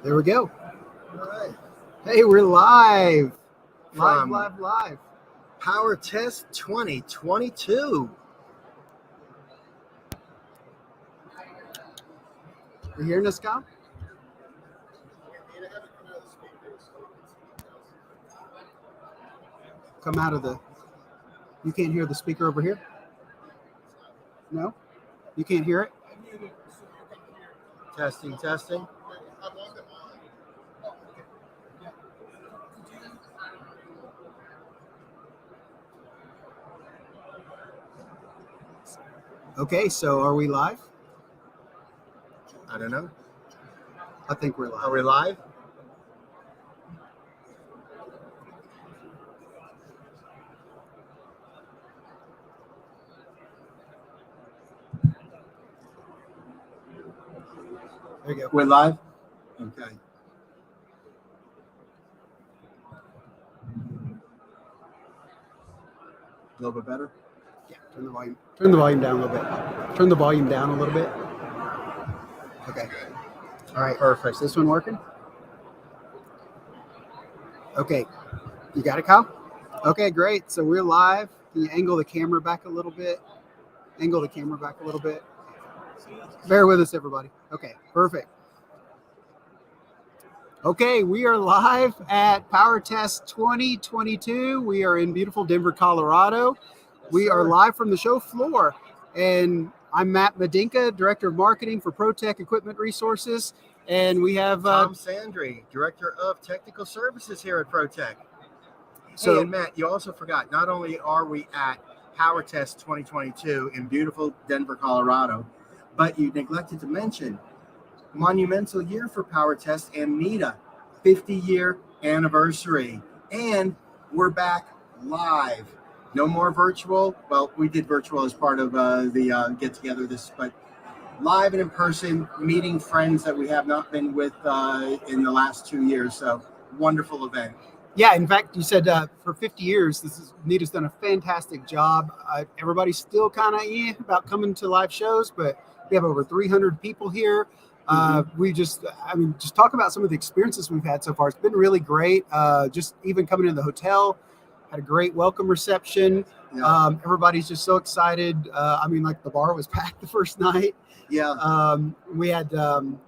There we go. All right. Hey, we're live. From Live. PowerTest 2022. You hearing us, Kyle? Come out of the... You can't hear the speaker over here? No? You can't hear it? Testing. Okay, so are we live? I don't know. I think we're live. Are we live? There you go. We're live? Okay. A little bit better? Yeah, turn the volume down a little bit. Turn the volume down a little bit. Okay. All right, perfect. Is this one working? Okay. You got it, Kyle? Okay, great. So we're live. Can you angle the camera back a little bit? Bear with us, everybody. Okay, perfect. Okay, we are live at PowerTest 2022. We are in beautiful Denver, Colorado. We are live from the show floor, and I'm Mladenka, Director of Marketing for Protec Equipment Resources, and we have Tom Sandri, Director of Technical Services here at Protec. So, hey, and Matt, you also forgot, not only are we at PowerTest 2022 in beautiful Denver, Colorado, but you neglected to mention monumental year for PowerTest and NETA, 50-year anniversary. And we're back live. No more virtual. Well, we did virtual as part of the get-together, but live and in person, meeting friends that we have not been with in the last 2 years. So, wonderful event. Yeah, in fact, you said for 50 years, NETA's done a fantastic job. Everybody's still kind of about coming to live shows, but we have over 300 people here. We just talk about some of the experiences we've had so far. It's been really great. Just even coming into the hotel, had a great welcome reception. Yeah. Everybody's just so excited. Like the bar was packed the first night. Yeah. We had the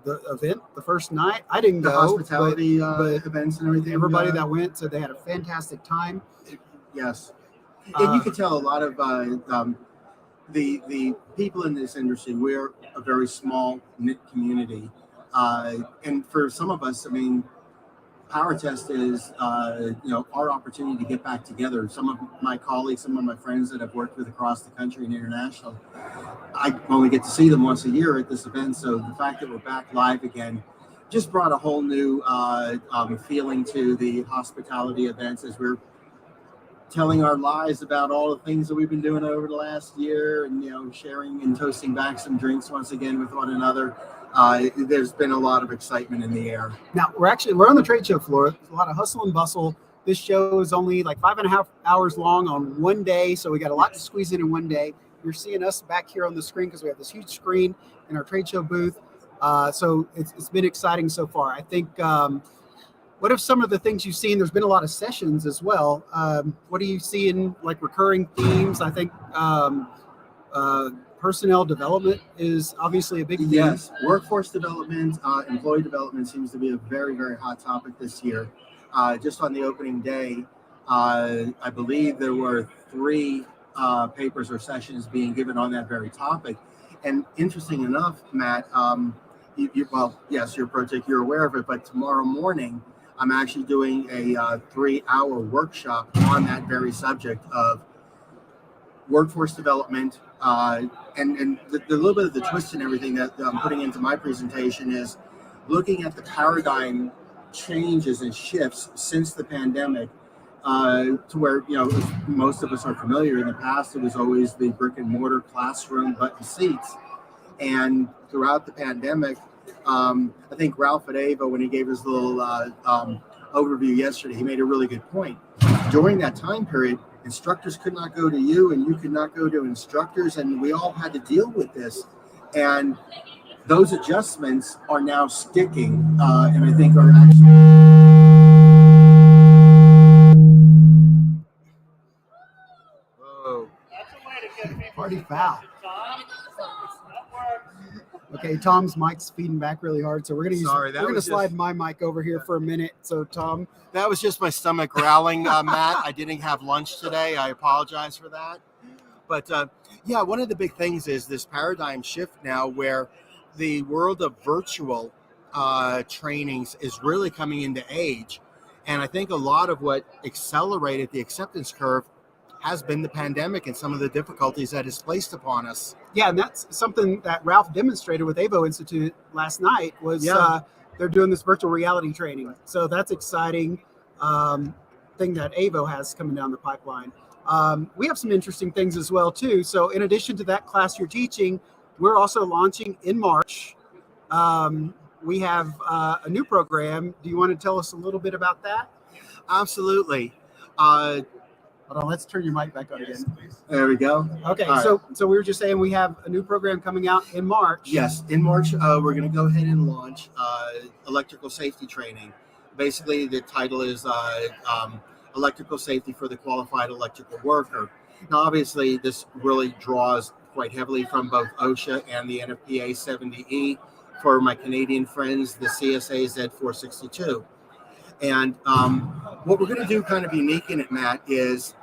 event the first night. I didn't the go. Hospitality but events and everything. Everybody that went said they had a fantastic time. Yes. And you could tell a lot of the people in this industry, we're a very small knit community. And for some of us, PowerTest is, our opportunity to get back together. Some of my colleagues, some of my friends that I've worked with across the country and international, I only get to see them once a year at this event. So the fact that we're back live again just brought a whole new feeling to the hospitality events as we're telling our lives about all the things that we've been doing over the last year and, sharing and toasting back some drinks once again with one another. There's been a lot of excitement in the air. Now, we're on the trade show floor. There's a lot of hustle and bustle. This show is only like 5.5 hours long on one day, so we got a lot to squeeze in one day. You're seeing us back here on the screen because we have this huge screen in our trade show booth. So it's been exciting so far. I think, what are some of the things you've seen? There's been a lot of sessions as well. What are you seeing, like recurring themes? I think personnel development is obviously a big theme. Yes, workforce development, employee development seems to be a very, very hot topic this year. Just on the opening day, I believe there were 3 papers or sessions being given on that very topic. And interesting enough, Matt, you're Protec, you're aware of it, but tomorrow morning, I'm actually doing a 3-hour workshop on that very subject of workforce development. And the little bit of the twist and everything that I'm putting into my presentation is looking at the paradigm changes and shifts since the pandemic to where, most of us are familiar. In the past, it was always the brick and mortar classroom, button seats. And throughout the pandemic, I think Ralph at Ava, when he gave his little overview yesterday, he made a really good point. During that time period, instructors could not go to you and you could not go to instructors, and we all had to deal with this. And those adjustments are now sticking, and I think are actually. Whoa. Party foul. Okay, Tom's mic's feeding back really hard, so we're gonna slide my mic over here for a minute. So Tom, that was just my stomach growling, Matt. I didn't have lunch today. I apologize for that. But yeah, one of the big things is this paradigm shift now, where the world of virtual trainings is really coming into age, and I think a lot of what accelerated the acceptance curve has been the pandemic and some of the difficulties that is placed upon us. Yeah, and that's something that Ralph demonstrated with AVO Institute last night. They're doing this virtual reality training, so that's exciting thing that AVO has coming down the pipeline. We have some interesting things as well too. So in addition to that class you're teaching, we're also launching in March. We have a new program. Do you want to tell us a little bit about that? Absolutely. Hold on, let's turn your mic back on again. There we go. Okay, so we were just saying we have a new program coming out in March. Yes, in March, we're going to go ahead and launch electrical safety training. Basically, the title is Electrical Safety for the Qualified Electrical Worker. Now, obviously, this really draws quite heavily from both OSHA and the NFPA 70E. For my Canadian friends, the CSA Z462. And what we're going to do kind of unique in it, Matt, is,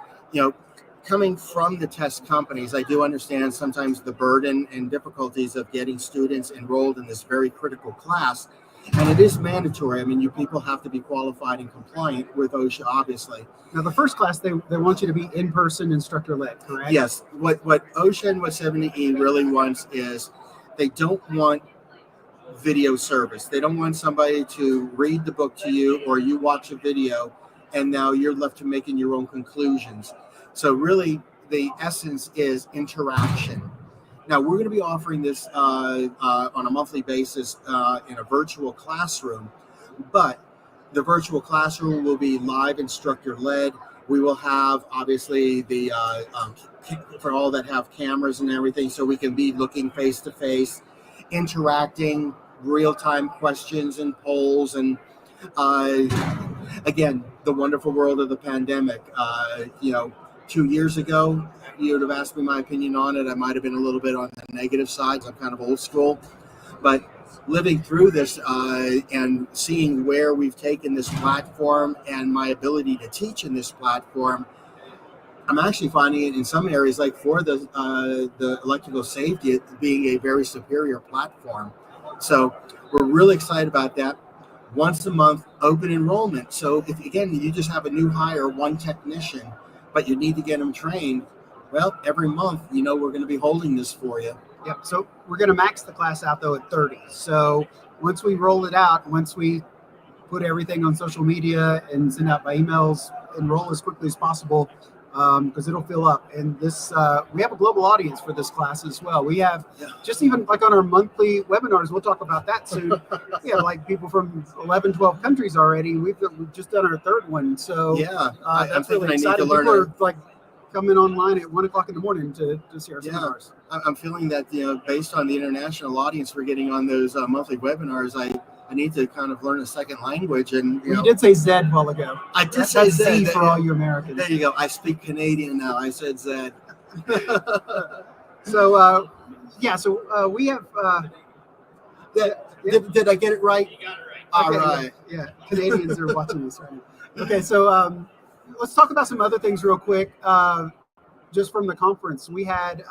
coming from the test companies, I do understand sometimes the burden and difficulties of getting students enrolled in this very critical class. And it is mandatory. I mean, you people have to be qualified and compliant with OSHA, obviously. Now, the first class, they want you to be in-person instructor-led, correct? Yes. What OSHA and what 70E really wants is they don't want video service. They don't want somebody to read the book to you or you watch a video and now you're left to making your own conclusions. So really the essence is interaction. Now we're going to be offering this on a monthly basis in a virtual classroom, but the virtual classroom will be live instructor led. We will have obviously the for all that have cameras and everything, so we can be looking face to face, interacting, real-time questions and polls, and again, the wonderful world of the pandemic. 2 years ago, you would have asked me my opinion on it. I might have been a little bit on the negative side. I'm kind of old school, but living through this and seeing where we've taken this platform and my ability to teach in this platform, I'm actually finding it in some areas, like for the electrical safety, being a very superior platform. So we're really excited about that. Once a month, open enrollment. So if, again, you just have a new hire, one technician, but you need to get them trained, well, every month, we're going to be holding this for you. Yep. So we're going to max the class out, though, at 30. So once we roll it out, once we put everything on social media and send out by emails, enroll as quickly as possible, because it'll fill up. And this, we have a global audience for this class as well. We have just even like on our monthly webinars, we'll talk about that soon. We have like people from 11, 12 countries already. We've just done our third one. So that's really exciting. People are like coming online at 1 o'clock in the morning to see our seminars. I'm feeling that, based on the international audience we're getting on those monthly webinars, I need to kind of learn a second language. And you did say Zed a while ago. I did say Zed for all you Americans. There you go. I speak Canadian now. I said Zed. So we have. Did I get it right? You got it right. All right. Yeah, Canadians are watching this right now. Okay, so let's talk about some other things real quick. Just from the conference, we had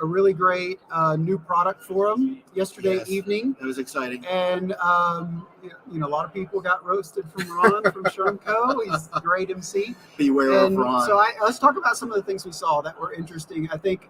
a really great new product forum yesterday evening. It was exciting. And, a lot of people got roasted from Ron from Shermco. He's a great MC. Beware of Ron. So let's talk about some of the things we saw that were interesting. I think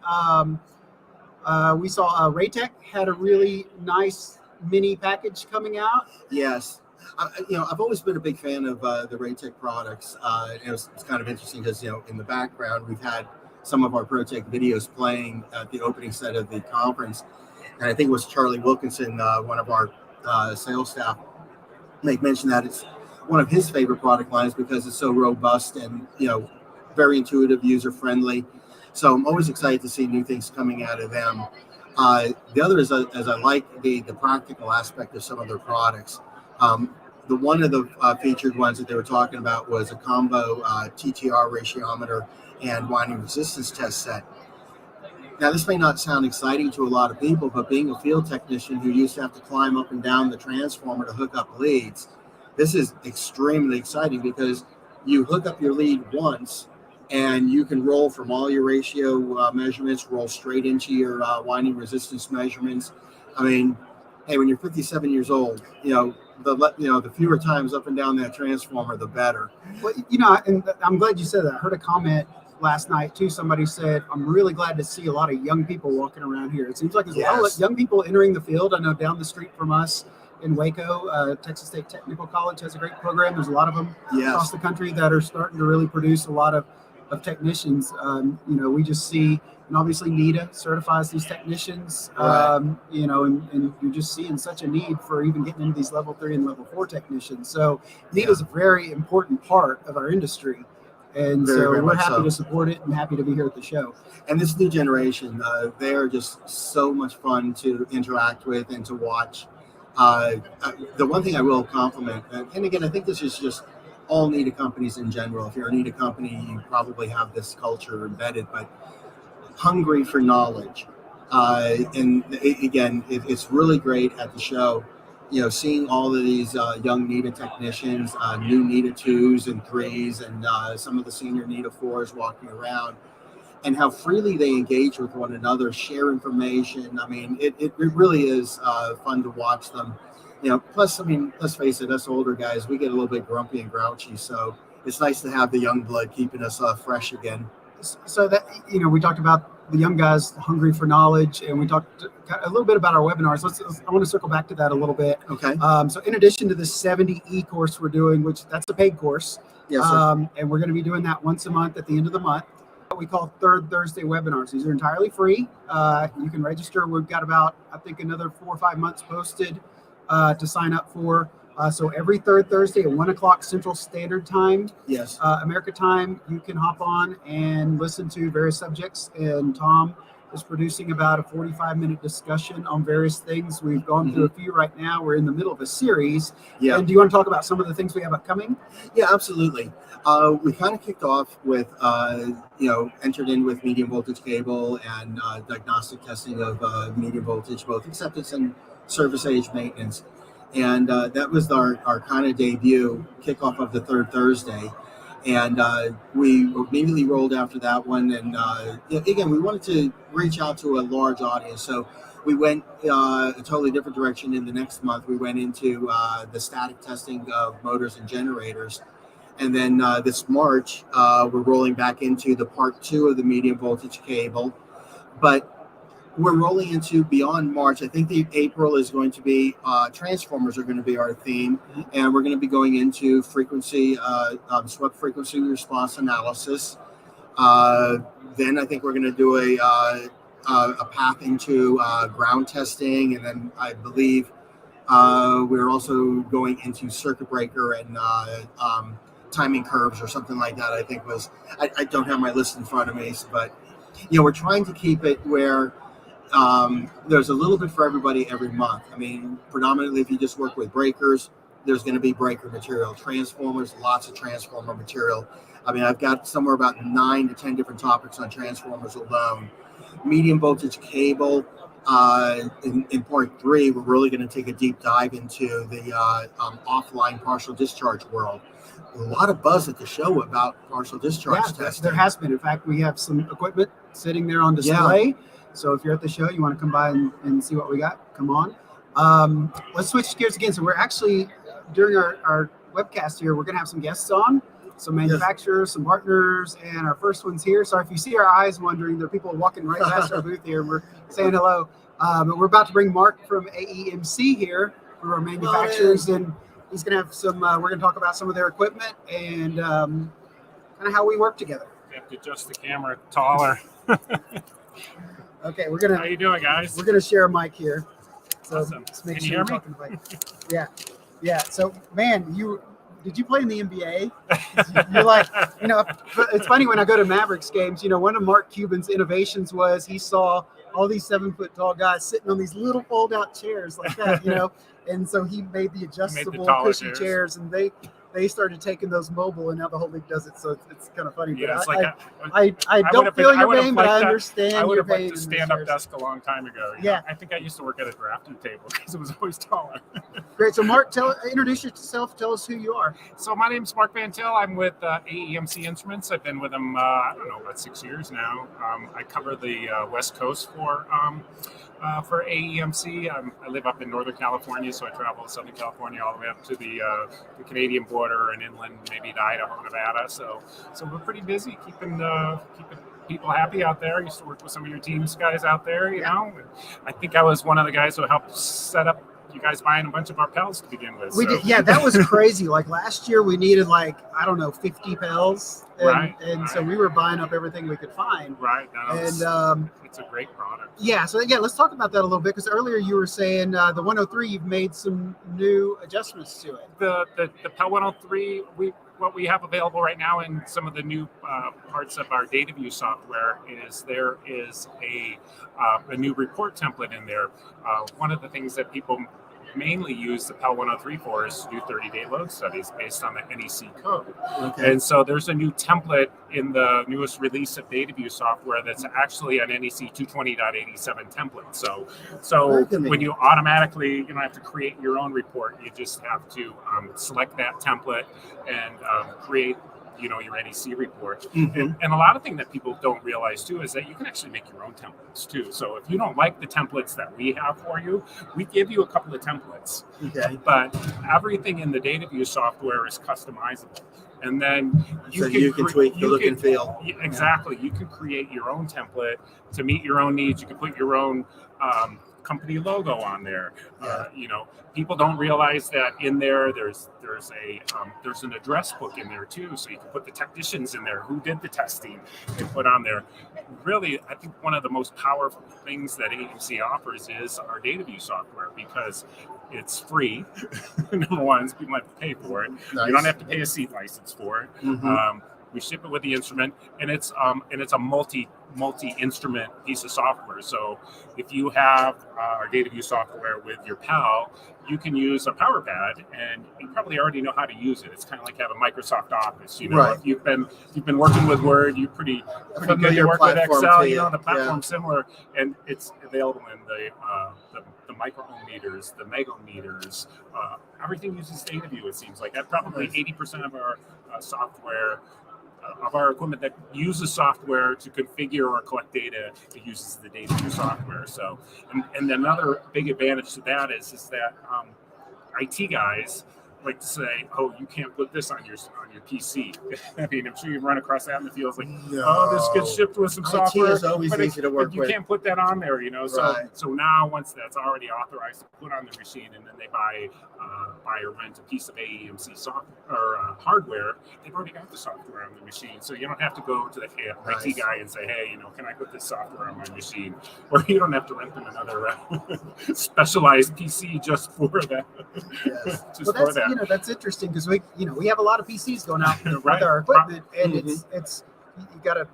we saw Protec had a really nice mini package coming out. Yes. I've always been a big fan of the Protec products. It's kind of interesting because, in the background, we've had some of our Protec videos playing at the opening set of the conference. And I think it was Charlie Wilkinson, one of our sales staff, make mention that it's one of his favorite product lines because it's so robust and, very intuitive, user-friendly. So I'm always excited to see new things coming out of them. The other is, as I like the practical aspect of some of their products. The one of the featured ones that they were talking about was a combo TTR ratiometer and winding resistance test set. Now, this may not sound exciting to a lot of people, but being a field technician who used to have to climb up and down the transformer to hook up leads, this is extremely exciting because you hook up your lead once and you can roll from all your ratio measurements, roll straight into your winding resistance measurements. I mean, hey, when you're 57 years old, the fewer times up and down that transformer, the better. Well, and I'm glad you said that. I heard a comment last night too. Somebody said, I'm really glad to see a lot of young people walking around here. It seems like there's a lot of young people entering the field. I know down the street from us in Waco, Texas State Technical College has a great program. There's a lot of them across the country that are starting to really produce a lot of technicians. We just see, and obviously NETA certifies these technicians, Right. and you're just seeing such a need for even getting into these level 3 and level 4 technicians. So NETA is a very important part of our industry. And Very we're much happy so. to support it and happy to be here at the show. And this new generation, they are just so much fun to interact with and to watch. The one thing I will compliment, and again, I think this is just all NETA companies in general. If you're a NETA company, you probably have this culture embedded, but hungry for knowledge. It's really great at the show. Seeing all of these young NETA technicians, new NETA 2s and 3s, and some of the senior NETA 4s walking around, and how freely they engage with one another, share information. I mean, it really is fun to watch them. Plus, I mean, let's face it, us older guys, we get a little bit grumpy and grouchy. So it's nice to have the young blood keeping us fresh again. So that, we talked about the young guys hungry for knowledge, and we talked a little bit about our webinars. I want to circle back to that a little bit. Okay. So in addition to the 70E course we're doing, which that's a paid course, Yes, sir. and we're going to be doing that once a month at the end of the month. What we call Third Thursday webinars. These are entirely free. You can register. We've got about, I think, another 4 or 5 months posted to sign up for. So every third Thursday at 1 o'clock Central Standard Time, Yes. America time, you can hop on and listen to various subjects. And Tom is producing about a 45-minute discussion on various things. We've gone through a few right now. We're in the middle of a series. Yeah. And do you want to talk about some of the things we have upcoming? Yeah, absolutely. We kind of kicked off with, entered in with medium voltage cable and diagnostic testing of medium voltage, both acceptance and service age maintenance. And that was our kind of debut kickoff of the third Thursday. And we immediately rolled after that one. And again, we wanted to reach out to a large audience. So we went a totally different direction in the next month. We went into the static testing of motors and generators. And then this March, we're rolling back into the part 2 of the medium voltage cable. But we're rolling into beyond March. I think the April is going to be transformers are going to be our theme, and we're going to be going into frequency, swept frequency response analysis. Then I think we're going to do a path into ground testing, and then I believe we're also going into circuit breaker and timing curves or something like that. I think I don't have my list in front of me, but we're trying to keep it where there's a little bit for everybody every month. I mean, predominantly, if you just work with breakers, there's going to be breaker material. Transformers, lots of transformer material. I mean, I've got somewhere about 9 to 10 different topics on transformers alone. Medium voltage cable. In part 3, we're really going to take a deep dive into the offline partial discharge world. A lot of buzz at the show about partial discharge testing. There has been. In fact, we have some equipment sitting there on display. Yeah. So if you're at the show, you want to come by and see what we got, come on. Let's switch gears again. So we're actually, during our webcast here, we're going to have some guests on, some manufacturers, some partners, and our first one's here. Sorry if you see our eyes wandering. There are people walking right past our booth here, and we're saying hello. But we're about to bring Mark from AEMC here, who are manufacturers, and he's going to have some, we're going to talk about some of their equipment and kind of how we work together. You have to adjust the camera taller. Okay, we're gonna. How you doing, guys? We're gonna share a mic here. So awesome. Let's make Can sure you we're hear talking about. Yeah. So, man, did you play in the NBA? You're like, it's funny when I go to Mavericks games. One of Mark Cuban's innovations was he saw all these 7-foot tall guys sitting on these little fold out chairs like that, and so he made the adjustable taller cushy chairs, and they started taking those mobile, and now the whole league does it. So it's kind of funny. Yeah, but it's like I don't feel your pain, but I understand. I would have your liked pain a in stand-up these chairs. desk a long time ago. Yeah. I think I used to work at a drafting table because it was always taller. Great. So Mark, introduce yourself. Tell us who you are. So my name's Mark Van Til. I'm with AEMC Instruments. I've been with them, about 6 years now. I cover the West Coast for AEMC. I live up in Northern California, so I travel Southern California all the way up to the Canadian border and inland, maybe to Idaho, Nevada. So we're pretty busy keeping people happy out there. I used to work with some of your teams guys out there, you know. I think I was one of the guys who helped set up you guys buying a bunch of our pals to begin with. We did, yeah, that was crazy. Like last year, we needed 50 pals, and so we were buying up everything we could find. Right, and it's a great product. Yeah, so let's talk about that a little bit, because earlier you were saying the 103, you've made some new adjustments to it. The PAL 103, what we have available right now in some of the new parts of our data view software is there is a new report template in there. One of the things that people mainly use the PAL 103 for is to do 30-day load studies based on the NEC code. Okay. And so there's a new template in the newest release of data view software that's actually an NEC 220.87 template. So when you automatically, you don't have to create your own report. You just have to select that template and create your NEC report. Mm-hmm. And a lot of things that people don't realize too is that you can actually make your own templates too. So if you don't like the templates that we have for you, we give you a couple of templates. Okay. But everything in the data view software is customizable. And then you can tweak the look and feel. Exactly. You can create your own template to meet your own needs. You can put your own company logo on there. People don't realize that in there there's an address book in there too, so you can put the technicians in there who did the testing and put on there. Really, I think one of the most powerful things that AEMC offers is our data view software, because it's free. Number one, people have to pay for it. Nice. You don't have to pay a seat license for it. Mm-hmm. We ship it with the instrument, and it's a multi-instrument piece of software. So if you have our data view software with your PAL, you can use a PowerPad, and you probably already know how to use it. It's kind of like having Microsoft Office. Right. If you've been working with Word, you're pretty good to work with Excel. The platform's similar, and it's available in the microometers, the megometers. Everything uses data view. It seems like that probably 80% of our software. Of our equipment that uses software to configure or collect data, it uses the data view software. So, and another big advantage to that is that IT guys like to say, "Oh, you can't put this on your PC." I mean, I'm sure you've run across that in the field. It's like, this gets shipped with some software. IT is always easy to work with. You can't put that on there, So now once that's already authorized to put on the machine, and then they buy or rent a piece of AEMC software or hardware, they've already got the software on the machine. So you don't have to go to the IT guy and say, "Hey, can I put this software on my machine?" Or you don't have to rent them another specialized PC just for that. Yes. For that. That's interesting, because we have a lot of PCs going out with our equipment, and it's you gotta.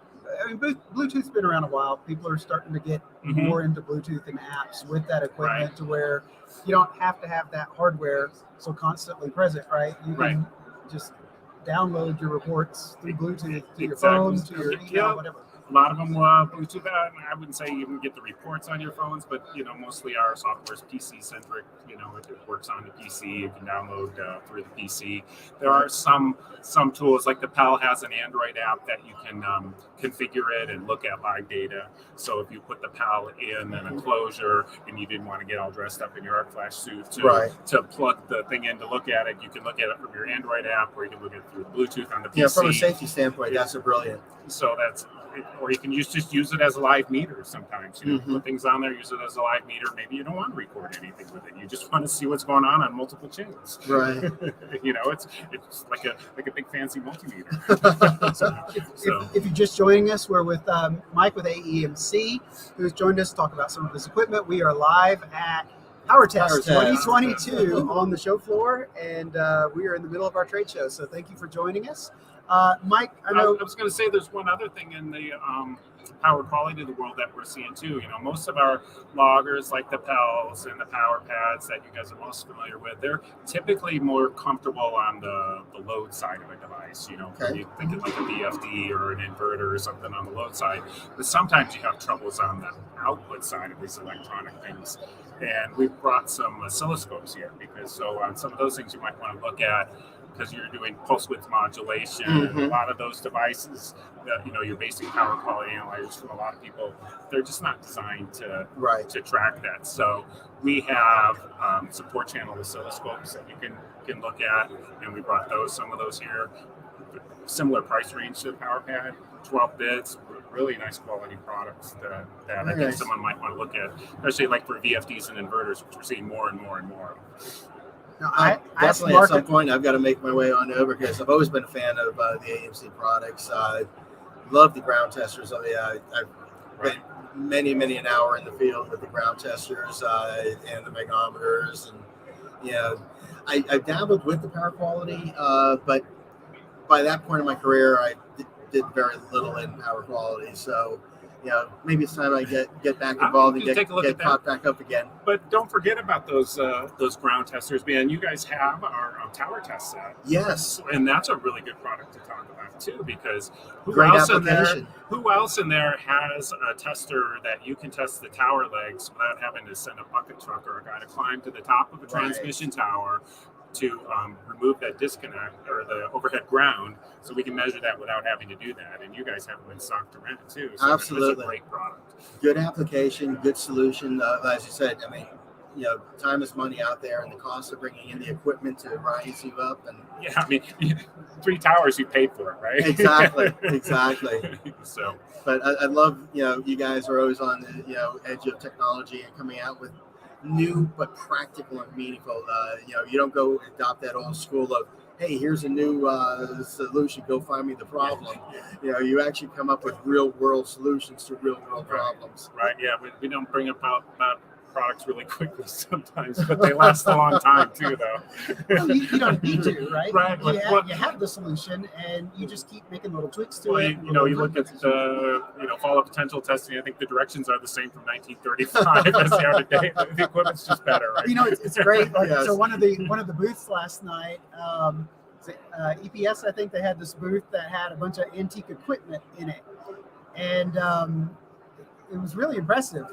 I mean, Bluetooth's been around a while. People are starting to get more into Bluetooth and apps with that equipment, to where you don't have to have that hardware so constantly present, right? You can just download your reports through Bluetooth to your phone, to your email, whatever. A lot of them Bluetooth. I wouldn't say you can get the reports on your phones, but mostly our software is PC centric. If it works on the PC, you can download through the PC. There are some tools, like the PAL has an Android app that you can configure it and look at live data. So if you put the PAL in an enclosure and you didn't want to get all dressed up in your arc flash suit to plug the thing in to look at it, you can look at it from your Android app, or you can look at it through Bluetooth on the PC. Yeah, from a safety standpoint, that's brilliant. So that's. Or you can just use it as a live meter sometimes. Put things on there, use it as a live meter. Maybe you don't want to record anything with it. You just want to see what's going on multiple channels. Right. It's like a big fancy multimeter. If you're just joining us, we're with Mike with AEMC, who's joined us to talk about some of his equipment. We are live at PowerTest 2022 on the show floor, and we are in the middle of our trade show. So thank you for joining us. Mike, I I know. was going to say there's one other thing in the power quality of the world that we're seeing too. You know, most of our loggers, like the PELs and the power pads that you guys are most familiar with, they're typically more comfortable on the load side of a device. You know, Okay. you think of like a VFD or an inverter or something on the load side, but sometimes you have troubles on the output side of these electronic things. And we've brought some oscilloscopes here because so on some of those things you might want to look at because you're doing pulse width modulation. A lot of those devices, you know, your basic power quality analyzers from a lot of people, they're just not designed to track that. So we have support channel oscilloscopes that you can look at, and we brought some of those here. Similar price range to the PowerPad, 12 bits, really nice quality products that I think someone might want to look at, especially like for VFDs and inverters, which we're seeing more and more and more. Now, I definitely at some point I've got to make my way on over because I've always been a fan of the AMC products. Love the ground testers. I've been many an hour in the field with the ground testers and the megometers, and I dabbled with the power quality, but by that point in my career, I did very little in power quality. So, maybe it's time I get back involved and get caught back up again. But don't forget about those ground testers, man. You guys have our PowerTest set. Yes, and that's a really good product to talk about too, because who else in there has a tester that you can test the tower legs without having to send a bucket truck or a guy to climb to the top of a transmission tower to remove that disconnect or the overhead ground, so we can measure that without having to do that. And you guys have them in stock to rent too. So absolutely, it's a great product. Good application, good solution. As you said, I mean, time is money out there, and the cost of bringing in the equipment to rise you up. And I mean, 3 towers you paid for it, right? Exactly. So, but I love, you guys are always on the edge of technology and coming out with new but practical and meaningful. You don't go adopt that old school of, hey, here's a new solution, go find me the problem. You actually come up with real world solutions to real world problems. Right. Yeah, we don't bring about products really quickly sometimes, but they last a long time too, though. Well, you don't need to, right? Right. You have the solution, and you just keep making little tweaks to it. You look at the fallout potential testing. I think the directions are the same from 1935 as they are today. The equipment's just better, right? It's great. Like, So one of the booths last night, EPS, I think they had this booth that had a bunch of antique equipment in it, and it was really impressive.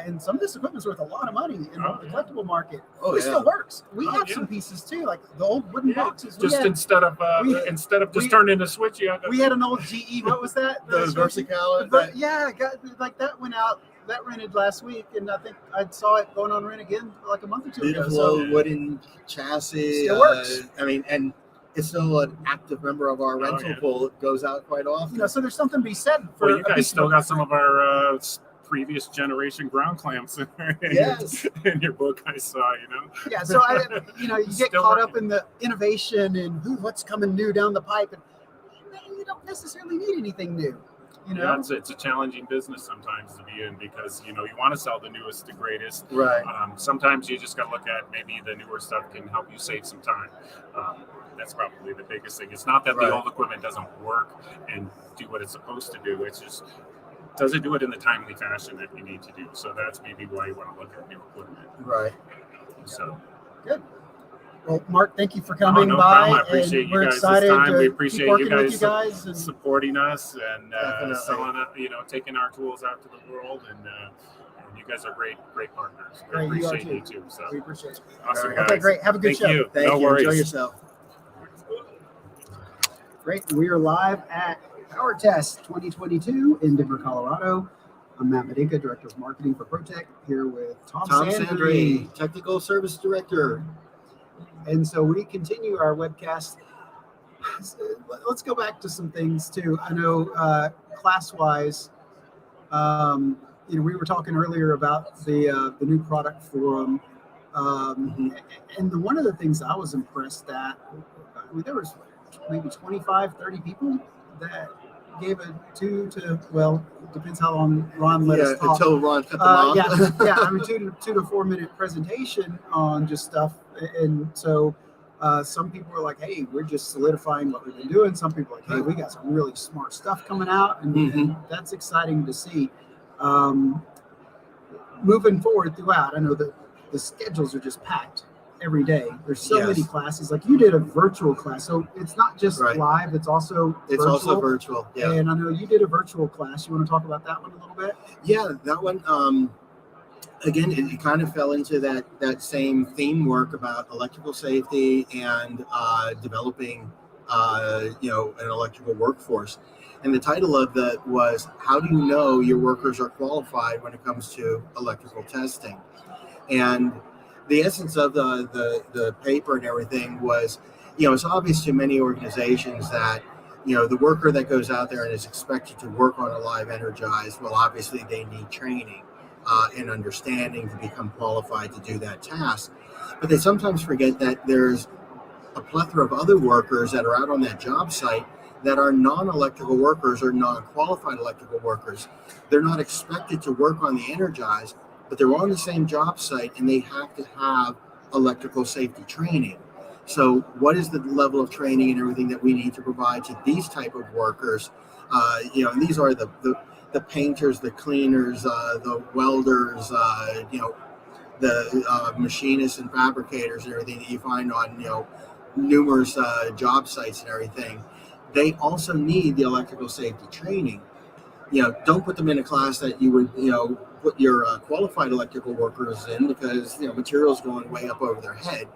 And some of this equipment's worth a lot of money in the collectible market. It still works. We have some pieces too, like the old wooden boxes. Instead of just turning a switch, we had an old GE. What was that? The Vertical. That went out. That rented last week, and I think I saw it going on rent again like a month or two ago. Beautiful wooden chassis. Still works. And it's still an active member of our rental pool. It goes out quite often. So there's something to be said for. Well, you guys still got some of our previous generation ground clamps in your book, I saw. Yeah, so you get caught up in the innovation and what's coming new down the pipe, and you don't necessarily need anything new. Yeah, it's a challenging business sometimes to be in because you want to sell the newest, the greatest. Right. Sometimes you just got to look at maybe the newer stuff can help you save some time. That's probably the biggest thing. It's not that the old equipment doesn't work and do what it's supposed to do. It's just does it do it in the timely fashion that you need to do. So that's maybe why you want to look at new equipment. Right. So good. Well, Mark, thank you for coming by. Problem. I appreciate you guys' time. We appreciate you guys and supporting us and selling it, taking our tools out to the world. And you guys are great partners. We appreciate you too. So we appreciate it. Awesome, right. guys. Okay, great. Have a good show. Thank you. Worries. Enjoy yourself. Great. We are live at PowerTest 2022 in Denver, Colorado. I'm Matt Mladenka, Director of Marketing for Protec, here with Tom Sandri, Technical Service Director. And so we continue our webcast. Let's go back to some things too. I know class-wise, we were talking earlier about the new product forum, and one of the things I was impressed at, there was maybe 25, 30 people that gave a 2 to, depends how long Ron let us talk. Until Ron cut them off. 2 to 4 minute presentation on just stuff. And so Some people are like, hey, we're just solidifying what we've been doing. Some people are like, hey, we got some really smart stuff coming out, and that's exciting to see. Moving forward throughout, I know that the schedules are just packed every day. There's so many classes. Like you did a virtual class, so it's not just live; it's also also virtual. Yeah, and I know you did a virtual class. You want to talk about that one a little bit? Yeah, that one. Again, it kind of fell into that same theme work about electrical safety and developing, an electrical workforce. And the title of that was, "How do you know your workers are qualified when it comes to electrical testing?" And the essence of the paper and everything was, it's obvious to many organizations that, the worker that goes out there and is expected to work on a live energized, well, obviously they need training and understanding to become qualified to do that task. But they sometimes forget that there's a plethora of other workers that are out on that job site that are non-electrical workers or non-qualified electrical workers. They're not expected to work on the energized, but they're on the same job site and they have to have electrical safety training. So what is the level of training and everything that we need to provide to these type of workers? And these are the painters, the cleaners, the welders, the machinists and fabricators and everything that you find on, numerous job sites and everything. They also need the electrical safety training. Don't put them in a class that you would, put your qualified electrical workers in, because, material's going way up over their head.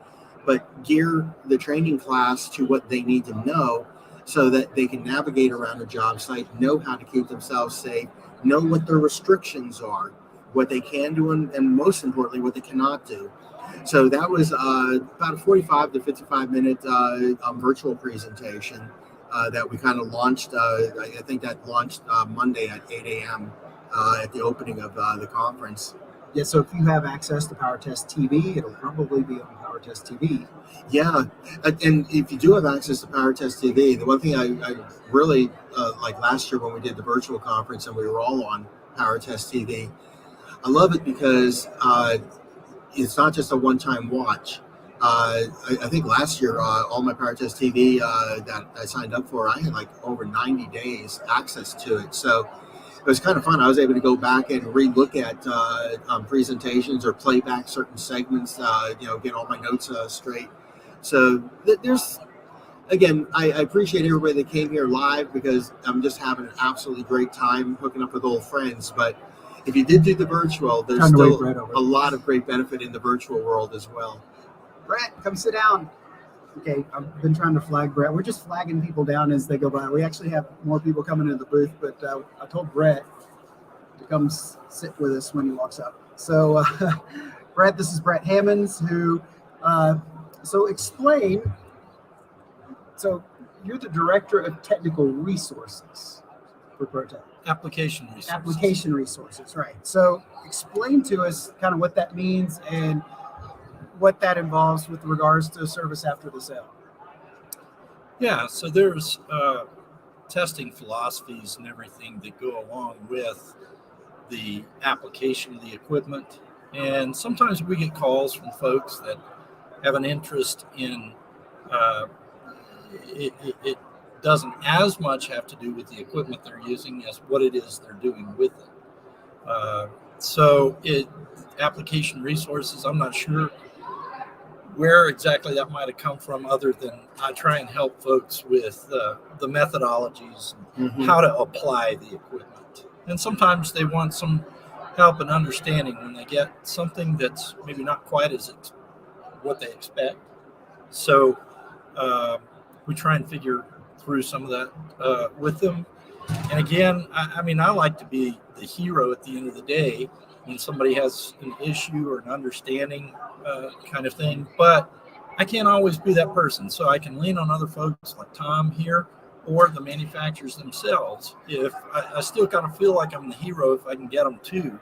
But gear the training class to what they need to know so that they can navigate around a job site, know how to keep themselves safe, know what their restrictions are, what they can do, and most importantly, what they cannot do. So that was about a 45 to 55 minute virtual presentation that we kind of launched. I think that launched Monday at 8 a.m. At the opening of the conference. Yeah, so if you have access to PowerTest TV, it'll probably be on PowerTest TV. Yeah, and if you do have access to PowerTest TV, the one thing I really like last year when we did the virtual conference and we were all on PowerTest TV, I love it because it's not just a one-time watch. I think last year, all my PowerTest TV that I signed up for, I had like over 90 days access to it. So it was kind of fun. I was able to go back and re-look at presentations or play back certain segments, get all my notes straight. So there's, again, I appreciate everybody that came here live because I'm just having an absolutely great time hooking up with old friends. But if you did do the virtual, there's still a lot of great benefit in the virtual world as well. Brett, come sit down. Okay, I've been trying to flag Brett. We're just flagging people down as they go by. We actually have more people coming into the booth, but I told Brett to come sit with us when he walks up. So, Brett, this is Brett Hammonds, who, so explain, so you're the Director of Technical Resources for Protec. Application resources. Application resources, right. So explain to us kind of what that means and what that involves with regards to service after the sale. Yeah, so there's testing philosophies and everything that go along with the application of the equipment. And sometimes we get calls from folks that have an interest in it doesn't as much have to do with the equipment they're using as what it is they're doing with it. So application resources, I'm not sure where exactly that might have come from, other than I try and help folks with the methodologies, how to apply the equipment. And sometimes they want some help and understanding when they get something that's maybe not quite as what they expect. So we try and figure through some of that with them. And again, I mean, I like to be the hero at the end of the day when somebody has an issue or an understanding kind of thing, but I can't always be that person. So I can lean on other folks like Tom here or the manufacturers themselves. If I still kind of feel like I'm the hero, if I can get them to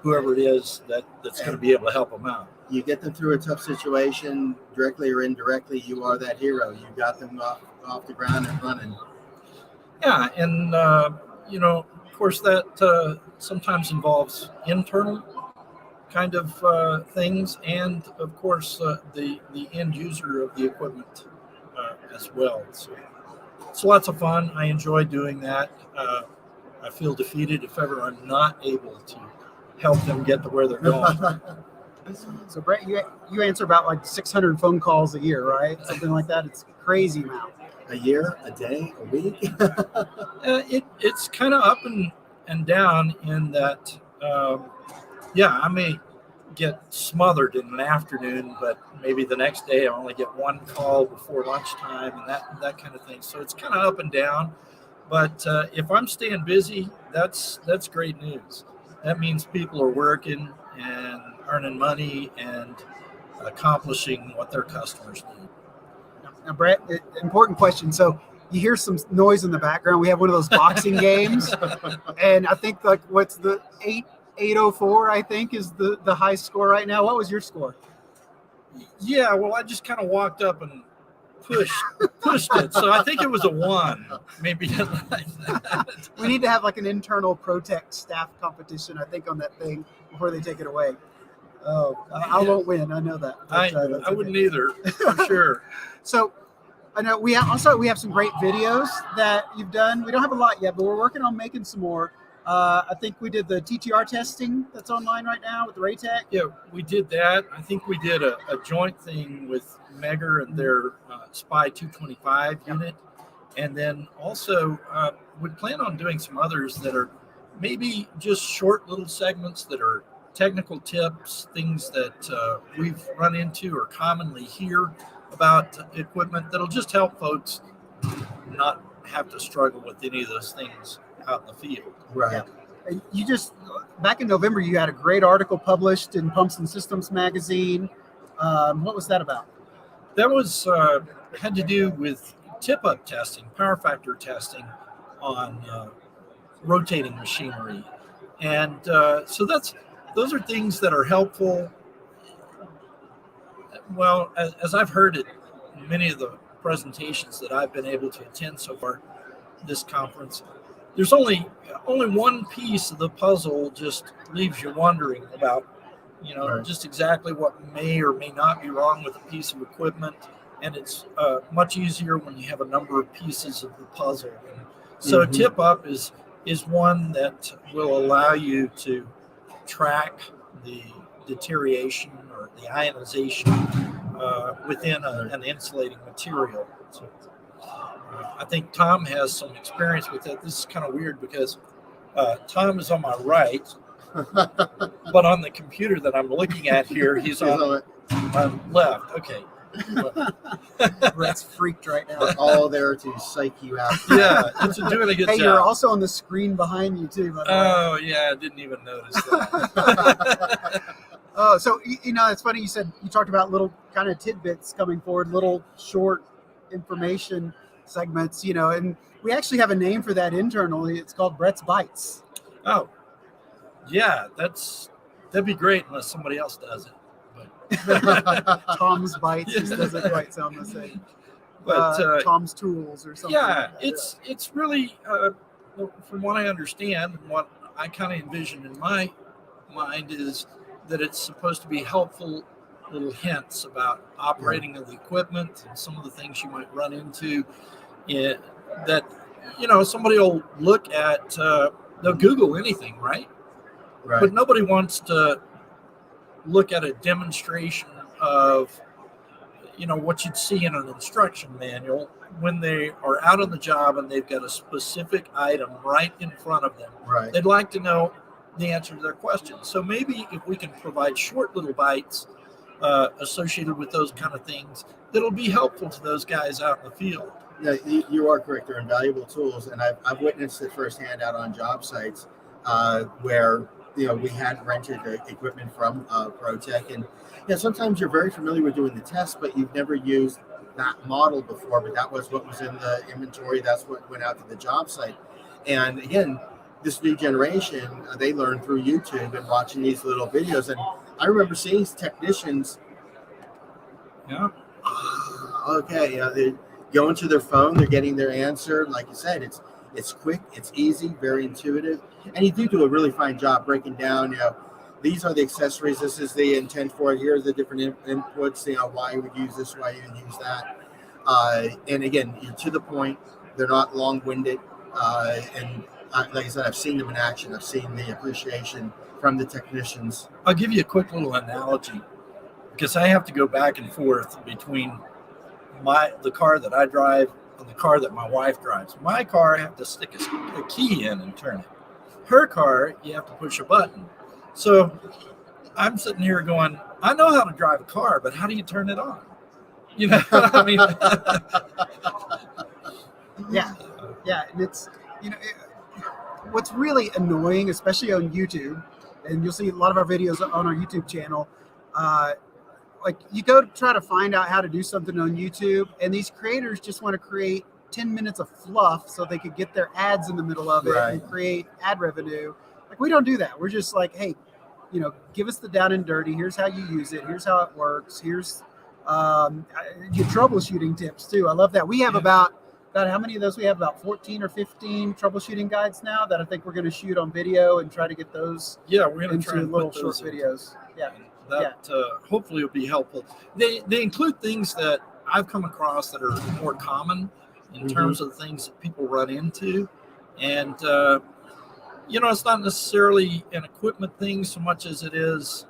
whoever it is that's going to be able to help them out. You get them through a tough situation, directly or indirectly, you are that hero. You got them off the ground and running. Yeah, and of course that sometimes involves internal kind of things, and of course the end user of the equipment as well. So it's lots of fun. I enjoy doing that. I feel defeated if ever I'm not able to help them get to where they're going. So Brett, you answer about like 600 phone calls a year, right? Something like that. It's a crazy amount. A year, a day, a week? It's kind of up and down in that, I may get smothered in an afternoon, but maybe the next day I only get one call before lunchtime and that kind of thing. So it's kind of up and down. But if I'm staying busy, that's great news. That means people are working and earning money and accomplishing what their customers need. Now, Brett, important question. So you hear some noise in the background. We have one of those boxing games, and I think like what's the 804? I think is the high score right now. What was your score? Yeah, well, I just kind of walked up and pushed it, so I think it was a 1, maybe like that. We need to have like an internal Protec staff competition, I think, on that thing before they take it away. Oh, I won't win. I know that. But, I wouldn't either, for sure. So I know we have some great videos that you've done. We don't have a lot yet, but we're working on making some more. I think we did the TTR testing that's online right now with the Raytech. Yeah, we did that. I think we did a joint thing with Megger and their SPY 225 unit. And then also we plan on doing some others that are maybe just short little segments that are technical tips, things that we've run into or commonly hear about equipment that'll just help folks not have to struggle with any of those things out in the field. Right. Yeah. And you just, back in November, you had a great article published in Pumps and Systems magazine. What was that about? That was had to do with tip-up testing, power factor testing on rotating machinery. And so those are things that are helpful. Well, as I've heard it in many of the presentations that I've been able to attend so far this conference, there's only one piece of the puzzle just leaves you wondering about, Right. just exactly what may or may not be wrong with a piece of equipment. And it's much easier when you have a number of pieces of the puzzle. And so Mhm. tip up is one that will allow you to track the deterioration or the ionization within an insulating material. So, I think Tom has some experience with that. This is kind of weird because Tom is on my right, but on the computer that I'm looking at here, he's on my left. Okay. Brett's freaked right now. We're all there to psych you out. Yeah, it's doing a good Hey, job. you're also on the screen behind you too. By the way. Oh, yeah, I didn't even notice that. Oh, so it's funny you talked about little kind of tidbits coming forward, little short information segments, and we actually have a name for that internally. It's called Brett's Bites. Oh, yeah, that'd be great unless somebody else does it. Tom's Bites just doesn't quite sound the same. But Tom's Tools or something. yeah, like that. it's really from what I understand and what I kind of envision in my mind is that it's supposed to be helpful little hints about operating of the equipment and some of the things you might run into that somebody will look at. They'll Google anything, right? Right. But nobody wants to look at a demonstration of what you'd see in an instruction manual when they are out on the job and they've got a specific item right in front of them. Right. They'd like to know the answer to their question. So maybe if we can provide short little bites associated with those kind of things, that'll be helpful to those guys out in the field. Yeah, you are correct. They're invaluable tools, and I've witnessed it firsthand out on job sites where we had rented the equipment from Protec, and sometimes you're very familiar with doing the tests, but you've never used that model before. But that was what was in the inventory. That's what went out to the job site. And again, this new generation, they learn through YouTube and watching these little videos. And I remember seeing technicians. Yeah. Okay, they're going to their phone. They're getting their answer. Like you said, it's quick, it's easy, very intuitive, and you do a really fine job breaking down, these are the accessories. This is the intent for it. Here are the different inputs. Why you would use this, why you would use that. And again, you're to the point. They're not long-winded. Like I said, I've seen them in action. I've seen the appreciation from the technicians. I'll give you a quick little analogy because I have to go back and forth between the car that I drive and the car that my wife drives. My car, I have to stick a key in and turn it. Her car, you have to push a button. So I'm sitting here going, I know how to drive a car, but how do you turn it on? I mean, yeah, and it's what's really annoying, especially on YouTube, and you'll see a lot of our videos on our YouTube channel. Like you go to try to find out how to do something on YouTube, and these creators just want to create 10 minutes of fluff so they could get their ads in the middle of it and create ad revenue. Like we don't do that. We're just like, hey, give us the down and dirty. Here's how you use it. Here's how it works. Here's your troubleshooting tips too. I love that. We have about how many of those? We have about 14 or 15 troubleshooting guides now that I think we're going to shoot on video and try to get those. Yeah, we're going to try into and little put short those videos. Yeah. That hopefully will be helpful. They include things that I've come across that are more common in terms of the things that people run into. And, it's not necessarily an equipment thing so much as it is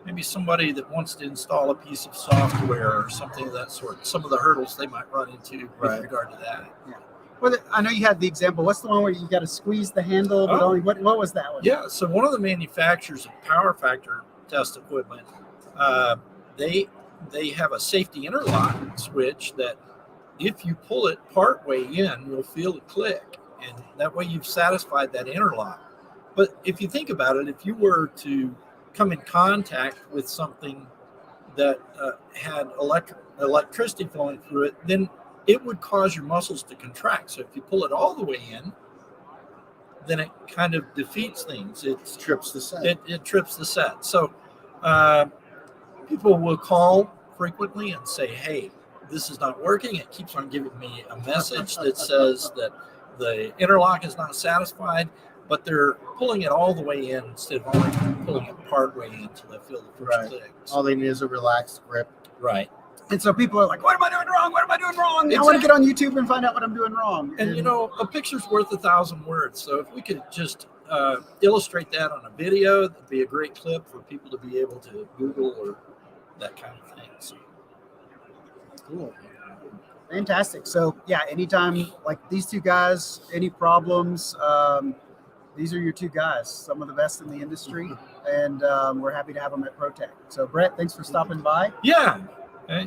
maybe somebody that wants to install a piece of software or something of that sort. Some of the hurdles they might run into with regard to that. Yeah. Well, I know you had the example. What's the one where you got to squeeze the handle? But only what was that one? Yeah. So one of the manufacturers of power factor test equipment, they have a safety interlock switch that if you pull it part way in, you'll feel it click, and that way you've satisfied that interlock. But if you think about it, if you were to come in contact with something that had electricity flowing through it, then it would cause your muscles to contract. So if you pull it all the way in, then it kind of defeats things. It trips the set. It trips the set. So people will call frequently and say, hey, this is not working. It keeps on giving me a message that says that the interlock is not satisfied, but they're pulling it all the way in instead of only pulling it part way in until they feel the first click. All they need is a relaxed grip. Right. And so people are like, what am I doing wrong? What am I doing wrong? I want to get on YouTube and find out what I'm doing wrong. And a picture's worth 1,000 words. So if we could just illustrate that on a video, that'd be a great clip for people to be able to Google or that kind of thing. So. Cool. Fantastic. So yeah, anytime like these two guys, any problems, these are your two guys, some of the best in the industry, and we're happy to have them at Protec. So Brett, thanks for stopping by. Yeah,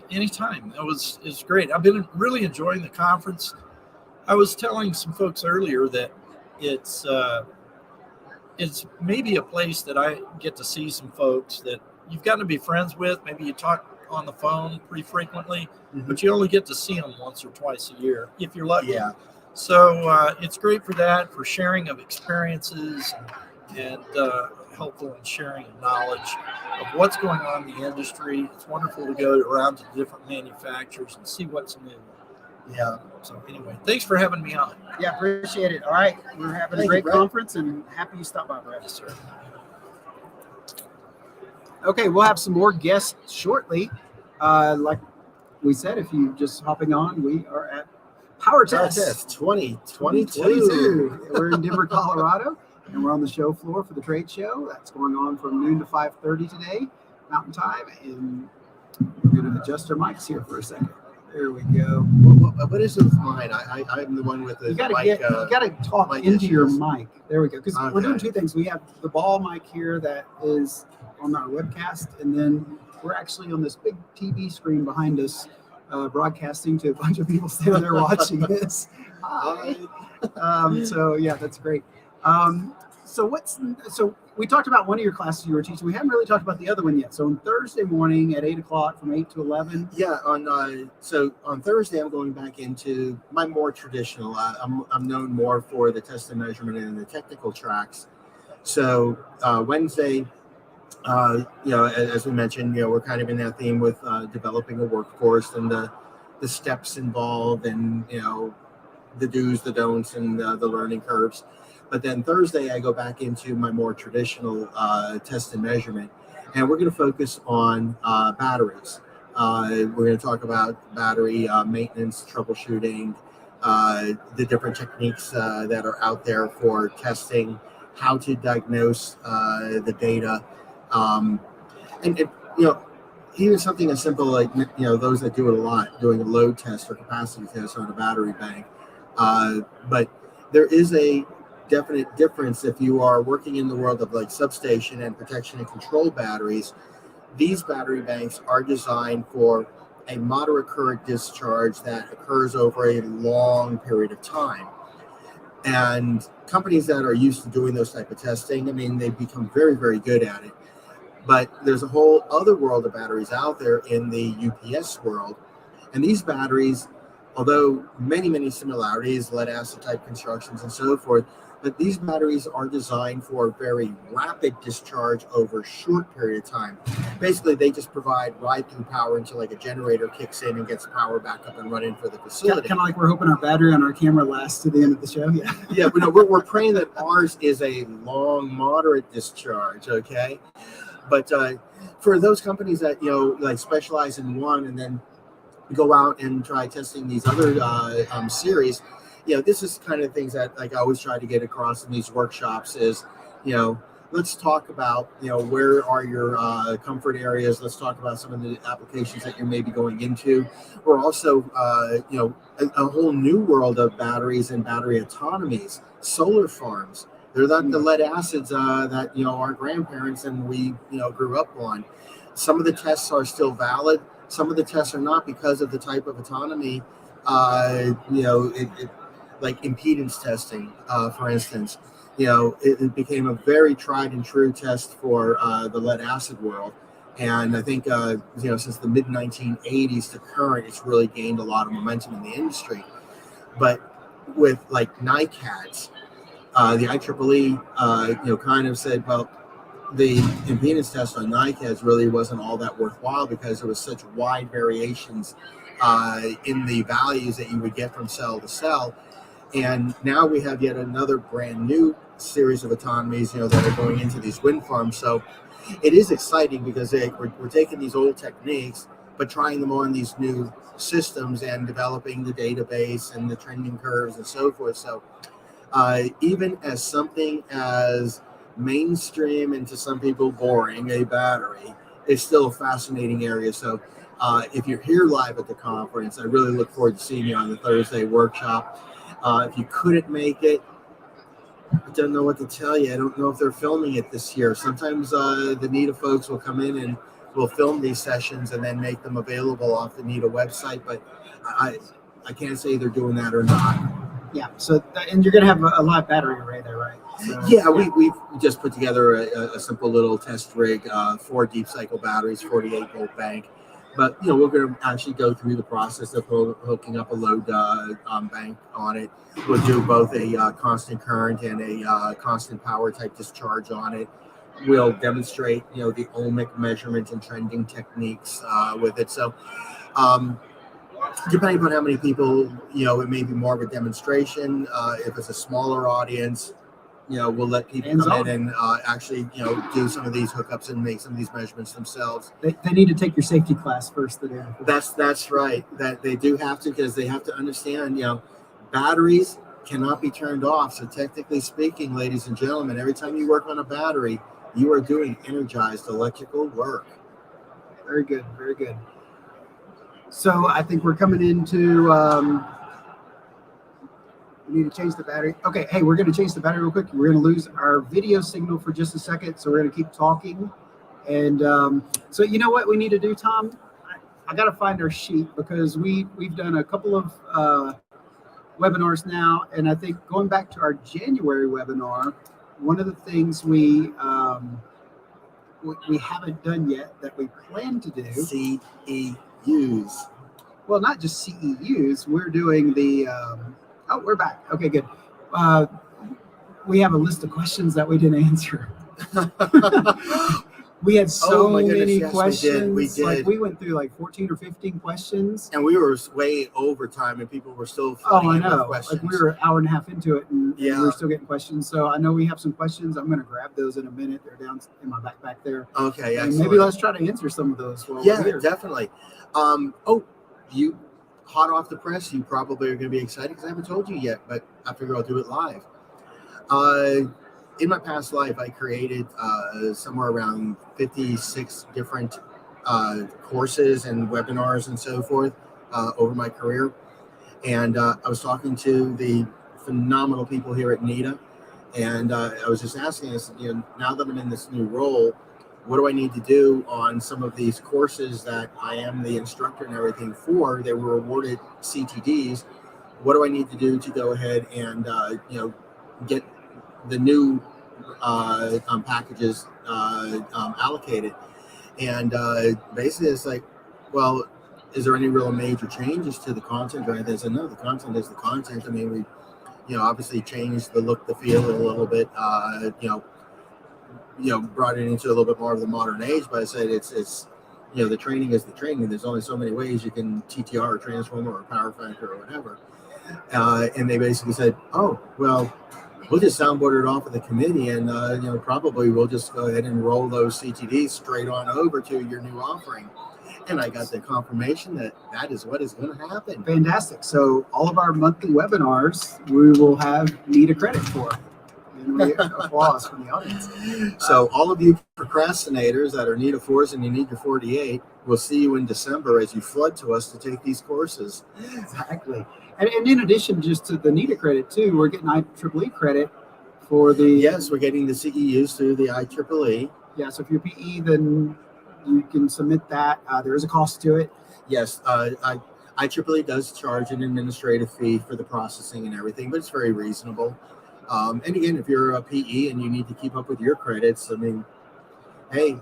anytime. It's great. I've been really enjoying the conference. I was telling some folks earlier that it's maybe a place that I get to see some folks that you've gotten to be friends with. Maybe you talk on the phone pretty frequently, but you only get to see them once or twice a year if you're lucky. Yeah. So it's great for that, for sharing of experiences and helpful in sharing of knowledge of what's going on in the industry. It's wonderful to go around to different manufacturers and see what's new. Yeah. So anyway, thanks for having me on. Yeah, appreciate it. All right. We're having a great conference and happy you stopped by, Brett. Yes, sir. Okay, we'll have some more guests shortly. Like we said, if you just hopping on, we are at PowerTest 2022. We're in Denver, Colorado, and we're on the show floor for the trade show. That's going on from noon to 5:30 today, Mountain Time, and we're going to adjust our mics here for a second. There we go. What is with mine? I'm the one with the you gotta mic. you gotta talk mic into your issues. mic. There we go. Because we're doing two things. We have the ball mic here that is on our webcast, and then we're actually on this big TV screen behind us, broadcasting to a bunch of people standing there watching this. Hi. So yeah, that's great. So we talked about one of your classes you were teaching. We haven't really talked about the other one yet. So on Thursday morning at 8 o'clock from 8 to 11. Yeah. So on Thursday, I'm going back into my more traditional. I'm known more for the test and measurement and the technical tracks. So Wednesday, as we mentioned, we're kind of in that theme with developing a workforce and the steps involved, and the do's, the don'ts, and the learning curves. But then Thursday, I go back into my more traditional test and measurement, and we're going to focus on batteries. We're going to talk about battery maintenance, troubleshooting, the different techniques that are out there for testing, how to diagnose the data, and even something as simple like those that do it a lot, doing a load test or capacity test on a battery bank. But there is a definite difference if you are working in the world of like substation and protection and control batteries. These battery banks are designed for a moderate current discharge that occurs over a long period of time. And companies that are used to doing those type of testing, I mean, they become very, very good at it. But there's a whole other world of batteries out there in the UPS world. And these batteries, although many similarities, lead acid type constructions and so forth, but these batteries are designed for very rapid discharge over a short period of time. Basically, they just provide ride-through power until like a generator kicks in and gets power back up and running for the facility. Kind of like we're hoping our battery on our camera lasts to the end of the show. Yeah. Yeah, but no, we're praying that ours is a long, moderate discharge. Okay, but for those companies that like specialize in one and then go out and try testing these other series. This is kind of things that like I always try to get across in these workshops is, let's talk about, where are your comfort areas. Let's talk about some of the applications that you're maybe going into. We're also, a whole new world of batteries and battery autonomies, solar farms. They're not the lead acids that, our grandparents and we, grew up on. Some of the tests are still valid. Some of the tests are not because of the type of autonomy, like impedance testing, for instance. It became a very tried and true test for the lead acid world. And I think, since the mid 1980s to current, it's really gained a lot of momentum in the industry. But with like NICADs, the IEEE, kind of said, well, the impedance test on NICADs really wasn't all that worthwhile because there was such wide variations in the values that you would get from cell to cell. And now we have yet another brand new series of autonomies, that are going into these wind farms. So it is exciting because we're taking these old techniques, but trying them on these new systems and developing the database and the trending curves and so forth. So even as something as mainstream and to some people boring, a battery is still a fascinating area. So if you're here live at the conference, I really look forward to seeing you on the Thursday workshop. If you couldn't make it, I don't know what to tell you. I don't know if they're filming it this year. Sometimes the NETA folks will come in and will film these sessions and then make them available off the NETA website, but I can't say they're doing that or not. Yeah. So, and you're going to have a live battery array there, right? So, yeah, we've just put together a simple little test rig, 4 deep cycle batteries, 48 volt bank. But we're going to actually go through the process of hooking up a load bank on it. We'll do both a constant current and a constant power type discharge on it. We'll demonstrate, the ohmic measurement and trending techniques with it. So, depending on how many people, it may be more of a demonstration. If it's a smaller audience, we'll let people come in and actually, do some of these hookups and make some of these measurements themselves. They need to take your safety class first. That's right. That they do have to, because they have to understand, batteries cannot be turned off. So technically speaking, ladies and gentlemen, every time you work on a battery, you are doing energized electrical work. Very good. Very good. So I think we're coming into... we need to change the battery. Okay, hey, we're going to change the battery real quick. We're going to lose our video signal for just a second, so we're going to keep talking. And so you know what we need to do, Tom? I got to find our sheet because we've done a couple of webinars now, and I think going back to our January webinar, one of the things we haven't done yet that we plan to do. CEUs. Well, not just CEUs. We're doing the... Oh, we're back. Okay, good. We have a list of questions that we didn't answer. We had so Oh my goodness, many yes, questions. we did. Like we went through like 14 or 15 questions. And we were way over time, and people were still Oh, I flooding in with know. questions. Like we were an hour and a half into it, and Yeah. we're still getting questions. So I know we have some questions. I'm going to grab those in a minute. They're down in my backpack there. Okay, And excellent. maybe let's try to answer some of those while we're Yeah, here. definitely. You hot off the press, you probably are going to be excited because I haven't told you yet, but I figure I'll do it live. In my past life, I created somewhere around 56 different courses and webinars and so forth over my career. And I was talking to the phenomenal people here at NETA, and I was just asking us, now that I'm in this new role, what do I need to do on some of these courses that I am the instructor and everything for? They were awarded CTDs. What do I need to do to go ahead and get the new packages allocated? And basically, it's like, well, is there any real major changes to the content or anything? I said, no, the content is the content. I mean, we obviously changed the look, the feel a little bit. Brought it into a little bit more of the modern age. But I said it's the training is the training. There's only so many ways you can TTR or transformer or power factor or whatever. And they basically said, oh, well, we'll just soundboard it off of the committee, and probably we'll just go ahead and roll those CTDs straight on over to your new offering. And I got the confirmation that is what is going to happen. Fantastic. So all of our monthly webinars, we will have NETA credit for. And we applause from the audience. So all of you procrastinators that are NETA 4s and you need your 48, we'll see you in December as you flood to us to take these courses. Exactly. And in addition, just to the NETA credit too, we're getting IEEE credit for the. Yes, we're getting the CEUs through the IEEE. Yeah, so if you're PE, then you can submit that. There is a cost to it. Yes, IEEE does charge an administrative fee for the processing and everything, but it's very reasonable. And again, if you're a PE and you need to keep up with your credits, I mean, hey,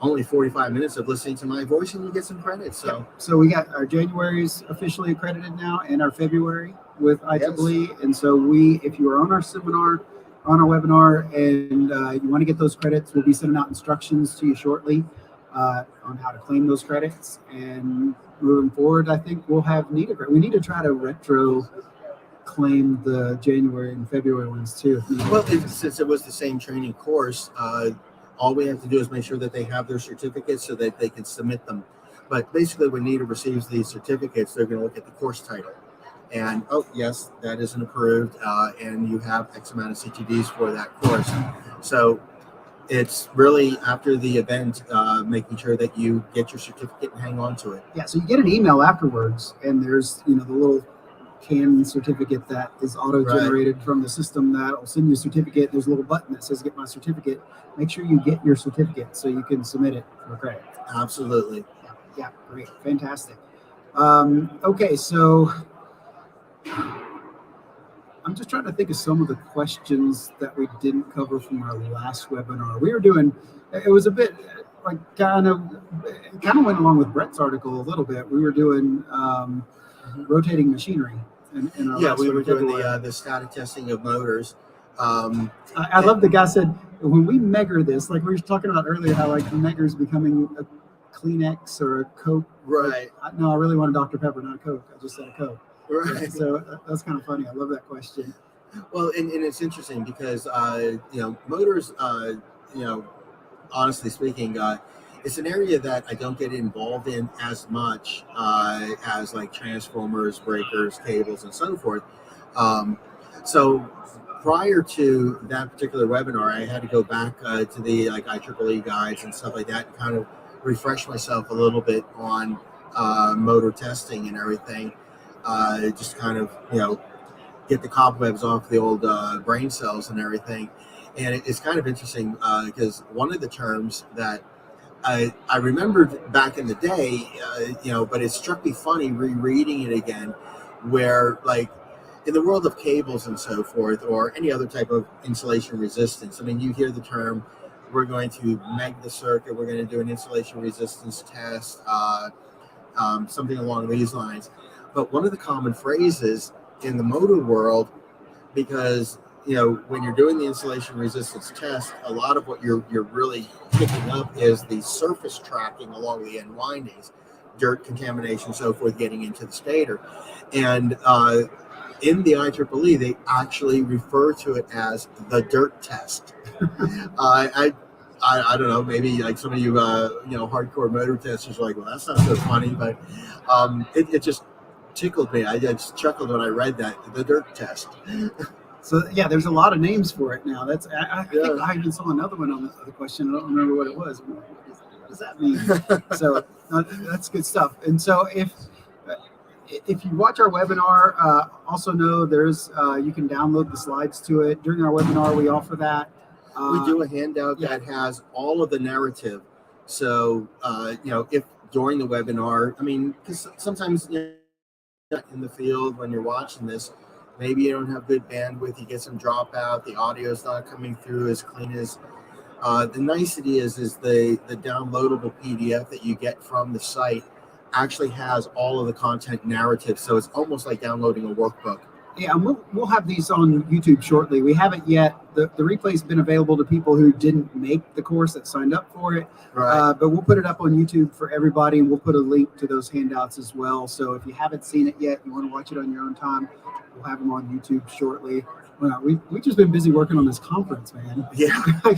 only 45 minutes of listening to my voice and you get some credits. So, So we got our January's officially accredited now, and our February with IEEE. Yes. And so if you are on our seminar, on our webinar, and you want to get those credits, we'll be sending out instructions to you shortly on how to claim those credits. And moving forward, I think we'll have NETA credit. We need to try to retro claim the January and February ones too. Well, since it was the same training course, all we have to do is make sure that they have their certificates so that they can submit them. But basically, when NETA receives these certificates, they're going to look at the course title. And, oh, yes, that isn't approved, and you have X amount of CTDs for that course. So it's really, after the event, making sure that you get your certificate and hang on to it. Yeah, so you get an email afterwards, and there's the little CAN certificate that is auto-generated from the system that will send you a certificate. There's a little button that says "Get my certificate." Make sure you get your certificate so you can submit it for credit. Absolutely. Yeah, great, fantastic. Okay, so I'm just trying to think of some of the questions that we didn't cover from our last webinar. We were doing, it was a bit like kind of went along with Brett's article a little bit. We were doing rotating machinery. In our We were doing the static testing of motors. I love the guy said, when we measure this, like we were talking about earlier, how like Megger is becoming a Kleenex or a Coke. Right. No, I really want a Dr. Pepper, not a Coke. I just said a Coke. Right. So that's kind of funny. I love that question. Well, and it's interesting because, motors, honestly speaking, it's an area that I don't get involved in as much as like transformers, breakers, cables, and so forth. So prior to that particular webinar, I had to go back to the IEEE guides and stuff like that and kind of refresh myself a little bit on motor testing and everything. Just kind of, get the cobwebs off the old brain cells and everything. And it's kind of interesting because one of the terms that I remembered back in the day, but it struck me funny rereading it again, where like in the world of cables and so forth, or any other type of insulation resistance, I mean, you hear the term, we're going to meg the circuit, we're going to do an insulation resistance test, something along these lines. But one of the common phrases in the motor world, because when you're doing the insulation resistance test, a lot of what you're really picking up is the surface tracking along the end windings, dirt contamination, so forth, getting into the stator. And in the IEEE, they actually refer to it as the dirt test. I don't know, maybe like some of you, hardcore motor testers are like, well, that's not so funny, but it just tickled me. I just chuckled when I read that, the dirt test. So yeah, there's a lot of names for it now. I think I even saw another one on the other question. I don't remember what it was. What does that mean? So that's good stuff. And so if you watch our webinar, also know there's you can download the slides to it. During our webinar, we offer that. We do a handout that has all of the narrative. So if during the webinar, I mean, because sometimes in the field when you're watching this, maybe you don't have good bandwidth, you get some dropout, the audio is not coming through as clean as. The nicety is the downloadable PDF that you get from the site actually has all of the content narrative, so it's almost like downloading a workbook. Yeah, and we'll have these on YouTube shortly. We haven't yet. The replay's been available to people who didn't make the course that signed up for it. Right. But we'll put it up on YouTube for everybody, and we'll put a link to those handouts as well. So if you haven't seen it yet, you want to watch it on your own time, we'll have them on YouTube shortly. Well, we've just been busy working on this conference, man. Yeah. I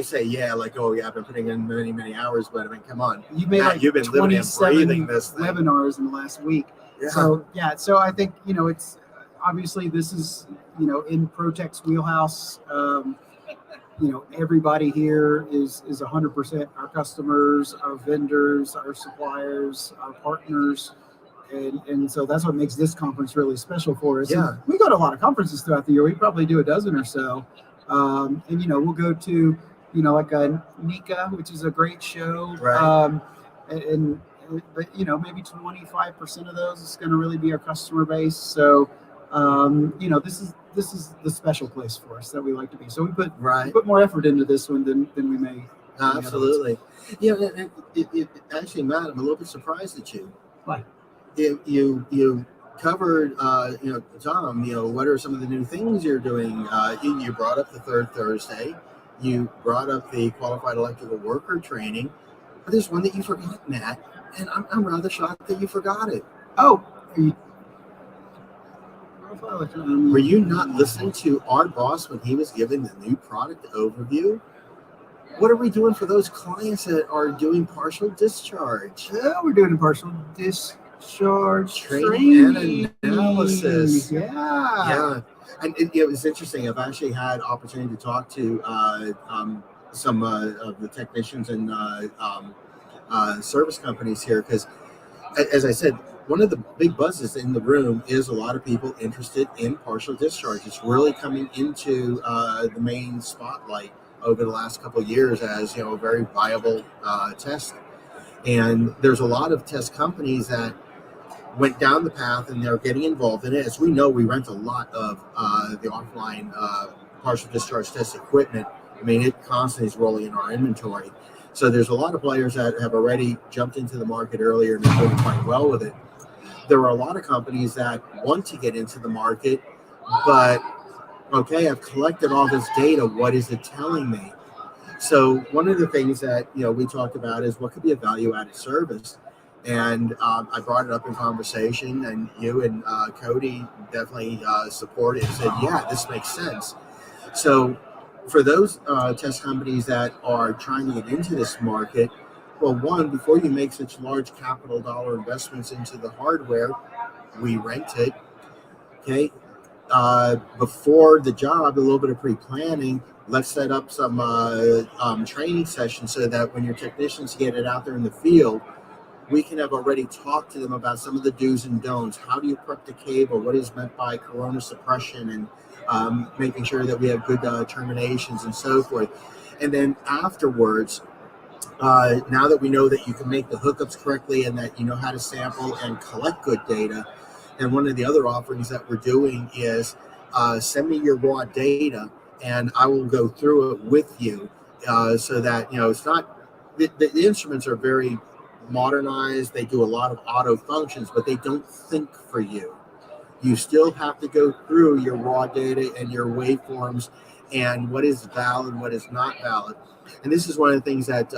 say like, oh yeah, I've been putting in many hours, but I mean, come on. You've made Matt, you've been living and breathing this thing. Webinars in the last week. Yeah. So I think it's obviously this is in Protec's wheelhouse. Everybody here is 100% our customers, our vendors, our suppliers, our partners. And so that's what makes this conference really special for us. Yeah. And we go to a lot of conferences throughout the year. We probably do a dozen or so. And we'll go to, like a NETA, which is a great show. Right. But maybe 25% of those is going to really be our customer base. So, this is the special place for us that we like to be. So we put more effort into this one than we may. Absolutely. Yeah. It actually, Matt, I'm a little bit surprised at you. Why? You covered, Tom, what are some of the new things you're doing? You brought up the third Thursday. You brought up the qualified electrical worker training. But there's one that you forgot, Matt, and I'm rather shocked that you forgot it. Oh, were you not listening to our boss when he was giving the new product overview? What are we doing for those clients that are doing partial discharge? Yeah, we're doing a partial discharge training and analysis. Yeah. And it was interesting. I've actually had opportunity to talk to some of the technicians and service companies here because, as I said, one of the big buzzes in the room is a lot of people interested in partial discharge. It's really coming into the main spotlight over the last couple of years as a very viable test. And there's a lot of test companies that went down the path and they're getting involved in it. As we know, we rent a lot of the offline partial discharge test equipment. I mean, it constantly is rolling in our inventory. So there's a lot of players that have already jumped into the market earlier and are doing quite well with it. There are a lot of companies that want to get into the market, but okay, I've collected all this data. What is it telling me? So one of the things that we talked about is what could be a value-added service. And I brought it up in conversation, and you and Cody definitely supported it and said, yeah, this makes sense. So for those test companies that are trying to get into this market, well, one, before you make such large capital dollar investments into the hardware, we rent it, okay? Before the job, a little bit of pre-planning, let's set up some training sessions so that when your technicians get it out there in the field, we can have already talked to them about some of the do's and don'ts. How do you prep the cable? What is meant by corona suppression and making sure that we have good terminations and so forth. And then afterwards, now that we know that you can make the hookups correctly and that you know how to sample and collect good data, and one of the other offerings that we're doing is send me your raw data and I will go through it with you so that, it's not, the instruments are very modernized. They do a lot of auto functions, but they don't think for you. You still have to go through your raw data and your waveforms and what is valid, what is not valid. And this is one of the things that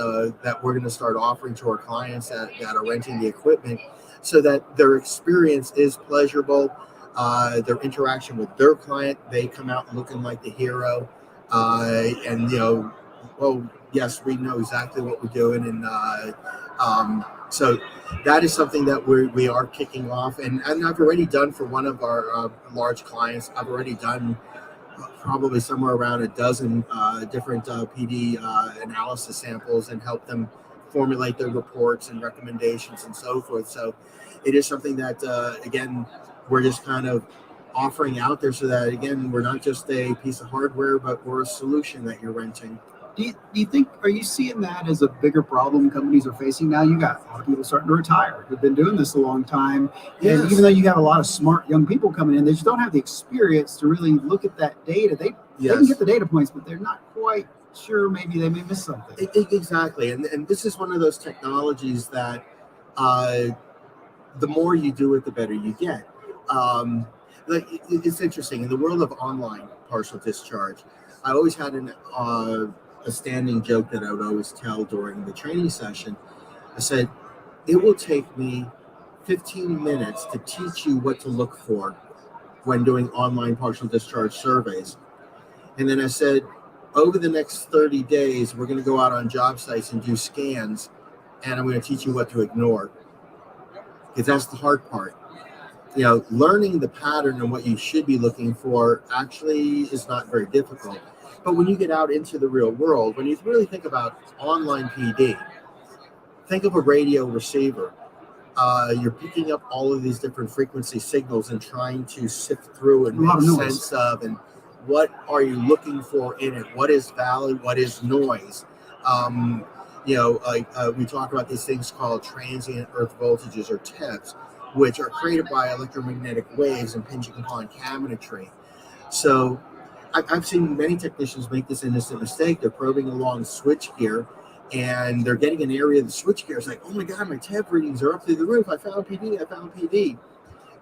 that we're going to start offering to our clients that are renting the equipment, so that their experience is pleasurable. Their interaction with their client, they come out looking like the hero, and well, yes, we know exactly what we're doing, and so that is something that we are kicking off, and I've already done for one of our large clients. I've already done probably somewhere around a dozen different PD analysis samples and help them formulate their reports and recommendations and so forth. So it is something that, again, we're just kind of offering out there so that, again, we're not just a piece of hardware, but we're a solution that you're renting. Do you think, are you seeing that as a bigger problem companies are facing now? You got a lot of people starting to retire who've been doing this a long time. Yes. And even though you have a lot of smart young people coming in, they just don't have the experience to really look at that data. They can get the data points, but they're not quite sure. Maybe they may miss something. Exactly. And this is one of those technologies that the more you do it, the better you get. It's interesting. In the world of online partial discharge, I always had a standing joke that I would always tell during the training session. I said, it will take me 15 minutes to teach you what to look for when doing online partial discharge surveys. And then I said, over the next 30 days, we're going to go out on job sites and do scans, and I'm going to teach you what to ignore. Because that's the hard part. Learning the pattern and what you should be looking for actually is not very difficult. But when you get out into the real world, when you really think about online PD, think of a radio receiver. You're picking up all of these different frequency signals and trying to sift through and make sense of, and what are you looking for in it? What is valid? What is noise? We talk about these things called transient earth voltages, or TEVs, which are created by electromagnetic waves impinging upon cabinetry. So I've seen many technicians make this innocent mistake. They're probing along switchgear, and they're getting an area of the switchgear. It's like, oh my God, my TEV readings are up through the roof. I found PD.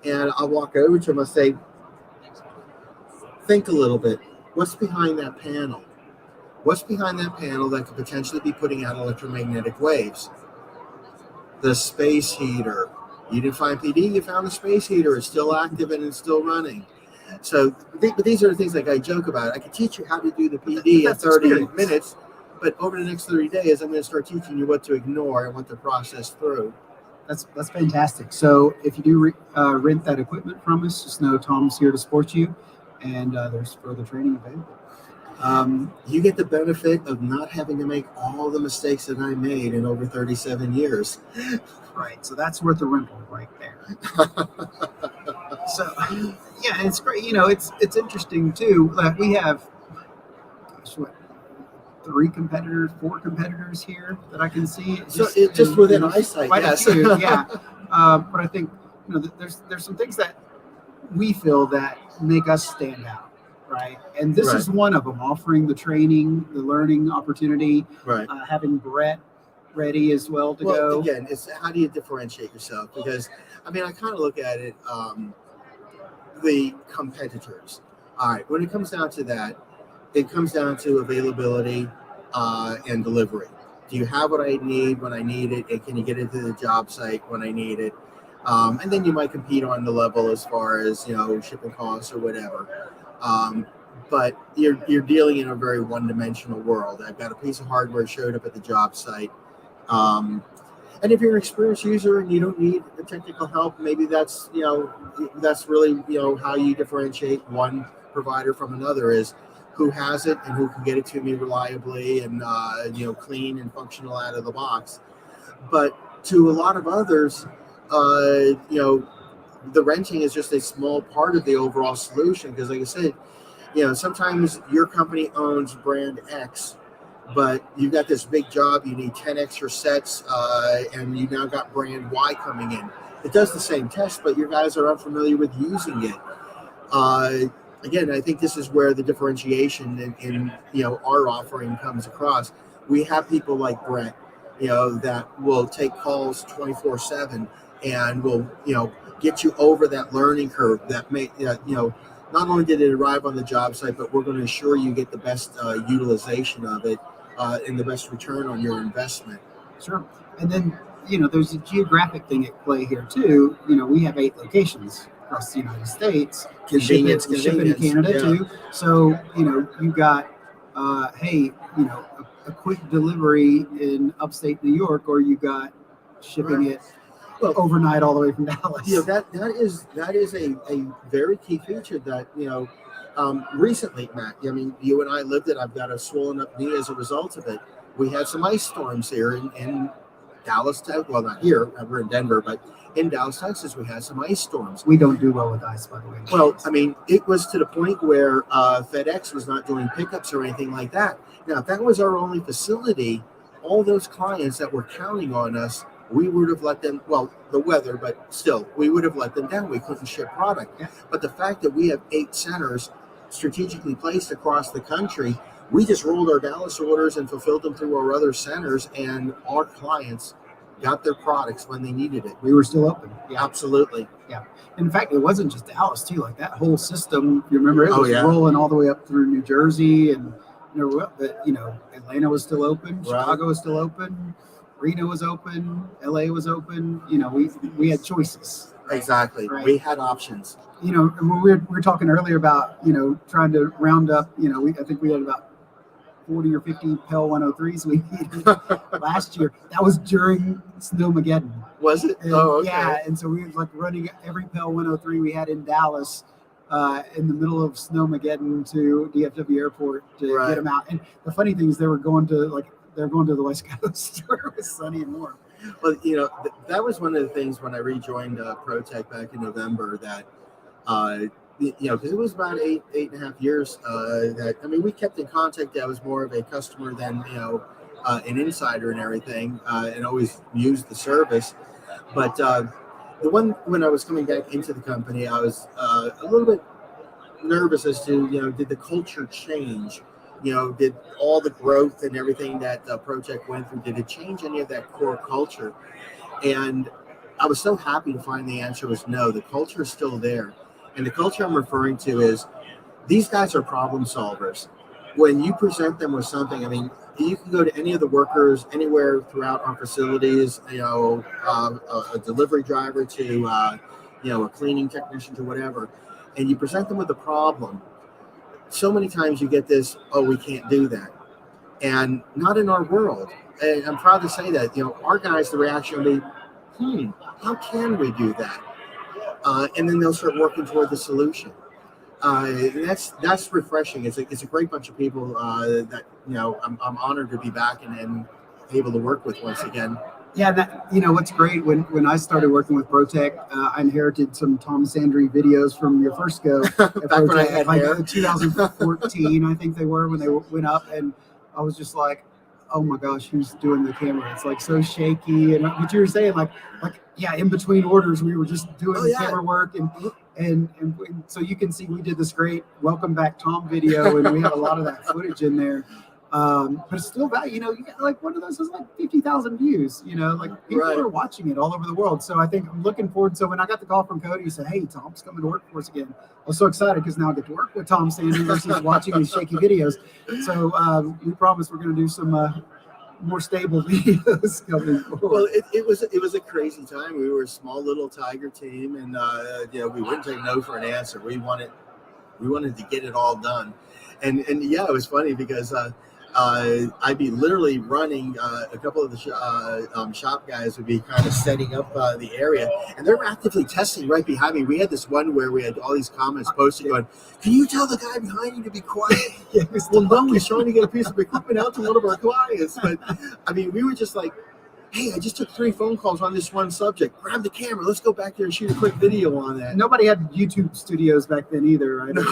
And I'll walk over to them and say, think a little bit. What's behind that panel? What's behind that panel that could potentially be putting out electromagnetic waves? The space heater. You didn't find PD, you found the space heater. It's still active and it's still running. So, but these are the things like I joke about. I can teach you how to do the PD in 30 minutes, but over the next 30 days, I'm going to start teaching you what to ignore and what to process through. That's fantastic. So if you do rent that equipment from us, just know Tom's here to support you, and there's further training available. You get the benefit of not having to make all the mistakes that I made in over 37 years. Right. So that's worth the rental right there. So, yeah, it's great. It's interesting too that we have, four competitors here that I can see. Just within eyesight, yes. Yeah. But I think there's some things that we feel that make us stand out, right? And this is one of them. Offering the training, the learning opportunity, right? Having Brett ready as well to go. Again, it's how do you differentiate yourself? Because I kind of look at it. The competitors. All right, when it comes down to that, it comes down to availability and delivery. Do you have what I need when I need it? And can you get it to the job site when I need it? And then you might compete on the level as far as shipping costs or whatever. But you're dealing in a very one-dimensional world. I've got a piece of hardware showed up at the job site. And if you're an experienced user and you don't need the technical help, maybe that's really how you differentiate one provider from another, is who has it and who can get it to me reliably and clean and functional out of the box. But to a lot of others, the renting is just a small part of the overall solution, because like I said, sometimes your company owns brand X, but you've got this big job, you need 10 extra sets, and you now got brand Y coming in. It does the same test, but your guys are unfamiliar with using it. Again, I think this is where the differentiation in our offering comes across. We have people like Brett, that will take calls 24/7 and will get you over that learning curve. That may not only did it arrive on the job site, but we're going to ensure you get the best utilization of it and the best return on your investment. Sure. And then, there's a geographic thing at play here too. We have 8 locations across the United States. We ship in Canada too. So, you got, hey, a quick delivery in upstate New York, or you got shipping it overnight all the way from Dallas. That is a very key feature that, recently, Matt, you and I lived it. I've got a swollen up knee as a result of it. We had some ice storms here in Dallas, Texas. Well, not here. We're in Denver, but in Dallas, Texas, we had some ice storms. We don't do well with ice, by the way. Well, it was to the point where FedEx was not doing pickups or anything like that. Now, if that was our only facility, all those clients that were counting on us, we would have let them, the weather, but still, we would have let them down. We couldn't ship product. Yeah. But the fact that we have 8 centers strategically placed across the country, we just rolled our Dallas orders and fulfilled them through our other centers, and our clients got their products when they needed it. We were still open. Yeah, absolutely. Yeah. In fact, it wasn't just Dallas too. Like that whole system, you remember, it was rolling all the way up through New Jersey, and Atlanta was still open, Chicago was still open, Reno was open, LA was open. We had choices. Exactly. Right? We had options. And we were talking earlier about trying to round up. I think we had about 40 or 50 Pell 103s we needed last year. That was during Snowmageddon. Was it? And, okay. Yeah, and so we were like running every Pell 103 we had in Dallas in the middle of Snowmageddon to DFW Airport to get them out. And the funny thing is, they were going to the West Coast where it was sunny and warm. Well, that was one of the things when I rejoined Protec back in November that. Because it was about eight and a half years we kept in contact. I was more of a customer than, an insider and everything, and always used the service. But when I was coming back into the company, I was a little bit nervous as to, did the culture change? Did all the growth and everything that Protec went through, did it change any of that core culture? And I was so happy to find the answer was no. The culture is still there. And the culture I'm referring to is these guys are problem solvers. When you present them with something, you can go to any of the workers anywhere throughout our facilities, a delivery driver to, a cleaning technician to whatever, and you present them with a problem. So many times you get this, we can't do that. And not in our world. And I'm proud to say that, our guys, the reaction will be, how can we do that? And then they'll start working toward the solution. That's refreshing. It's a great bunch of people that I'm honored to be back and able to work with once again. Yeah, what's great when I started working with Protec, I inherited some Tom Sandri videos from your first go at Protec, when I had hair. 2014, I think they were when they went up, and I was just like, oh my gosh, who's doing the camera? It's like so shaky, and what you were saying, in between orders, we were just doing the camera work, and so you can see we did this great welcome back Tom video, and we had a lot of that footage in there. But it's still that, you get one of those has 50,000 views, people are watching it all over the world. So I think I'm looking forward. So when I got the call from Cody, he said, hey, Tom's coming to work for us again. I was so excited because now I get to work with Tom Sandri versus watching these shaky videos. So we promise we're going to do some more stable videos coming forward. Well, it was a crazy time. We were a small little Tiger team, and we wouldn't take no for an answer. We wanted to get it all done, and it was funny because I'd be literally running. A couple of the shop guys would be kind of setting up the area, and they're actively testing right behind me. We had this one where we had all these comments posted going, "Can you tell the guy behind you to be quiet?" Well, no, he's trying to get a piece of equipment out to one of our clients. But we were just like, hey, I just took 3 phone calls on this one subject. Grab the camera. Let's go back there and shoot a quick video on that. Nobody had YouTube studios back then either, right? No.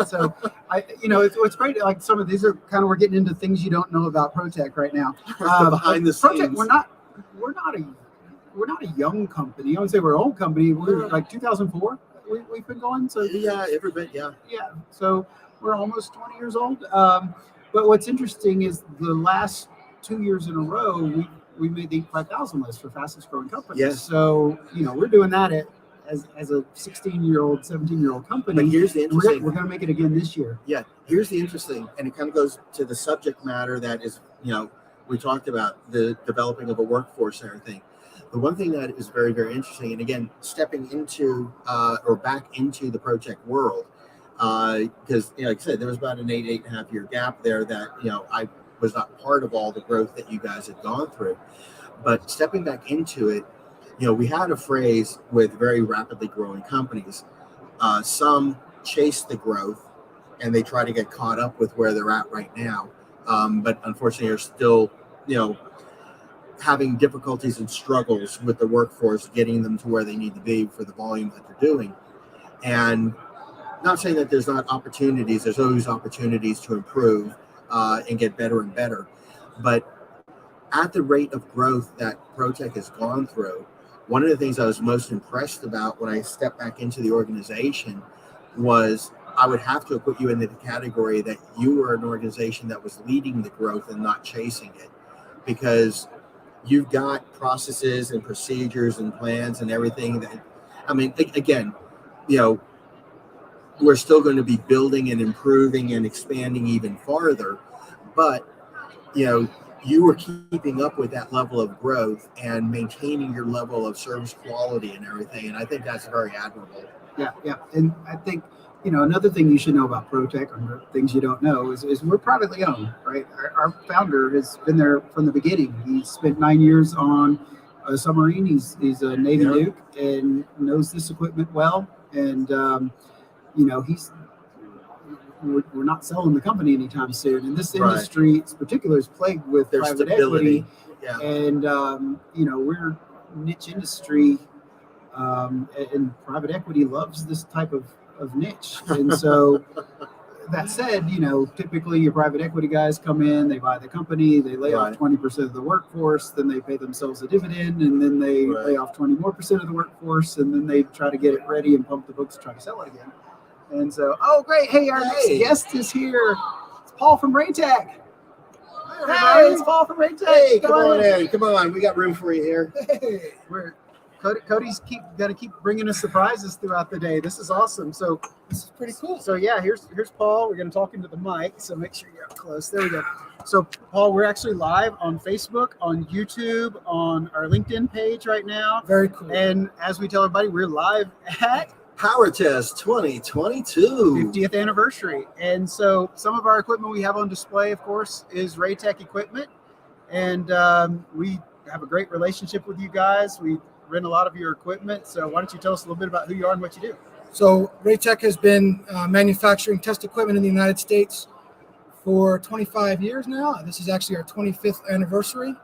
So it's great. Like some of these are kind of, we're getting into things you don't know about Protec right now. Behind the scenes. Protec, we're not a young company. I would say we're an old company. We're like 2004. We've been going. So every bit. Yeah. So we're almost 20 years old. But what's interesting is the last 2 years in a row, we made the Inc. 5000 list for fastest growing companies. Yes. So, we're doing that as a 16-year-old, 17-year-old company. But here's the And we're interesting. going to make it again this year. Yeah, here's the interesting, and it kind of goes to the subject matter that is, we talked about the developing of a workforce and everything. The one thing that is very, very interesting, and again, stepping into or back into the Protec world, because, like I said, there was about an 8.5 year gap there that, I was not part of all the growth that you guys had gone through. But stepping back into it, we had a phrase with very rapidly growing companies. Some chase the growth and they try to get caught up with where they're at right now. But unfortunately, are still, having difficulties and struggles with the workforce, getting them to where they need to be for the volume that they're doing. And not saying that there's not opportunities, there's always opportunities to improve and get better and better. But at the rate of growth that Protec has gone through, one of the things I was most impressed about when I stepped back into the organization was I would have to put you in the category that you were an organization that was leading the growth and not chasing it, because you've got processes and procedures and plans and everything that, again, we're still going to be building and improving and expanding even farther, but you were keeping up with that level of growth and maintaining your level of service quality and everything. And I think that's very admirable. Yeah. And I think, another thing you should know about Protec, or things you don't know, is we're privately owned, right? Our founder has been there from the beginning. He spent 9 years on a submarine. He's a Navy Duke and knows this equipment well. And, we're not selling the company anytime soon. And this industry, in particular, is plagued with There's private stability. equity. Yeah. And, we're niche industry, and private equity loves this type of niche. And so that said, typically your private equity guys come in, they buy the company, they lay off 20% of the workforce, then they pay themselves a dividend, and then they lay off 20 more percent of the workforce, and then they try to get it ready and pump the books to try to sell it again. And so, oh, great. Hey, our next guest is here. It's Paul from Protec. Hey, it's Paul from Protec. Hey, come on in. Come on. We got room for you here. Hey, Cody's gonna keep bringing us surprises throughout the day. This is awesome. So This is pretty cool. So yeah, here's Paul. We're gonna talk into the mic, so make sure you're up close. There we go. So Paul, we're actually live on Facebook, on YouTube, on our LinkedIn page right now. Very cool. And as we tell everybody, we're live at PowerTest 2022 50th anniversary. And so some of our equipment we have on display, of course, is Protec equipment. And we have a great relationship with you guys. We rent a lot of your equipment. So why don't you tell us a little bit about who you are and what you do? So Protec has been manufacturing test equipment in the United States for 25 years now. This is actually our 25th anniversary.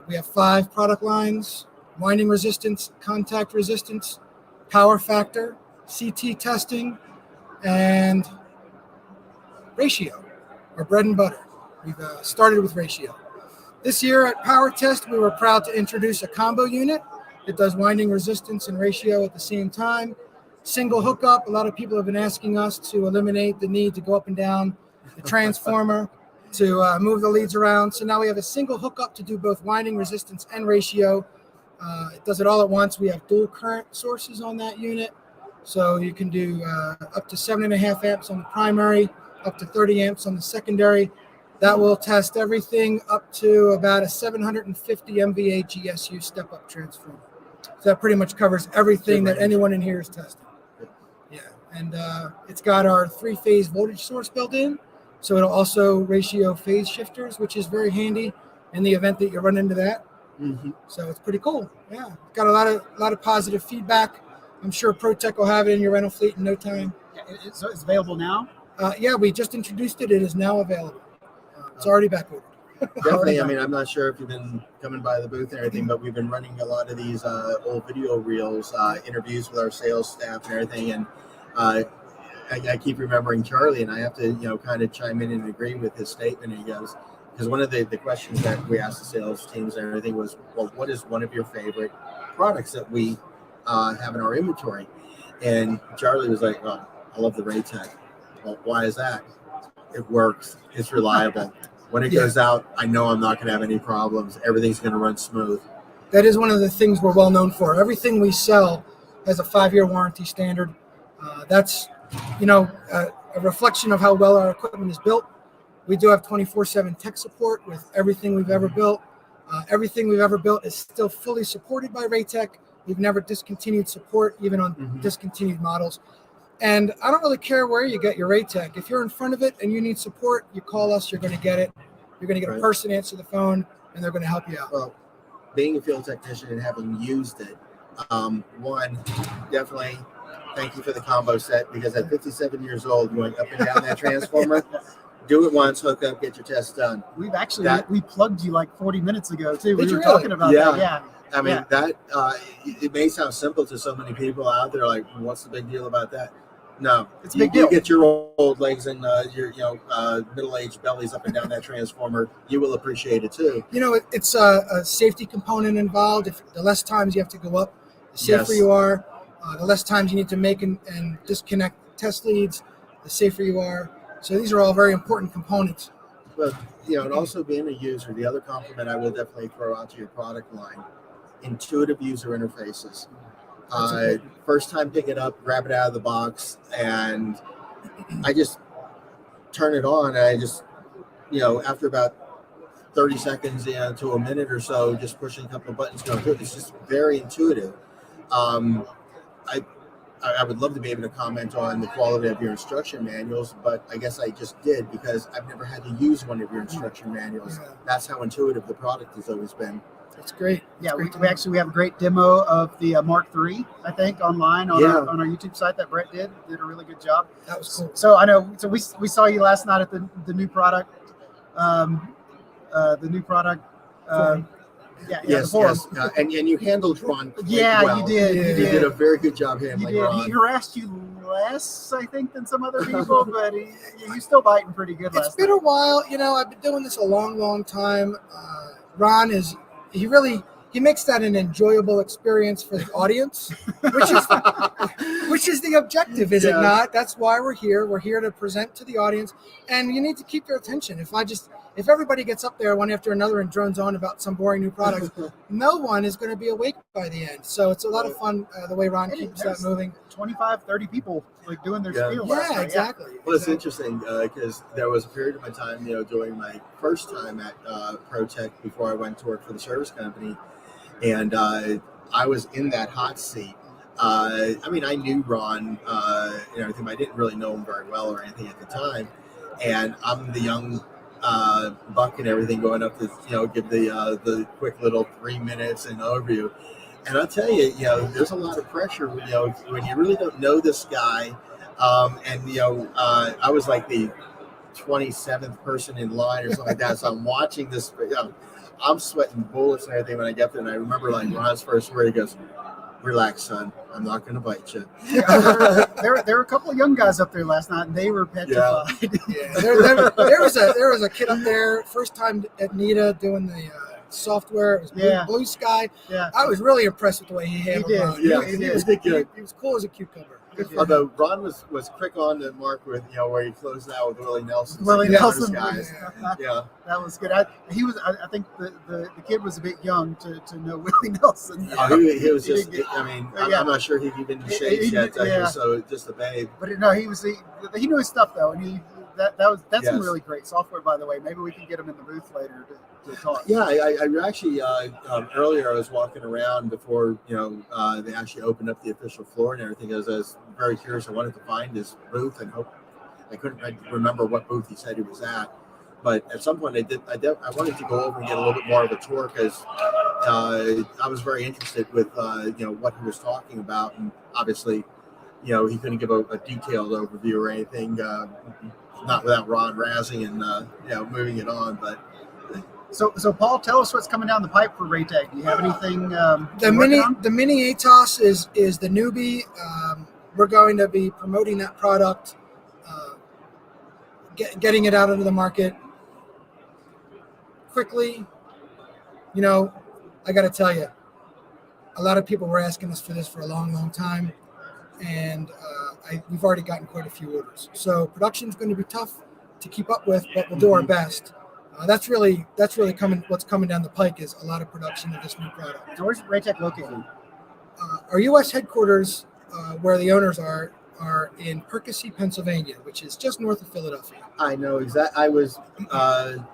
We have 5 product lines: winding resistance, contact resistance, power factor, CT testing, and ratio, our bread and butter. We've started with ratio. This year at PowerTest, we were proud to introduce a combo unit that does winding resistance and ratio at the same time. Single hookup. A lot of people have been asking us to eliminate the need to go up and down the transformer to move the leads around. So now we have a single hookup to do both winding resistance and ratio. It does it all at once. We have dual current sources on that unit. So you can do up to 7.5 amps on the primary, up to 30 amps on the secondary. That will test everything up to about a 750 MVA GSU step-up transformer. So that pretty much covers everything that anyone in here is testing. Yeah, and it's got our 3-phase voltage source built in. So it'll also ratio phase shifters, which is very handy in the event that you run into that. Mm-hmm. So it's pretty cool. Yeah, got a lot of positive feedback. I'm sure Protec will have it in your rental fleet in no time. So it's available now? Yeah, we just introduced it. It is now available. It's already back ordered. Definitely. I mean, I'm not sure if you've been coming by the booth and everything, but we've been running a lot of these old video reels, interviews with our sales staff and everything. And I keep remembering Charlie, and I have to, kind of chime in and agree with his statement. He goes, because one of the questions that we asked the sales teams and everything was, well, what is one of your favorite products that we have in our inventory? And Charlie was like, well, I love the Protec. Well, why is that? It works. It's reliable. When it Yeah. goes out, I know I'm not going to have any problems. Everything's going to run smooth. That is one of the things we're well known for. Everything we sell has a 5-year warranty standard. That's, a reflection of how well our equipment is built. We do have 24/7 tech support with everything we've ever built. Everything we've ever built is still fully supported by Protec. We've never discontinued support, even on discontinued models. And I don't really care where you get your Protec. If you're in front of it and you need support, you call us, you're going to get it. You're going to get a person to answer the phone, and they're going to help you out. Well, being a field technician and having used it, one, definitely thank you for the combo set, because at 57 years old, going up and down that transformer, do it once, hook up, get your test done. We've actually we plugged you like 40 minutes ago too. We Did were you talking really? about that. Yeah. I mean, that it may sound simple to so many people out there, like, what's the big deal about that? No, It's a big deal. You get your old legs and your middle-aged bellies up and down that transformer, you will appreciate it too. It's a safety component involved. If the less times you have to go up, the safer you are. The less times you need to make and disconnect test leads, the safer you are. So these are all very important components. But and also being a user, the other compliment I will definitely throw out to your product line: intuitive user interfaces. First time pick it up, grab it out of the box, and I just turn it on. And I just, after about 30 seconds to a minute or so, just pushing a couple of buttons, going through it. It's just very intuitive. I would love to be able to comment on the quality of your instruction manuals, but I guess I just did, because I've never had to use one of your instruction manuals. Yeah. That's how intuitive the product has always been. That's great. Yeah, we have a great demo of the Mark III, I think, online on our YouTube site that Brett did a really good job. That was cool. So I know. So we saw you last night at the new product. The new product. Yes. And you handled Ron quite well. You did. You did a very good job handling Ron. He harassed you less, I think, than some other people, but he's still biting pretty good. It's been a while. I've been doing this a long, long time. Ron he makes that an enjoyable experience for the audience, which is the objective, is it not? That's why we're here. We're here to present to the audience, and you need to keep their attention. If everybody gets up there one after another and drones on about some boring new product, no one is going to be awake by the end. So it's a lot of fun the way Ron keeps that moving. 25, 30 people doing their spiel. Yeah, exactly. Well, it's interesting because there was a period of my time, during my first time at Protec before I went to work for the service company, and I was in that hot seat. I knew Ron and everything, but I didn't really know him very well or anything at the time. And I'm the young buck and everything going up to give the quick little 3 minutes and overview. And I'll tell you, there's a lot of pressure when you really don't know this guy. I was like the 27th person in line or something like that. So I'm watching this. I'm sweating bullets and everything when I get there. And I remember Ron's first word, he goes, "Relax, son. I'm not going to bite you." There were a couple of young guys up there last night, and they were petrified. Yeah. There was a kid up there, first time at NETA doing the software. It was blue sky. Yeah. I was really impressed with the way he handled it. He was cool as a cucumber. Although Ron was quick on the mark with where he closed out with Willie Nelson. Guys. Yeah, that was good. I think the kid was a bit young to know Willie Nelson. He was just. I'm not sure he'd even been shaped yet. So just a babe. But no, he knew his stuff though, and that's some really great software, by the way. Maybe we can get him in the booth later to talk. Yeah, I actually earlier I was walking around before they actually opened up the official floor and everything. I was very curious. I wanted to find his booth and I couldn't remember what booth he said he was at. But at some point I wanted to go over and get a little bit more of a tour, because I was very interested with what he was talking about, and obviously he couldn't give a detailed overview or anything, not without Ron razzing and moving it on. But so Paul, tell us what's coming down the pipe for Protec. Do you have anything? The mini ATOS is the newbie. We're going to be promoting that product, getting it out into the market quickly. I got to tell you, a lot of people were asking us for this for a long, long time, and we've already gotten quite a few orders. So production's going to be tough to keep up with, but we'll do our best. That's really coming. What's coming down the pike is a lot of production of this new product. Now, where's Protec located? Our U.S. headquarters, where the owners are in Percy, Pennsylvania, which is just north of Philadelphia. I know exactly. I was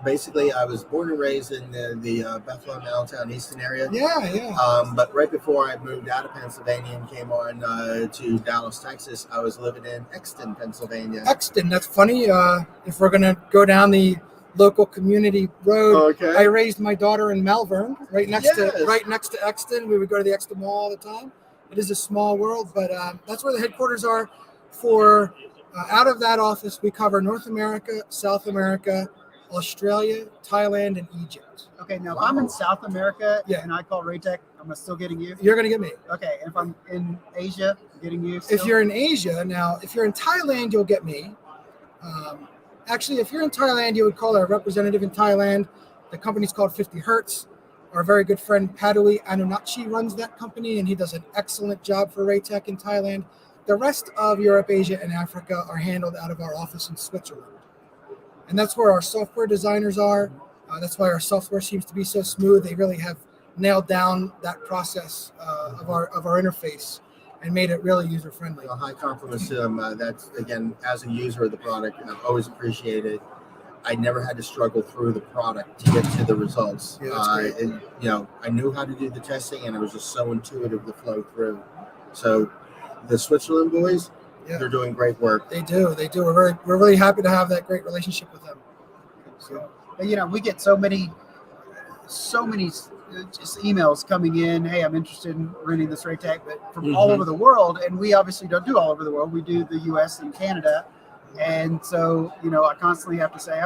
basically I was born and raised in the Buffalo, Allentown, Easton area. Yeah. But right before I moved out of Pennsylvania and came on to Dallas, Texas, I was living in Exton, Pennsylvania. Exton. That's funny. If we're gonna go down the local community road, Okay. I raised my daughter in Malvern, right next Yes. to Exton. We would go to the Exton Mall all the time. It is a small world, but that's where the headquarters are. For out of that office, we cover North America, South America, Australia, Thailand, and Egypt. Okay, now if Wow. I'm in South America Yeah. and I call Protec, I'm still getting you. You're gonna get me. Okay, and if I'm in Asia, I'm getting you. Still? If you're in Asia, now, if you're in Thailand, you'll get me. Actually, if you're in Thailand, you would call our representative in Thailand. The company's called 50 Hertz. Our very good friend Padui Anunachi runs that company, and he does an excellent job for Protec in Thailand. The rest of Europe, Asia, and Africa are handled out of our office in Switzerland. And that's where our software designers are. That's why our software seems to be so smooth. They really have nailed down that process of our interface and made it really user friendly. High compliments to them. That's again, as a user of the product, I've always appreciated. I never had to struggle through the product to get to the results. Yeah, that's great. And, I knew how to do the testing, and it was just so intuitive to flow through. So, the Switzerland boys, Yeah. they're doing great work. They do. We're really happy to have that great relationship with them. So, but, we get so many just emails coming in. Hey, I'm interested in renting this Protec, but from all over the world. And we obviously don't do all over the world. We do the U.S. and Canada. And so, I constantly have to say,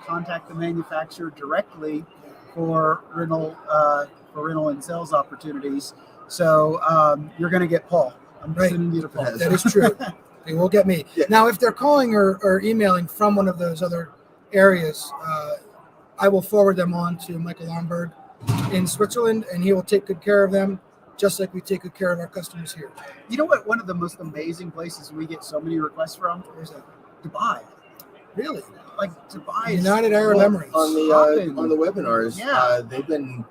contact the manufacturer directly for rental and sales opportunities. So you're going to get Paul. I'm Right. sending you to Paul. That is true. They will get me. Yeah. Now, if they're calling or emailing from one of those other areas, I will forward them on to Michael Lomberg in Switzerland, and he will take good care of them, just like we take good care of our customers here. You know what? One of the most amazing places we get so many requests from There's a Dubai. really Like Dubai is United Arab Well, Emirates. on the webinars, Yeah. they've been.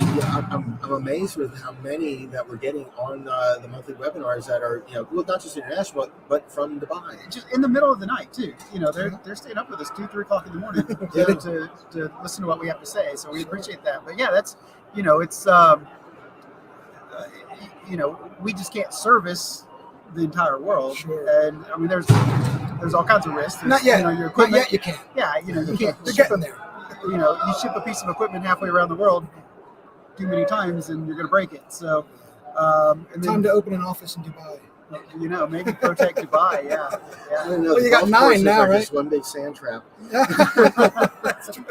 Yeah, I'm amazed with how many that we're getting on the monthly webinars that are not just international but from Dubai. just in the middle of the night too. They're staying up with us 2-3 o'clock in the morning to listen to what we have to say. So we appreciate that. But yeah, that's it's we just can't service the entire world. Sure. And I mean there's all kinds of risks. There's, Not yet. your Not equipment. yet. You can't. Yeah, you can't They're ship getting there. you ship a piece of equipment halfway around the world too many times and you're going to break it. So and Time then, to open an office in Dubai. maybe Protec Dubai. Yeah. I don't know, Well, the you got golf 9 courses now, are right? Just one big sand trap. That's true.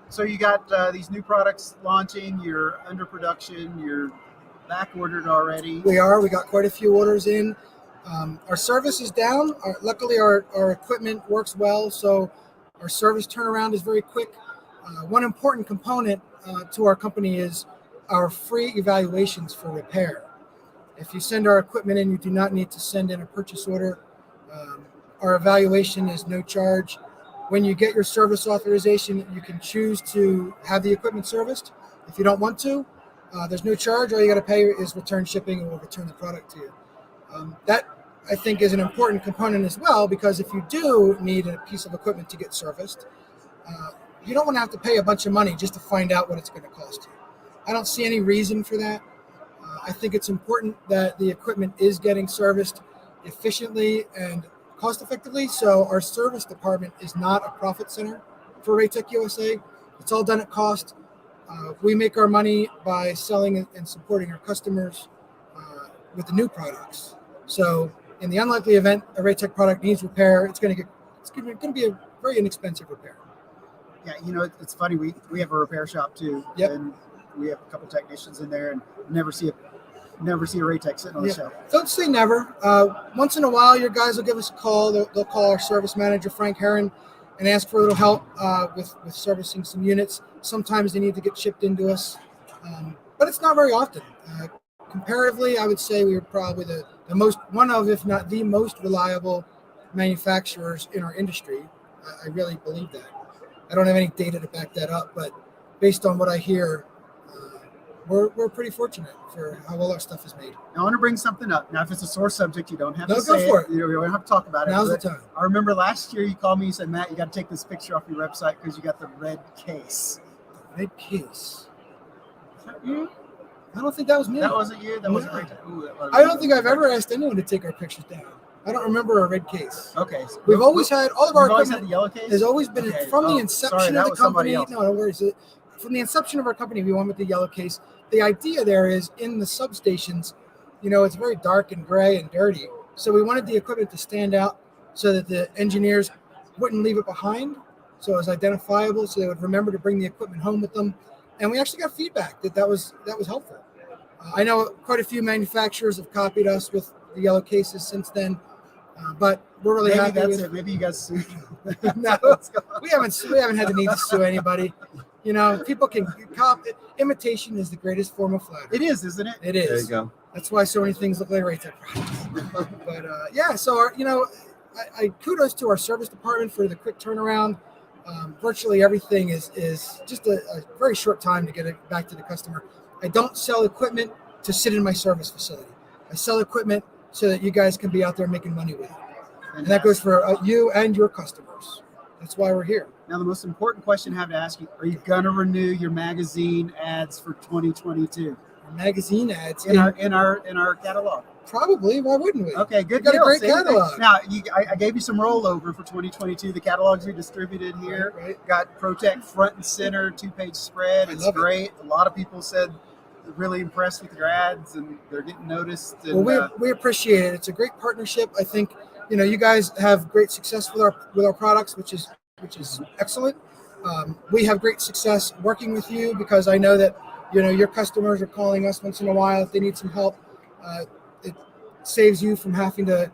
So you got these new products launching. You're under production. You're back ordered already. We got quite a few orders in. Our service is down. Luckily, our equipment works well, so our service turnaround is very quick. One important component to our company is our free evaluations for repair. If you send our equipment in, you do not need to send in a purchase order. Our evaluation is no charge. When you get your service authorization, you can choose to have the equipment serviced. If you don't want to, there's no charge. All you got to pay is return shipping, and we'll return the product to you. That, I think, is an important component as well, because if you do need a piece of equipment to get serviced, you don't want to have to pay a bunch of money just to find out what it's going to cost you. I don't see any reason for that. I think it's important that the equipment is getting serviced efficiently and cost effectively. So our service department is not a profit center for Protec USA. It's all done at cost. We make our money by selling and supporting our customers with the new products. So in the unlikely event a Protec product needs repair, it's going to be a very inexpensive repair. Yeah, it's funny. We have a repair shop too, Yep. and we have a couple technicians in there, and never see a Protec sitting on the shelf. Don't say never. Once in a while, your guys will give us a call. They'll call our service manager, Frank Herron, and ask for a little help with servicing some units. Sometimes they need to get shipped into us, but it's not very often. Comparatively, I would say we are probably one of, if not the most reliable manufacturers in our industry. I really believe that. I don't have any data to back that up, but based on what I hear, we're pretty fortunate for how well our stuff is made. Now, I want to bring something up. Now, if it's a sore subject, you don't have No, to go say for it. it. You don't have to talk about it. Now's the but time. I remember last year you called me. You said, Matt, you got to take this picture off your website because you got the red case. Red case. Is that you? I don't think that was me. That wasn't you. That wasn't No. right. Ooh, that was- I don't think I've ever asked anyone to take our pictures down. I don't remember a red case. Okay. So We've always had all of our You've always had equipment the yellow case. has always been Okay. from the Oh, inception sorry, that of the was somebody company. else. No, where is it? From the inception of our company, we went with the yellow case. The idea there is in the substations, it's very dark and gray and dirty. So we wanted the equipment to stand out so that the engineers wouldn't leave it behind. So it was identifiable, so they would remember to bring the equipment home with them. And we actually got feedback that was helpful. I know quite a few manufacturers have copied us with the yellow cases since then, but we're really Maybe happy that's with it. Maybe you guys sued. No, we haven't had the need to sue anybody. People can imitation is the greatest form of flattery. It is, isn't it? It There you is. go. That's why so many things look like Raytech products. But yeah, so I kudos to our service department for the quick turnaround. Virtually everything is just a very short time to get it back to the customer. I don't sell equipment to sit in my service facility. I sell equipment so that you guys can be out there making money with it. And that goes for you and your customers. That's why we're here. Now, the most important question I have to ask you: are you gonna renew your magazine ads for 2022 Magazine ads in our catalog? probably. Why wouldn't we? Okay, good. We got a deal. great See? catalog. Now, I gave you some rollover for 2022. The catalogs we distributed here. Right. Got Protec front and center, 2-page spread. I It's love it. great. A lot of people said they're really impressed with your ads and they're getting noticed. And, Well, we appreciate it. It's a great partnership. I think you guys have great success with our products, which is excellent. We have great success working with you because I know that your customers are calling us once in a while if they need some help. It saves you from having to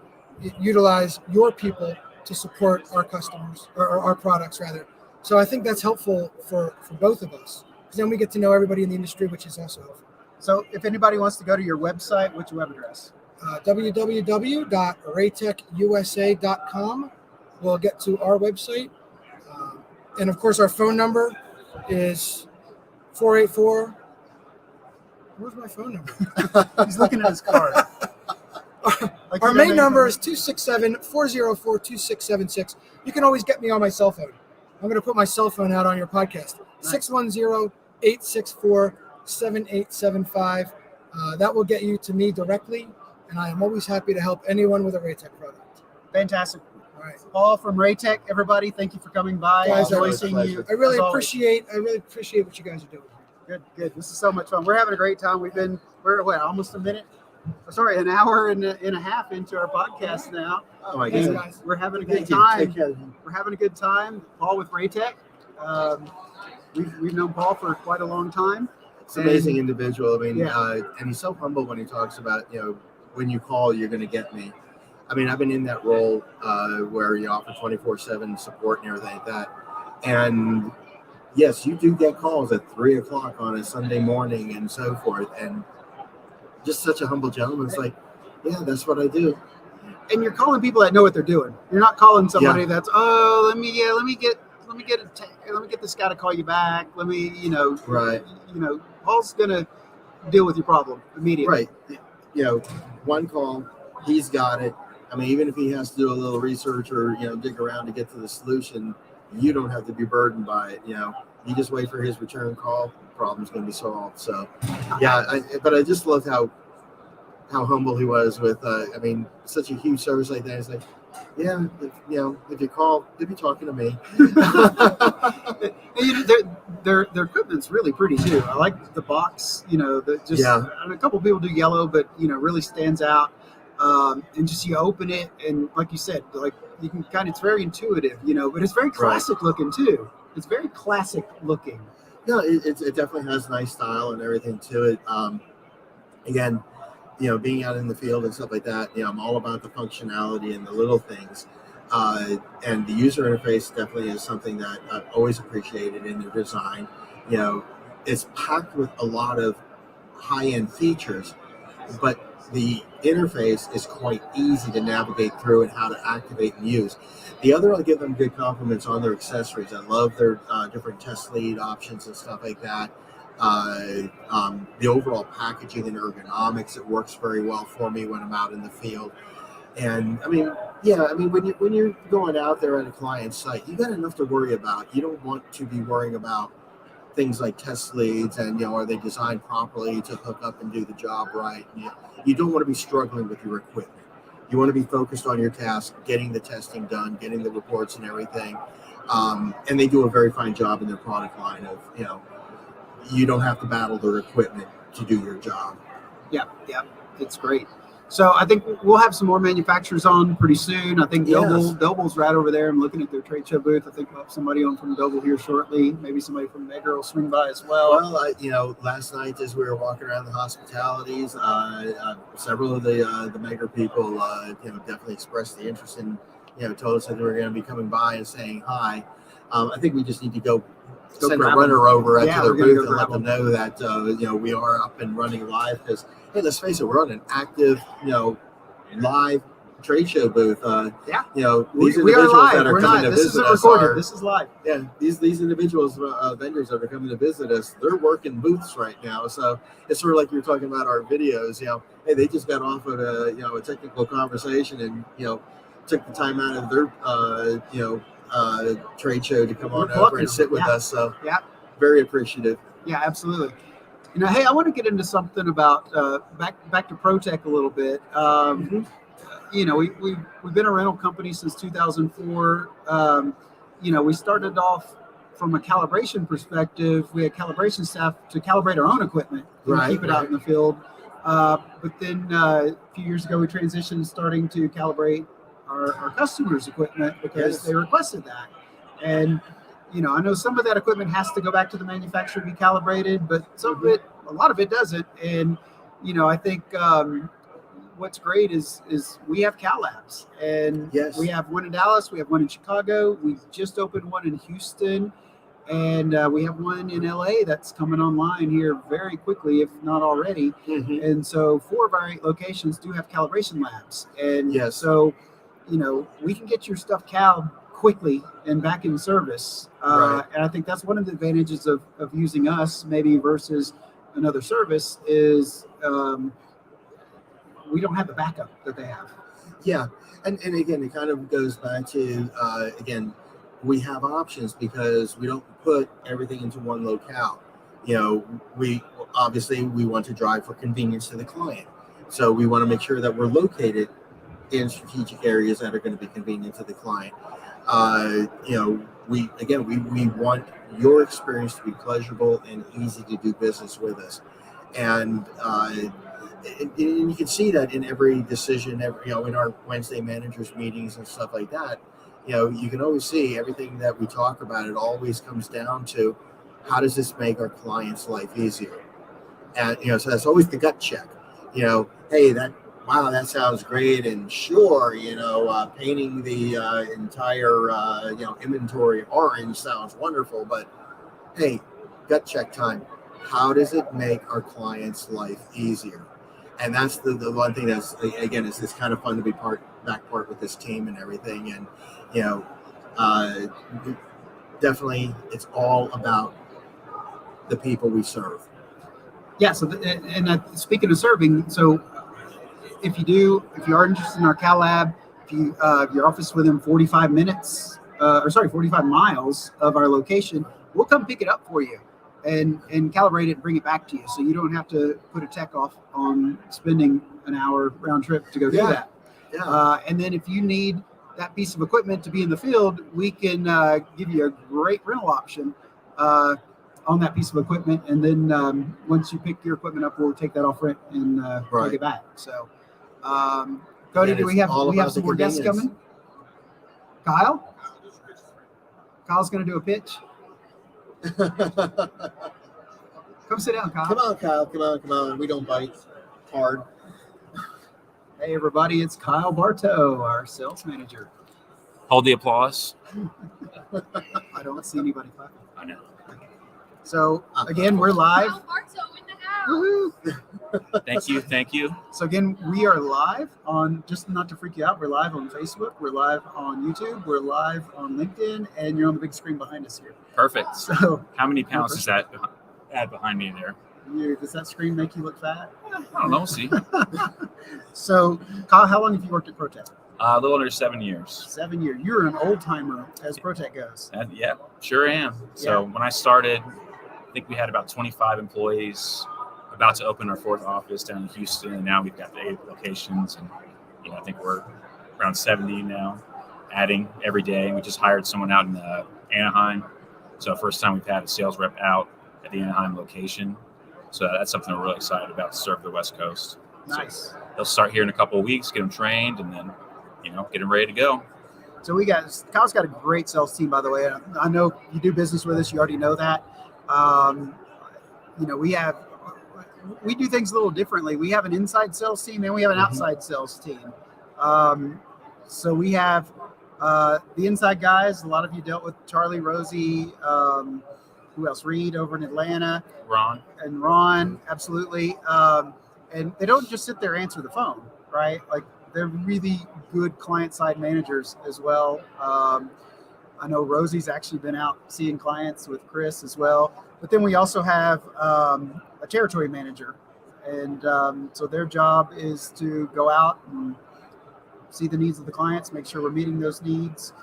utilize your people to support our customers or our products rather. So I think that's helpful for both of us because then we get to know everybody in the industry, which is also helpful. so, if anybody wants to go to your website, what's your web address? www.raytechusa.com will get to our website. And of course, our phone number is 484. Where's my phone number? He's looking at his card. Like Our you don't main know number anything. is 267-404-2676. You can always get me on my cell phone. I'm going to put my cell phone out on your podcast. Nice. 610-864-7875. That will get you to me directly, and I am always happy to help anyone with a Raytech product. Fantastic. All right. Paul from Raytech, everybody, thank you for coming by. Guys, Enjoy always a seeing you. I really as always. appreciate what you guys are doing. Good. This is so much fun. We're having a great time. We're almost an hour and a half into our podcast now. Oh my Thanks, goodness. guys. We're having a good Thank you. time. Take care. We're having a good time. Paul with Raytech. We've known Paul for quite a long time. It's an amazing individual. I mean, Yeah. and he's so humble when he talks about, when you call, you're going to get me. I mean, I've been in that role where you offer 24/7 support and everything like that. And yes, you do get calls at 3:00 on a Sunday morning and so forth. And just such a humble gentleman. It's like, yeah, that's what I do. And you're calling people that know what they're doing. You're not calling somebody that's let me get this guy to call you back. Right. Paul's gonna deal with your problem immediately. Right. One call, he's got it. I mean, even if he has to do a little research or, dig around to get to the solution, you don't have to be burdened by it. You just wait for his return call, problem's going to be solved. So, yeah, but I just loved how humble he was with, such a huge service like that. It's like, yeah, if you call, you'll be talking to me. Their equipment's really pretty too. I like the box. And a couple people do yellow, but really stands out. And just you open it, and like you said, like you can it's very intuitive, but it's very classic looking too. It's very classic looking. No, it definitely has nice style and everything to it. Again, being out in the field and stuff like that, I'm all about the functionality and the little things. And the user interface definitely is something that I've always appreciated in their design. It's packed with a lot of high-end features, but the interface is quite easy to navigate through and how to activate and use. The other, I'll give them good compliments on their accessories. I love their different test lead options and stuff like that. The overall packaging and ergonomics, it works very well for me when I'm out in the field. And I mean, when you're going out there at a client site, you got enough to worry about. You don't want to be worrying about things like test leads and, are they designed properly to hook up and do the job right? You don't want to be struggling with your equipment. You want to be focused on your task, getting the testing done, getting the reports and everything. And they do a very fine job in their product line of, you don't have to battle their equipment to do your job. Yeah, it's great. So I think we'll have some more manufacturers on pretty soon. I think Doble's right over there. I'm looking at their trade show booth. I think we'll have somebody on from Doble here shortly. Maybe somebody from Megger will swing by as well. Well, last night as we were walking around the hospitalities, several of the Megger people, definitely expressed the interest in, told us that they were going to be coming by and saying hi. I think we just need to go send a runner over to their booth and let them know that we are up and running live, because hey, let's face it, we're on an active live trade show booth. These we are individuals live. that are coming to this visit isn't us recorded. This is live. Yeah, these individuals, vendors that are coming to visit us, they're working booths right now. So it's sort of like you're talking about our videos. Hey, they just got off of a technical conversation and took the time out of their trade show to come on over and sit with us. So very appreciative. Yeah, absolutely. Hey, I want to get into something about back to Protec a little bit. We've been a rental company since 2004. We started off from a calibration perspective. We had calibration staff to calibrate our own equipment and keep it out in the field. But then a few years ago, we transitioned starting to calibrate our customers' equipment because they requested that. And I know some of that equipment has to go back to the manufacturer to be calibrated, but a lot of it doesn't. And, I think what's great is we have Cal Labs, and we have one in Dallas, we have one in Chicago. We just opened one in Houston, and we have one in LA that's coming online here very quickly, if not already. And so 4 of our 8 locations do have calibration labs. And so, we can get your stuff caled quickly and back in service. And I think that's one of the advantages of using us maybe versus another service is we don't have the backup that they have. Yeah. And again, it kind of goes back to, we have options because we don't put everything into one locale. We want to drive for convenience to the client. So we want to make sure that we're located in strategic areas that are going to be convenient to the client. We want your experience to be pleasurable and easy to do business with us. And you can see that in every decision, in our Wednesday managers meetings and stuff like that. You can always see everything that we talk about. It always comes down to how does this make our client's life easier? And so that's always the gut check. Hey, that sounds great, and sure, painting the entire inventory orange sounds wonderful, but hey, gut check time. How does it make our client's life easier? And that's the one thing that's, again, it's kind of fun to be part with this team and everything. And definitely, it's all about the people we serve. Yeah. So, speaking of serving, so. If you are interested in our Cal Lab, if your office is within 45 miles of our location, we'll come pick it up for you and calibrate it and bring it back to you. So you don't have to put a tech off on spending an hour round trip to go do that. Yeah. And then if you need that piece of equipment to be in the field, we can give you a great rental option on that piece of equipment. And then once you pick your equipment up, we'll take that off rent and take it back. So. Cody, do we have some more guests coming? Kyle? Kyle's going to do a pitch. Come sit down, Kyle. Come on, Kyle. Come on. We don't bite hard. Hey, everybody. It's Kyle Bartow, our sales manager. Hold the applause. I don't see anybody clapping. I know. So, again, we're live. Kyle Bartow in the house. Woohoo! Thank you. So again, we are live on, just not to freak you out, we're live on Facebook, we're live on YouTube, we're live on LinkedIn, and you're on the big screen behind us here. Perfect. So How many pounds does that add behind me there? does that screen make you look fat? I don't know. We'll see. So Kyle, how long have you worked at Protec? A little under 7 years. 7 years. You're an old timer as Protec goes. Yeah, sure am. So when I started, I think we had about 25 employees, about to open our 4th office down in Houston, and now we've got the 8 locations, and I think we're around 70 now, adding every day. We just hired someone out in Anaheim, so first time we've had a sales rep out at the Anaheim location. So that's something we're really excited about, to serve the West Coast. Nice. So they'll start here in a couple of weeks, get them trained, and then get them ready to go. So Kyle's got a great sales team, by the way. I know you do business with us. You already know that. We do things a little differently. We have an inside sales team and we have an outside sales team. So we have the inside guys. A lot of you dealt with Charlie, Rosie, who else? Reed over in Atlanta. Ron, absolutely. And they don't just sit there and answer the phone, right? Like, they're really good client-side managers as well. I know Rosie's actually been out seeing clients with Chris as well. But then we also have a territory manager. And so their job is to go out and see the needs of the clients, make sure we're meeting those needs,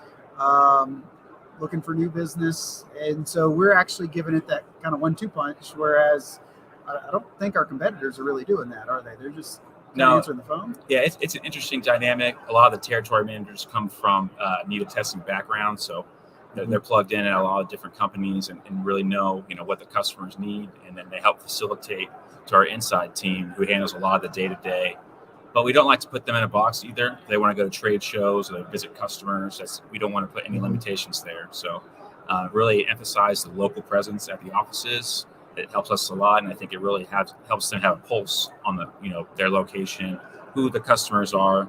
looking for new business. And so we're actually giving it that kind of 1-2 punch, whereas I don't think our competitors are really doing that, are they? They're just answering the phone. Yeah, it's an interesting dynamic. A lot of the territory managers come from NETA testing background, so they're plugged in at a lot of different companies and really know what the customers need, and then they help facilitate to our inside team, who handles a lot of the day-to-day. But we don't like to put them in a box either. They want to go to trade shows or they visit customers. We don't want to put any limitations there. So really emphasize the local presence at the offices. It helps us a lot, and I think it really helps them have a pulse on their location, who the customers are,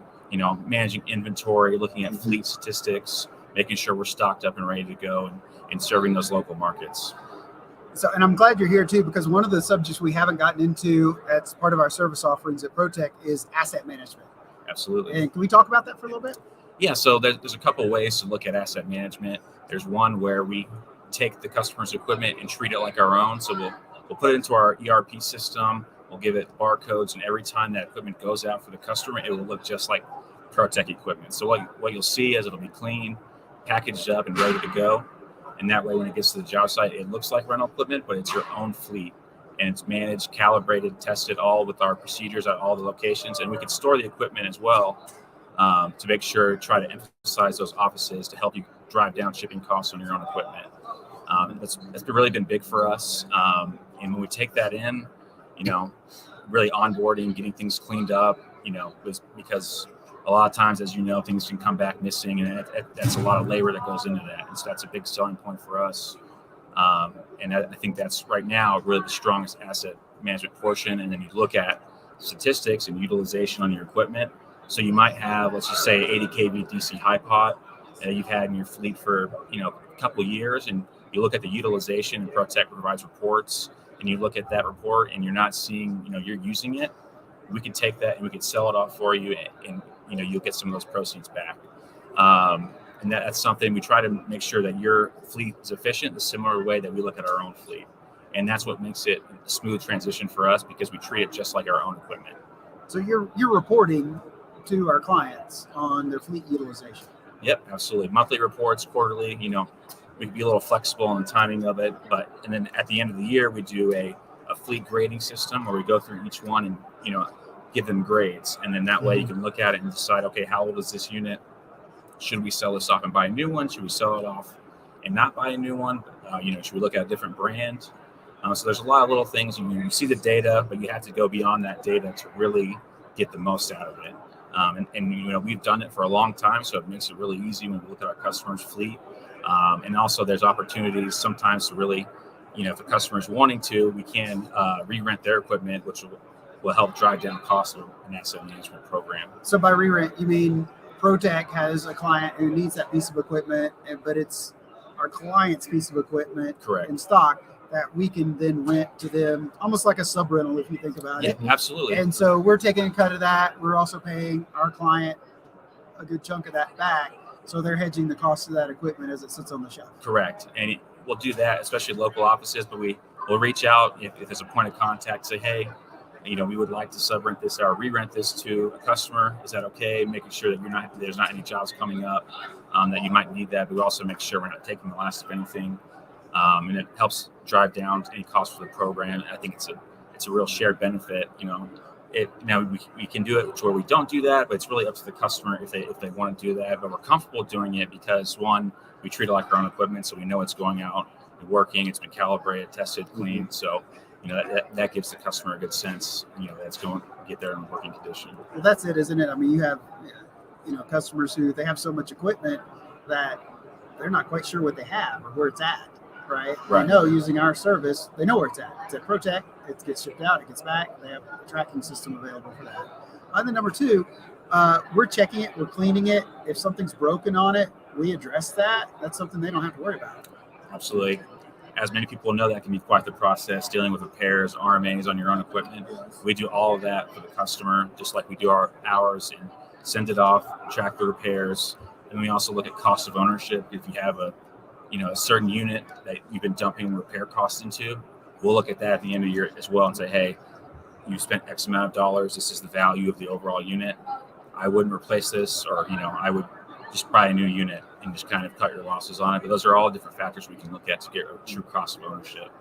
managing inventory, looking at fleet statistics, making sure we're stocked up and ready to go, and serving those local markets. So, and I'm glad you're here too, because one of the subjects we haven't gotten into as part of our service offerings at Protec is asset management. Absolutely. And can we talk about that for a little bit? Yeah, so there's a couple of ways to look at asset management. There's one where we take the customer's equipment and treat it like our own. So we'll put it into our ERP system. We'll give it barcodes, and every time that equipment goes out for the customer, it will look just like Protec equipment. So what you'll see is it'll be clean, packaged up, and ready to go. And that way, when it gets to the job site, it looks like rental equipment, but it's your own fleet. And it's managed, calibrated, tested all with our procedures at all the locations. And we can store the equipment as well to make sure, try to emphasize those offices to help you drive down shipping costs on your own equipment. That's really been big for us. And when we take that in, really onboarding, getting things cleaned up, was because a lot of times, as things can come back missing, and that's a lot of labor that goes into that. And so that's a big selling point for us. And I think that's right now really the strongest asset management portion. And then you look at statistics and utilization on your equipment. So you might have, let's just say, 80 kV DC high pot that you've had in your fleet for a couple of years, and you look at the utilization, and Protec provides reports, and you look at that report and you're not seeing you're using it. We can take that and we can sell it off for you, and you'll get some of those proceeds back. And that's something we try to make sure that your fleet is efficient, the similar way that we look at our own fleet. And that's what makes it a smooth transition for us, because we treat it just like our own equipment. So you're reporting to our clients on their fleet utilization. Yep, absolutely. Monthly reports, quarterly, we can be a little flexible on the timing of it, and then at the end of the year, we do a fleet grading system where we go through each one and, give them grades. And then that way you can look at it and decide, okay, how old is this unit? Should we sell this off and buy a new one? Should we sell it off and not buy a new one? Should we look at a different brand? So there's a lot of little things. You see the data, but you have to go beyond that data to really get the most out of it. And we've done it for a long time, so it makes it really easy when we look at our customers' fleet. And also there's opportunities sometimes to really, if a customer is wanting to, we can re-rent their equipment, which will help drive down costs of an asset management program. So by re-rent, you mean Protec has a client who needs that piece of equipment, but it's our client's piece of equipment Correct. in stock that we can then rent to them, almost like a sub rental if you think about Yeah, it. absolutely. And so we're taking a cut of that. We're also paying our client a good chunk of that back. So they're hedging the cost of that equipment as it sits on the shelf. Correct. And we'll do that, especially local offices, but we'll reach out if there's a point of contact, say, hey, we would like to sub-rent this or re-rent this to a customer. Is that okay? Making sure that there's not any jobs coming up that you might need that, but we also make sure we're not taking the last of anything. And it helps drive down any cost for the program. I think it's a real shared benefit. We can do it to where we don't do that, but it's really up to the customer if they want to do that. But we're comfortable doing it because, one, we treat it like our own equipment, so we know it's going out and working. It's been calibrated, tested, cleaned. So that gives the customer a good sense, that it's going to get there in working condition. Well, that's it, isn't it? I mean, you have, customers who they have so much equipment that they're not quite sure what they have or where it's at, right? They know using our service, they know where it's at. It's at Protec. It gets shipped out. It gets back. They have a tracking system available for that. And then number two, we're checking it. We're cleaning it. If something's broken on it, we address that. That's something they don't have to worry about. Absolutely. As many people know, that can be quite the process, dealing with repairs, RMAs on your own equipment. We do all of that for the customer, just like we do ours, and send it off, track the repairs. And we also look at cost of ownership. If you have a certain unit that you've been dumping repair costs into, we'll look at that at the end of the year as well and say, hey, you spent X amount of dollars. This is the value of the overall unit. I wouldn't replace this, or, I would just buy a new unit and just kind of cut your losses on it. But those are all different factors we can look at to get a true cost of ownership.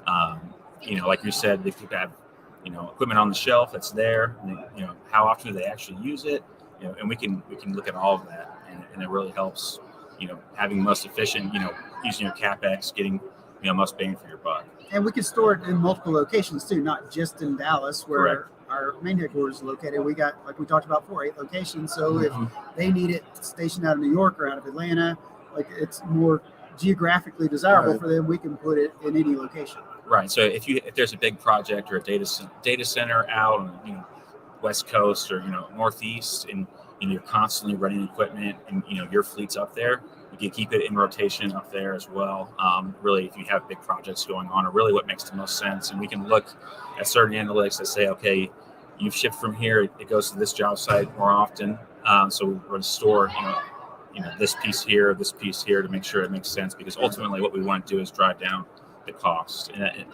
Like you said, they could have, equipment on the shelf that's there. And, how often do they actually use it? And we can look at all of that, and it really helps. Having most efficient, using your CapEx, getting most bang for your buck. And we can store it in multiple locations too, not just in Dallas, where Correct. our main headquarters is located. We got, like we talked about before, 8 locations. So if they need it stationed out of New York or out of Atlanta, like it's more geographically desirable for them, we can put it in any location. Right. So if there's a big project or a data center out on West Coast or Northeast, and you're constantly running equipment, and your fleet's up there, you can keep it in rotation up there as well. Really, if you have big projects going on, or really what makes the most sense, and we can look at certain analytics that say, okay, you've shipped from here, it goes to this job site more often, so we're going to store this piece here to make sure it makes sense, because ultimately what we want to do is drive down the cost, and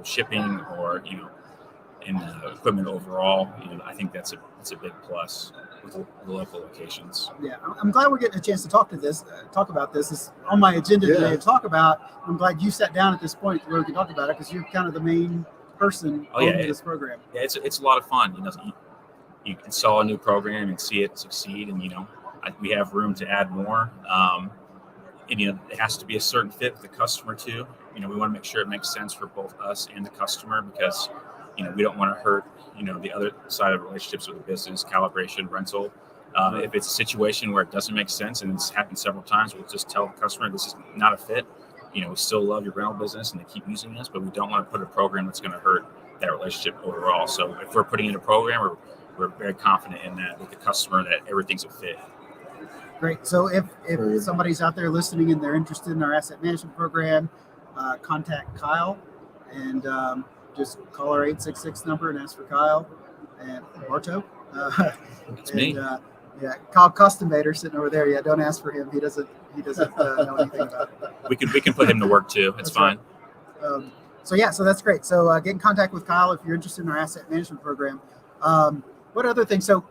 shipping or and equipment overall. I think that's a big plus with the local locations. Yeah, I'm glad we're getting a chance to talk about this. It's on my agenda today to talk about. I'm glad you sat down at this point where we can talk about it, because you're kind of the main person on this program. Yeah, it's a lot of fun. You install a new program and see it succeed, and we have room to add more. And it has to be a certain fit with the customer too. We want to make sure it makes sense for both us and the customer, because we don't want to hurt the other side of relationships with the business, calibration, rental. If it's a situation where it doesn't make sense, and it's happened several times, we'll just tell the customer this is not a fit. We still love your rental business and they keep using us, but we don't want to put a program that's going to hurt that relationship overall. So if we're putting in a program, we're very confident in that with the customer, that everything's a fit. Great. So if somebody's out there listening and they're interested in our asset management program, contact Kyle, and just call our 866 number and ask for Kyle and Bartow. It's me. Kyle Costenbader sitting over there. Yeah, don't ask for him. He doesn't know anything about it. We can put him to work too. It's fine. Right. So that's great. So get in contact with Kyle if you're interested in our asset management program. What other things? So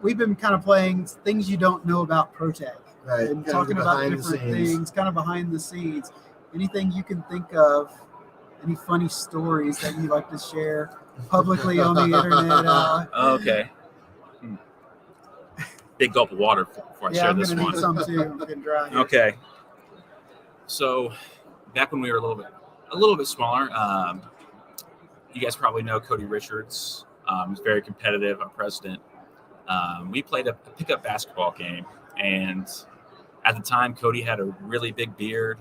we've been kind of playing things you don't know about Protec, right? And talking about different things, kind of behind the scenes. Anything you can think of? Any funny stories that you like to share publicly on the internet? Okay. Big gulp of water before I share this one. Yeah, I'm going to need some too. I'm getting dry here. Okay. So back when we were a little bit smaller, you guys probably know Cody Richards. He's very competitive, our president. We played a pickup basketball game, and at the time, Cody had a really big beard,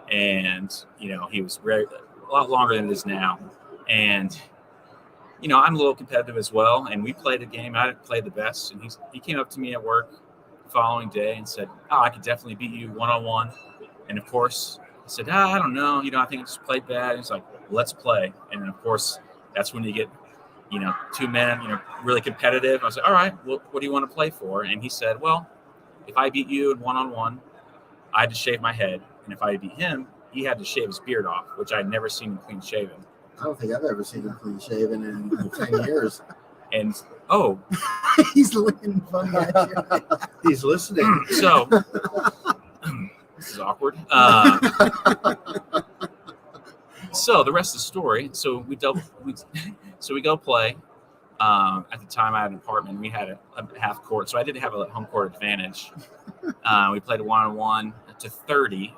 and he was a lot longer than it is now. And I'm a little competitive as well, and we played a game. I didn't play the best, and he came up to me at work the following day and said, "Oh, I could definitely beat you one-on-one." And of course, said, I don't know. I think I just played bad. He's like, let's play. And then, of course, that's when you get, two men, really competitive. I was like, all right, well, what do you want to play for? And he said, well, if I beat you in one-on-one, I had to shave my head. And if I beat him, he had to shave his beard off, which I'd never seen him clean shaven. I don't think I've ever seen him clean shaven in 10 years. And, He's looking funny at you. He's listening. So this is awkward. So the rest of the story. So we go play. At the time, I had an apartment. We had a half court, so I did have a home court advantage. We played a 1-on-1 to 30,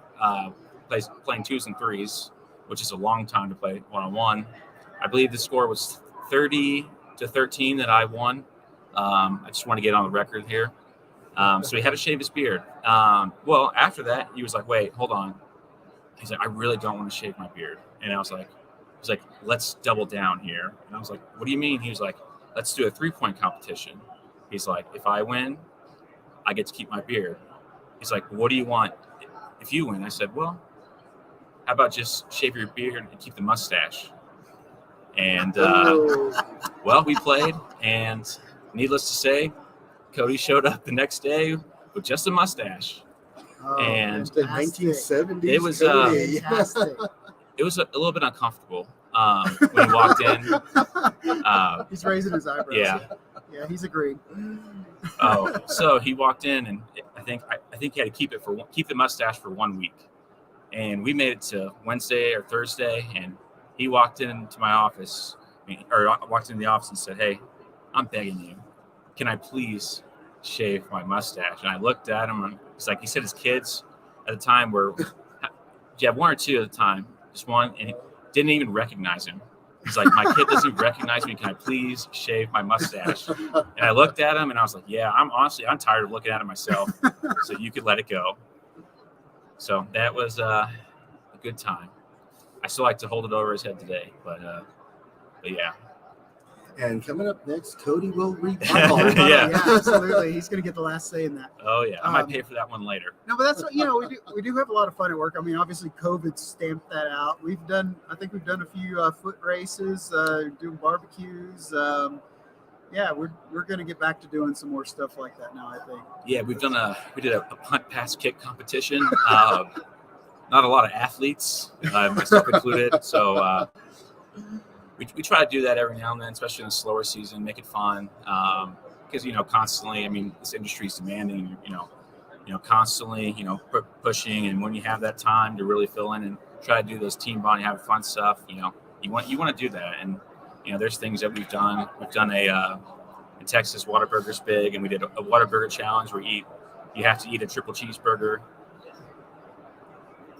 playing 2s and 3s, which is a long time to play 1-on-1. I believe the score was 30-13 that I won. I just want to get on the record here. So he had to shave his beard. Well, after that, he was like, wait, hold on. He's like, I really don't want to shave my beard. And I was like, let's double down here. And I was like, what do you mean? He was like, let's do a 3-point competition. He's like, if I win, I get to keep my beard. He's like, what do you want if you win? I said, well, how about just shave your beard and keep the mustache? And, well, we played, and needless to say, Cody showed up the next day with just a mustache. And the 1970s. It was Fantastic. it was a little bit uncomfortable when he walked in. He's raising his eyebrows. Yeah, he's agreed. So he walked in, and I think he had to keep the mustache for 1 week. And we made it to Wednesday or Thursday, and he walked into my office, or walked into the office and said, "Hey, I'm begging you, can I please shave my mustache?" And I looked at him, and it's like he said his kids at the time were, yeah, 1 or 2 at the time, just one, and he didn't even recognize him. He's like, my kid doesn't recognize me. Can I please shave my mustache? And I looked at him, and I was like, yeah, I'm tired of looking at it myself. So you could let it go. So that was a good time. I still like to hold it over his head today, but yeah. And coming up next, Cody will rebuttal. Yeah. Yeah, absolutely. He's going to get the last say in that. Oh yeah, I might pay for that one later. No, but that's, we do have a lot of fun at work. I mean, obviously COVID stamped that out. I think we've done a few foot races, doing barbecues. Yeah, we're going to get back to doing some more stuff like that now, I think. Yeah, we did a punt pass kick competition. Not a lot of athletes, myself included. So we try to do that every now and then, especially in the slower season, make it fun. Because constantly, I mean, this industry is demanding. Constantly, pushing, and when you have that time to really fill in and try to do those team bonding, have fun stuff, you want to do that. And there's things that we've done. We've done in Texas, Whataburger's big, and we did a Whataburger challenge where you have to eat a triple cheeseburger.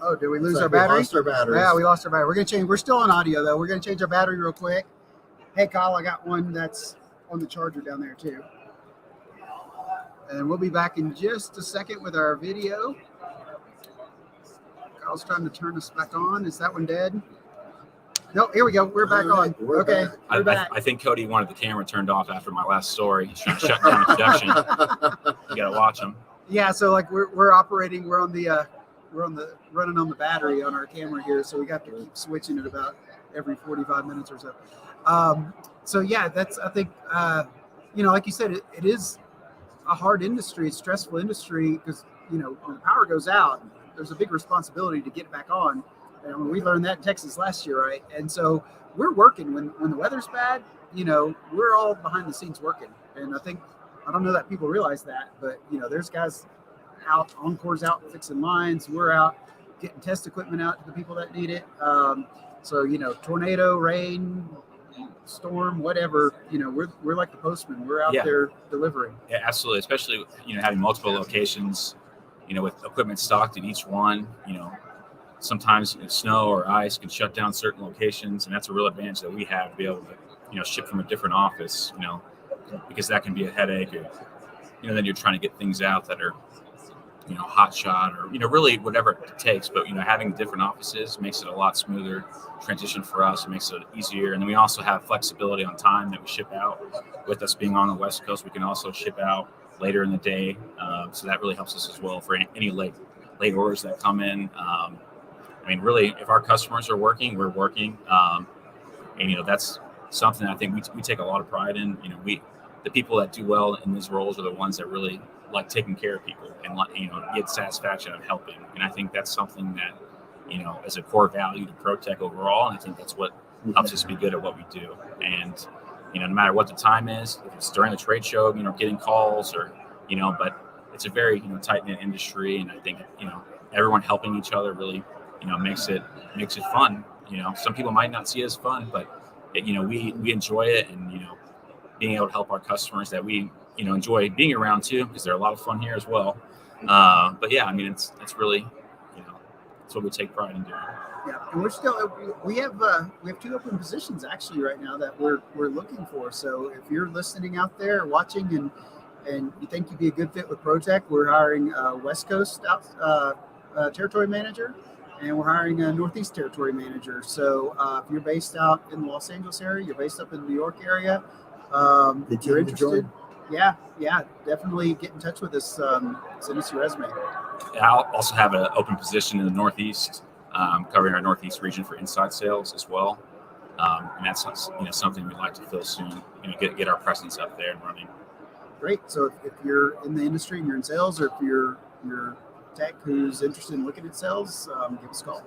Oh, did we lose our battery? We lost our batteries. Yeah, we lost our battery. We're going to change. We're still on audio, though. We're going to change our battery real quick. Hey, Kyle, I got one that's on the charger down there, too. And we'll be back in just a second with our video. Kyle's trying to turn us back on. Is that one dead? No, here we go. We're back on. Okay, we're back. I think Cody wanted the camera turned off after my last story. He's trying to shut down the production. You got to watch him. Yeah, so like we're operating. We're running on the battery on our camera here, so we got to keep switching it about every 45 minutes or so. So yeah, that's, I think, like you said, it is a hard industry, a stressful industry, because when the power goes out, there's a big responsibility to get it back on. And we learned that in Texas last year, right? And so we're working when the weather's bad. We're all behind the scenes working, and I don't know that people realize that, but there's guys out, Encore's out fixing lines. We're out getting test equipment out to the people that need it. So tornado, rain, storm, whatever, we're like the postman. We're out there delivering. Yeah, absolutely. Especially having multiple locations, with equipment stocked in each one. Sometimes snow or ice can shut down certain locations, and that's a real advantage that we have to be able to ship from a different office. Because that can be a headache. Or, then you're trying to get things out that are hot shot or really whatever it takes, but having different offices makes it a lot smoother transition for us. It makes it easier, and then we also have flexibility on time that we ship out. With us being on the West Coast, we can also ship out later in the day, so that really helps us as well for any late orders that come in. I mean, really, if our customers are working, we're working. And that's something I think we take a lot of pride in. The people that do well in these roles are the ones that really like taking care of people and get satisfaction of helping. And I think that's something that is a core value to Protec overall. And I think that's what helps us be good at what we do. And no matter what the time is, if it's during the trade show, getting calls or but it's a very tight knit industry, and I think everyone helping each other really makes it fun. Some people might not see it as fun, but we enjoy it, and being able to help our customers that we enjoy being around too, because they're a lot of fun here as well. But yeah, I mean it's really it's what we take pride in doing. Yeah, and we have 2 open positions actually right now that we're looking for. So if you're listening out there watching and you think you'd be a good fit with Protec, we're hiring a West Coast territory manager, and we're hiring a Northeast territory manager. So if you're based out in the Los Angeles area, you're based up in the New York area, if you're interested, yeah, definitely get in touch with us. Send us your resume. I'll also have an open position in the Northeast, covering our Northeast region for inside sales as well. And that's something we'd like to fill soon. Get our presence up there and running. Great. So if you're in the industry and you're in sales, or if you're tech who's interested in looking at sales, give us a call.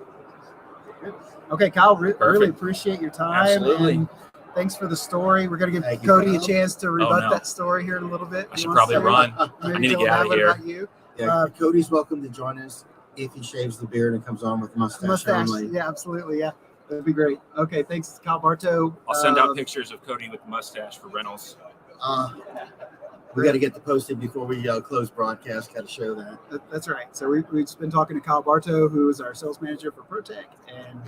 Good. Okay, Kyle, really appreciate your time. Absolutely. And thanks for the story. We're going to give Cody a chance to rebut that story here in a little bit. I should probably run. I need to get out of here. Yeah, Cody's welcome to join us if he shaves the beard and comes on with mustache only. Yeah, absolutely. Yeah, that'd be great. Okay, thanks, Kyle Bartow. I'll send out pictures of Cody with the mustache for rentals. We got to get the posted before we close broadcast. Got to show that. That's right. So we've been talking to Kyle Bartow, who is our sales manager for Protec, and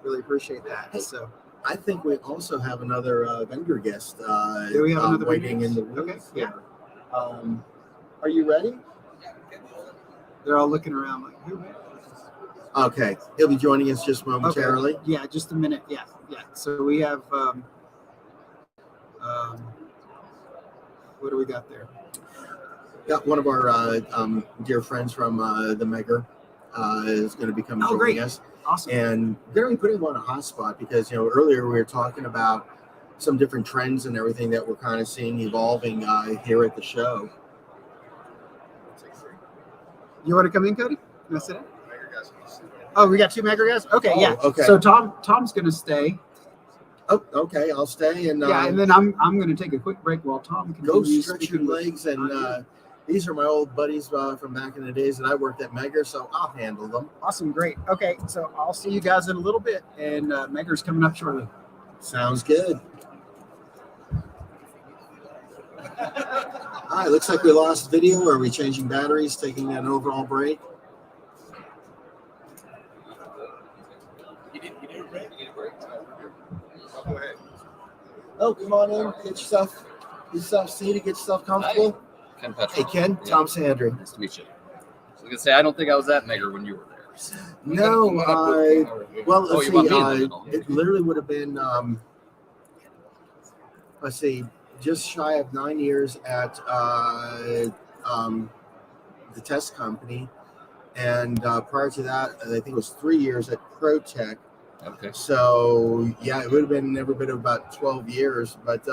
really appreciate that. Hey, so I think we also have another vendor guest. Do we have another waiting in the room? Okay. Yeah. Are you ready? They're all looking around like, who? Okay, he'll be joining us just momentarily. Okay. Yeah, just a minute. Yeah. So we have. What do we got there? Got one of our dear friends from the Megger is going to be coming joining us. Awesome. And we're going to be putting him on a hot spot because, earlier we were talking about some different trends and everything that we're kind of seeing evolving here at the show. You want to come in, Cody? You want to sit in? Oh, we got 2 Megger guys? Okay, yeah. Okay. So Tom's going to stay. Oh, okay. I'll stay and and then I'm going to take a quick break while Tom can go stretch your legs. And these are my old buddies from back in the days that I worked at Megger, so I'll handle them. Awesome, great. Okay, so I'll see you guys in a little bit, and Megger's coming up shortly. Sounds good. All right, looks like we lost video. Are we changing batteries, taking an overall break? Go ahead. Oh, come on in. Get yourself seated. Get yourself comfortable. Hi. Ken Petrov. Hey, Ken. Yeah. Tom Sandri. Nice to meet you. I was going to say, I don't think I was at Megger when you were there. No. Well, let's you want me in the see. middle. It literally would have been, let's see, just shy of 9 years at the test company. And prior to that, I think it was 3 years at Protec. Okay. So yeah, it would have been every bit of about 12 years. But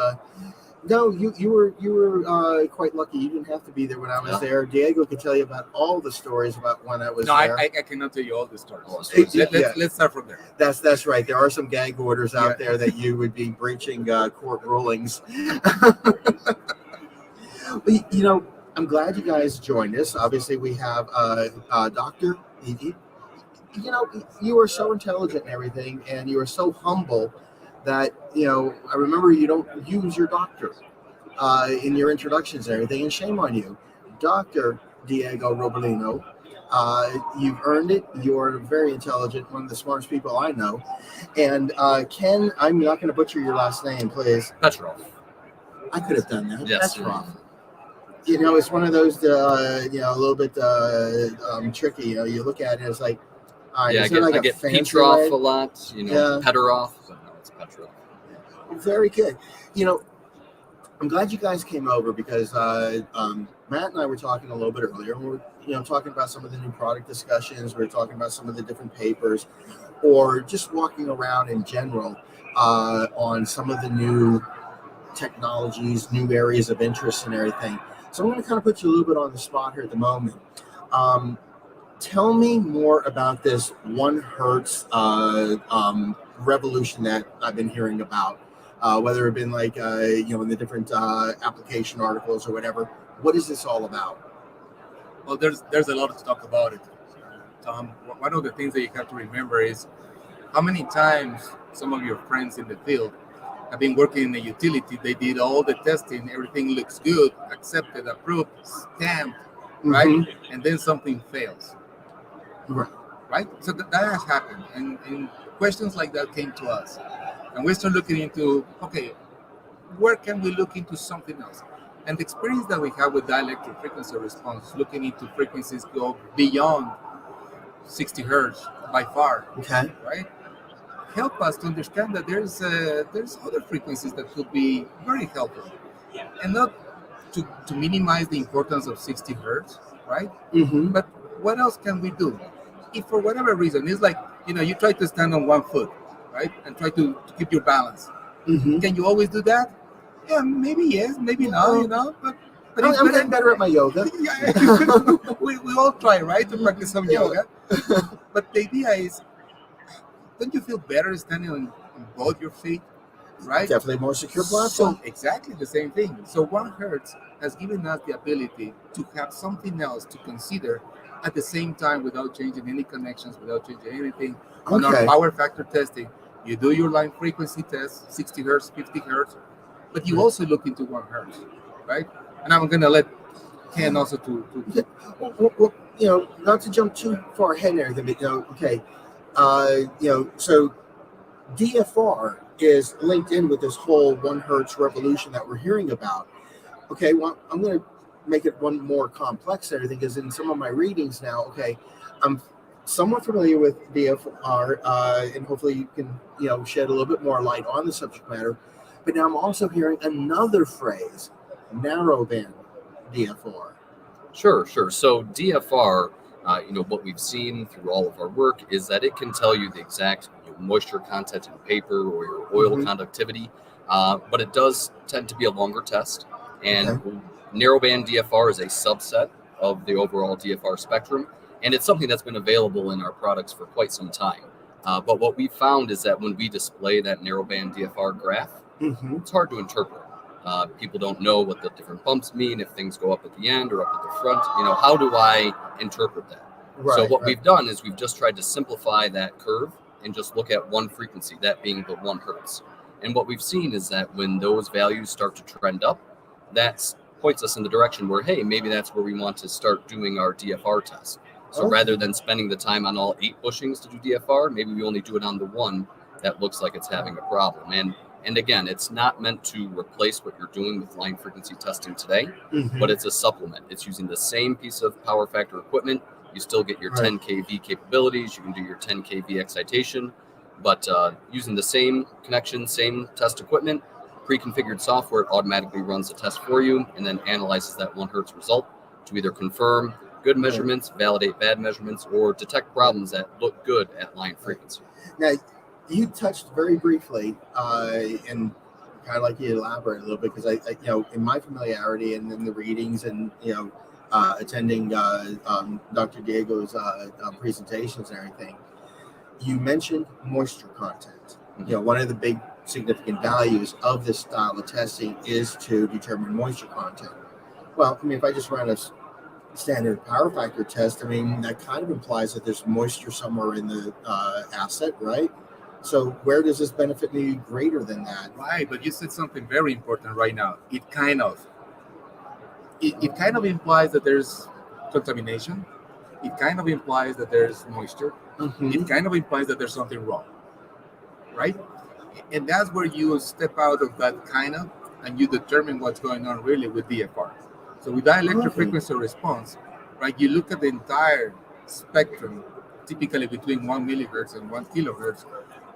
no, you were quite lucky. You didn't have to be there when I was there. Diego could tell you about all the stories about when I was there. I cannot tell you all the stories. Let's start from there. That's right. There are some gag orders out there that you would be breaching court rulings. But, I'm glad you guys joined us. Obviously, we have a doctor. You are so intelligent and everything, and you are so humble that, I remember you don't use your doctor in your introductions and everything, and shame on you. Dr. Diego Robolino, you've earned it. You're very intelligent, one of the smartest people I know. And Ken, I'm not going to butcher your last name, please. Petrov. I could have done that. Yes. Petrov. It's one of those, a little bit tricky. You look at it, it's like, all right, Yeah, I get Petrov a lot, Petrov. So no, it's Petrov. Very good. I'm glad you guys came over because Matt and I were talking a little bit earlier. And talking about some of the new product discussions, we were talking about some of the different papers, or just walking around in general on some of the new technologies, new areas of interest and everything. So I'm going to kind of put you a little bit on the spot here at the moment. Tell me more about this 1 hertz revolution that I've been hearing about, whether it been like, in the different application articles or whatever. What is this all about? Well, there's a lot to talk about it, Tom. One of the things that you have to remember is how many times some of your friends in the field have been working in a utility. They did all the testing, everything looks good, accepted, approved, stamped, right? Mm-hmm. And then something fails. Right? So that has happened. And questions like that came to us. And we started looking into, okay, where can we look into something else? And the experience that we have with dielectric frequency response, looking into frequencies go beyond 60 hertz by far, right? Help us to understand that there's other frequencies that could be very helpful. And not to minimize the importance of 60 hertz, right? Mm-hmm. But what else can we do? If for whatever reason, it's like, you try to stand on 1 foot, right? And try to keep your balance. Mm-hmm. Can you always do that? Yeah, maybe yes, maybe no, but I'm getting better at my yoga. we all try, right, to practice some yoga. But the idea is, don't you feel better standing on both your feet, right? Definitely more secure platform. So exactly the same thing. So 1 hertz has given us the ability to have something else to consider at the same time without changing any connections, without changing anything. On our power factor testing, you do your line frequency test, 60 hertz, 50 hertz, but you also look into 1 hertz, right? And I'm going to let Ken also to well, not to jump too far ahead and everything, but, so DFR is linked in with this whole 1 hertz revolution that we're hearing about. Okay, well, I'm going to make it one more complex and everything, because in some of my readings now, I'm somewhat familiar with DFR, and hopefully you can, shed a little bit more light on the subject matter. But now I'm also hearing another phrase, narrowband DFR. Sure. So DFR, what we've seen through all of our work is that it can tell you the exact moisture content in paper or your oil conductivity, but it does tend to be a longer test. And narrowband DFR is a subset of the overall DFR spectrum, and it's something that's been available in our products for quite some time. But what we found is that when we display that narrowband DFR graph, it's hard to interpret. People don't know what the different bumps mean, if things go up at the end or up at the front. How do I interpret that? So what we've done is we've just tried to simplify that curve and just look at one frequency, that being the 1 hertz. And what we've seen is that when those values start to trend up, that points us in the direction where, hey, maybe that's where we want to start doing our DFR test. So rather than spending the time on all 8 bushings to do DFR, maybe we only do it on the one that looks like it's having a problem. And again, it's not meant to replace what you're doing with line frequency testing today, but it's a supplement. It's using the same piece of power factor equipment. You still get your 10 kV capabilities. You can do your 10 kV excitation, but using the same connection, same test equipment, pre-configured software, it automatically runs the test for you and then analyzes that 1 hertz result to either confirm good measurements, validate bad measurements, or detect problems that look good at line frequency. Now, you touched very briefly, and kind of like you elaborate a little bit, because I in my familiarity and in the readings and attending Dr. Diego's presentations and everything, you mentioned moisture content. One of the big significant values of this style of testing is to determine moisture content. Well, if I just run a standard power factor test, that kind of implies that there's moisture somewhere in the asset, right? So where does this benefit me greater than that? Right, but you said something very important right now. It kind of implies that there's contamination. It kind of implies that there's moisture. It kind of implies that there's something wrong, right? And that's where you step out of that kind of, and you determine what's going on really with DFR. So with dielectric frequency response, right, you look at the entire spectrum, typically between 1 millihertz and 1 kilohertz,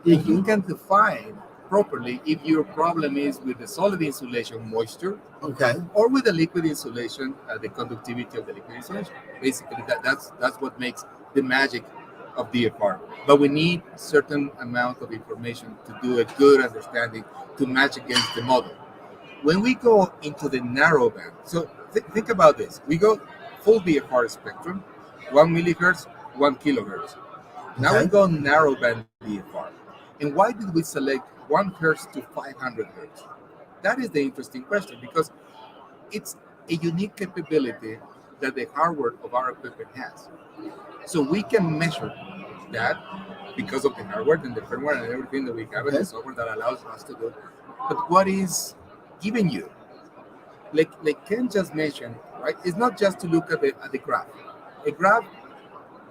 and you can define properly if your problem is with the solid insulation moisture Okay. or with the liquid insulation, the conductivity of the liquid insulation. Basically, that's what makes the magic of DFR. But we need certain amount of information to do a good understanding to match against the model. When we go into the narrow band, so think about this. We go full DFR spectrum, 1 millihertz, 1 kilohertz. Now Okay. we go narrow band DFR. And why did we select 1 hertz to 500 hertz? That is the interesting question, because it's a unique capability that the hardware of our equipment has. So we can measure that because of the hardware and the firmware and everything that we have in the software that allows us to do. But what is giving you, like Ken just mentioned, right? It's not just to look at the graph. A graph,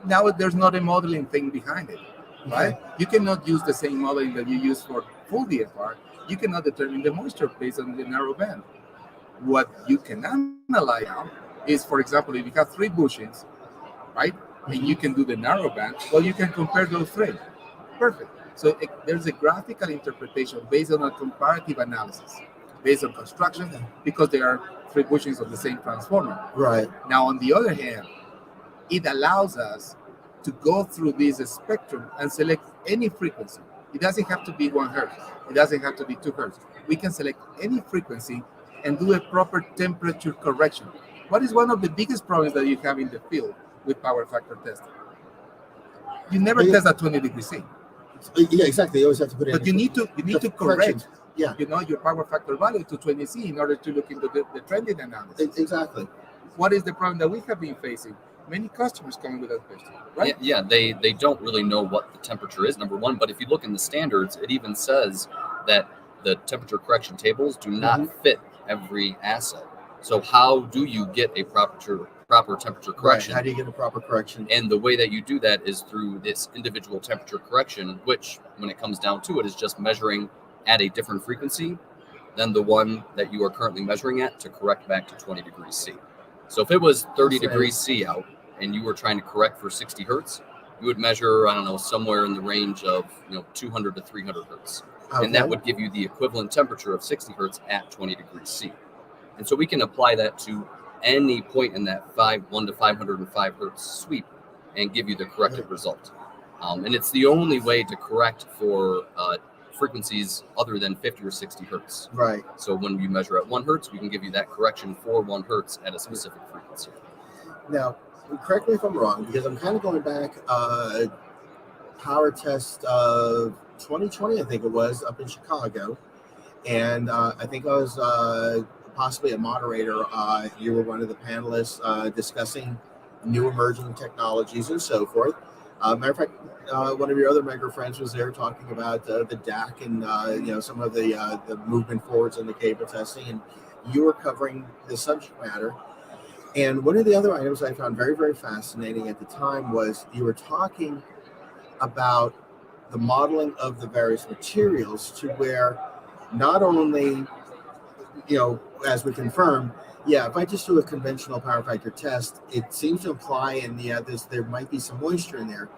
now there's not a modeling thing behind it, right? Okay. You cannot use the same modeling that you use for full DFR. You cannot determine the moisture based on the narrow band. What you can analyze now is, for example, if you have 3 bushings, right, and you can do the narrow band, well, you can compare those 3. Perfect. So there's a graphical interpretation based on a comparative analysis, based on construction, because there are 3 bushings of the same transformer. Right. Now, on the other hand, it allows us to go through this spectrum and select any frequency. It doesn't have to be 1 hertz. It doesn't have to be 2 hertz. We can select any frequency and do a proper temperature correction. What is one of the biggest problems that you have in the field with power factor testing? You never test at 20 degrees C. Yeah, exactly. You always have to put in. But you need to correct, corrections. Yeah. your power factor value to 20 C in order to look into the trending analysis. Exactly. What is the problem that we have been facing? Many customers come with that question, right? Yeah, they don't really know what the temperature is, number one. But if you look in the standards, it even says that the temperature correction tables do not fit every asset. So how do you get a proper temperature correction? Right. How do you get a proper correction? And the way that you do that is through this individual temperature correction, which, when it comes down to it, is just measuring at a different frequency than the one that you are currently measuring at to correct back to 20 degrees C. So if it was 30 degrees C out and you were trying to correct for 60 hertz, you would measure, I don't know, somewhere in the range of 200 to 300 hertz. And that would give you the equivalent temperature of 60 hertz at 20 degrees C. And so we can apply that to any point in that 1 to 505 hertz sweep and give you the corrected result. And it's the only way to correct for frequencies other than 50 or 60 hertz. Right. So when you measure at 1 hertz, we can give you that correction for 1 hertz at a specific frequency. Now, correct me if I'm wrong, because I'm kind of going back, PowerTest of 2020, I think it was, up in Chicago. And I think I was possibly a moderator. You were one of the panelists discussing new emerging technologies and so forth. Matter of fact, one of your other mega friends was there talking about the DAC and some of the movement forwards in the cable testing, and you were covering the subject matter. And one of the other items I found very, very fascinating at the time was you were talking about the modeling of the various materials to where not only, as we confirmed, if I just do a conventional power factor test, it seems to imply, and there might be some moisture in there.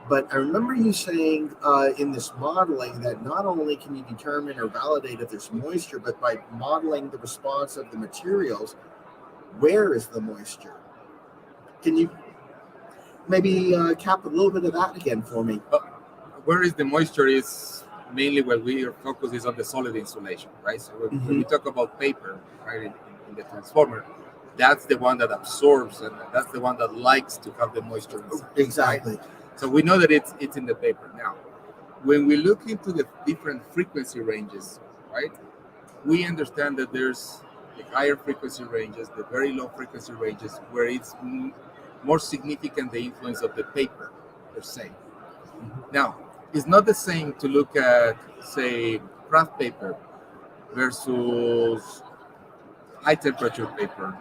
But I remember you saying in this modeling that not only can you determine or validate if there's moisture, but by modeling the response of the materials, where is the moisture? Can you maybe cap a little bit of that again for me? Where is the moisture is mainly where we are focused is on the solid insulation, right? So when we talk about paper, right, in the transformer, that's the one that absorbs and that's the one that likes to have the moisture inside. Exactly. Right? So we know that it's in the paper. Now, when we look into the different frequency ranges, right, we understand that there's the higher frequency ranges, the very low frequency ranges, where it's more significant the influence of the paper per se. Now, it's not the same to look at, say, craft paper versus high temperature paper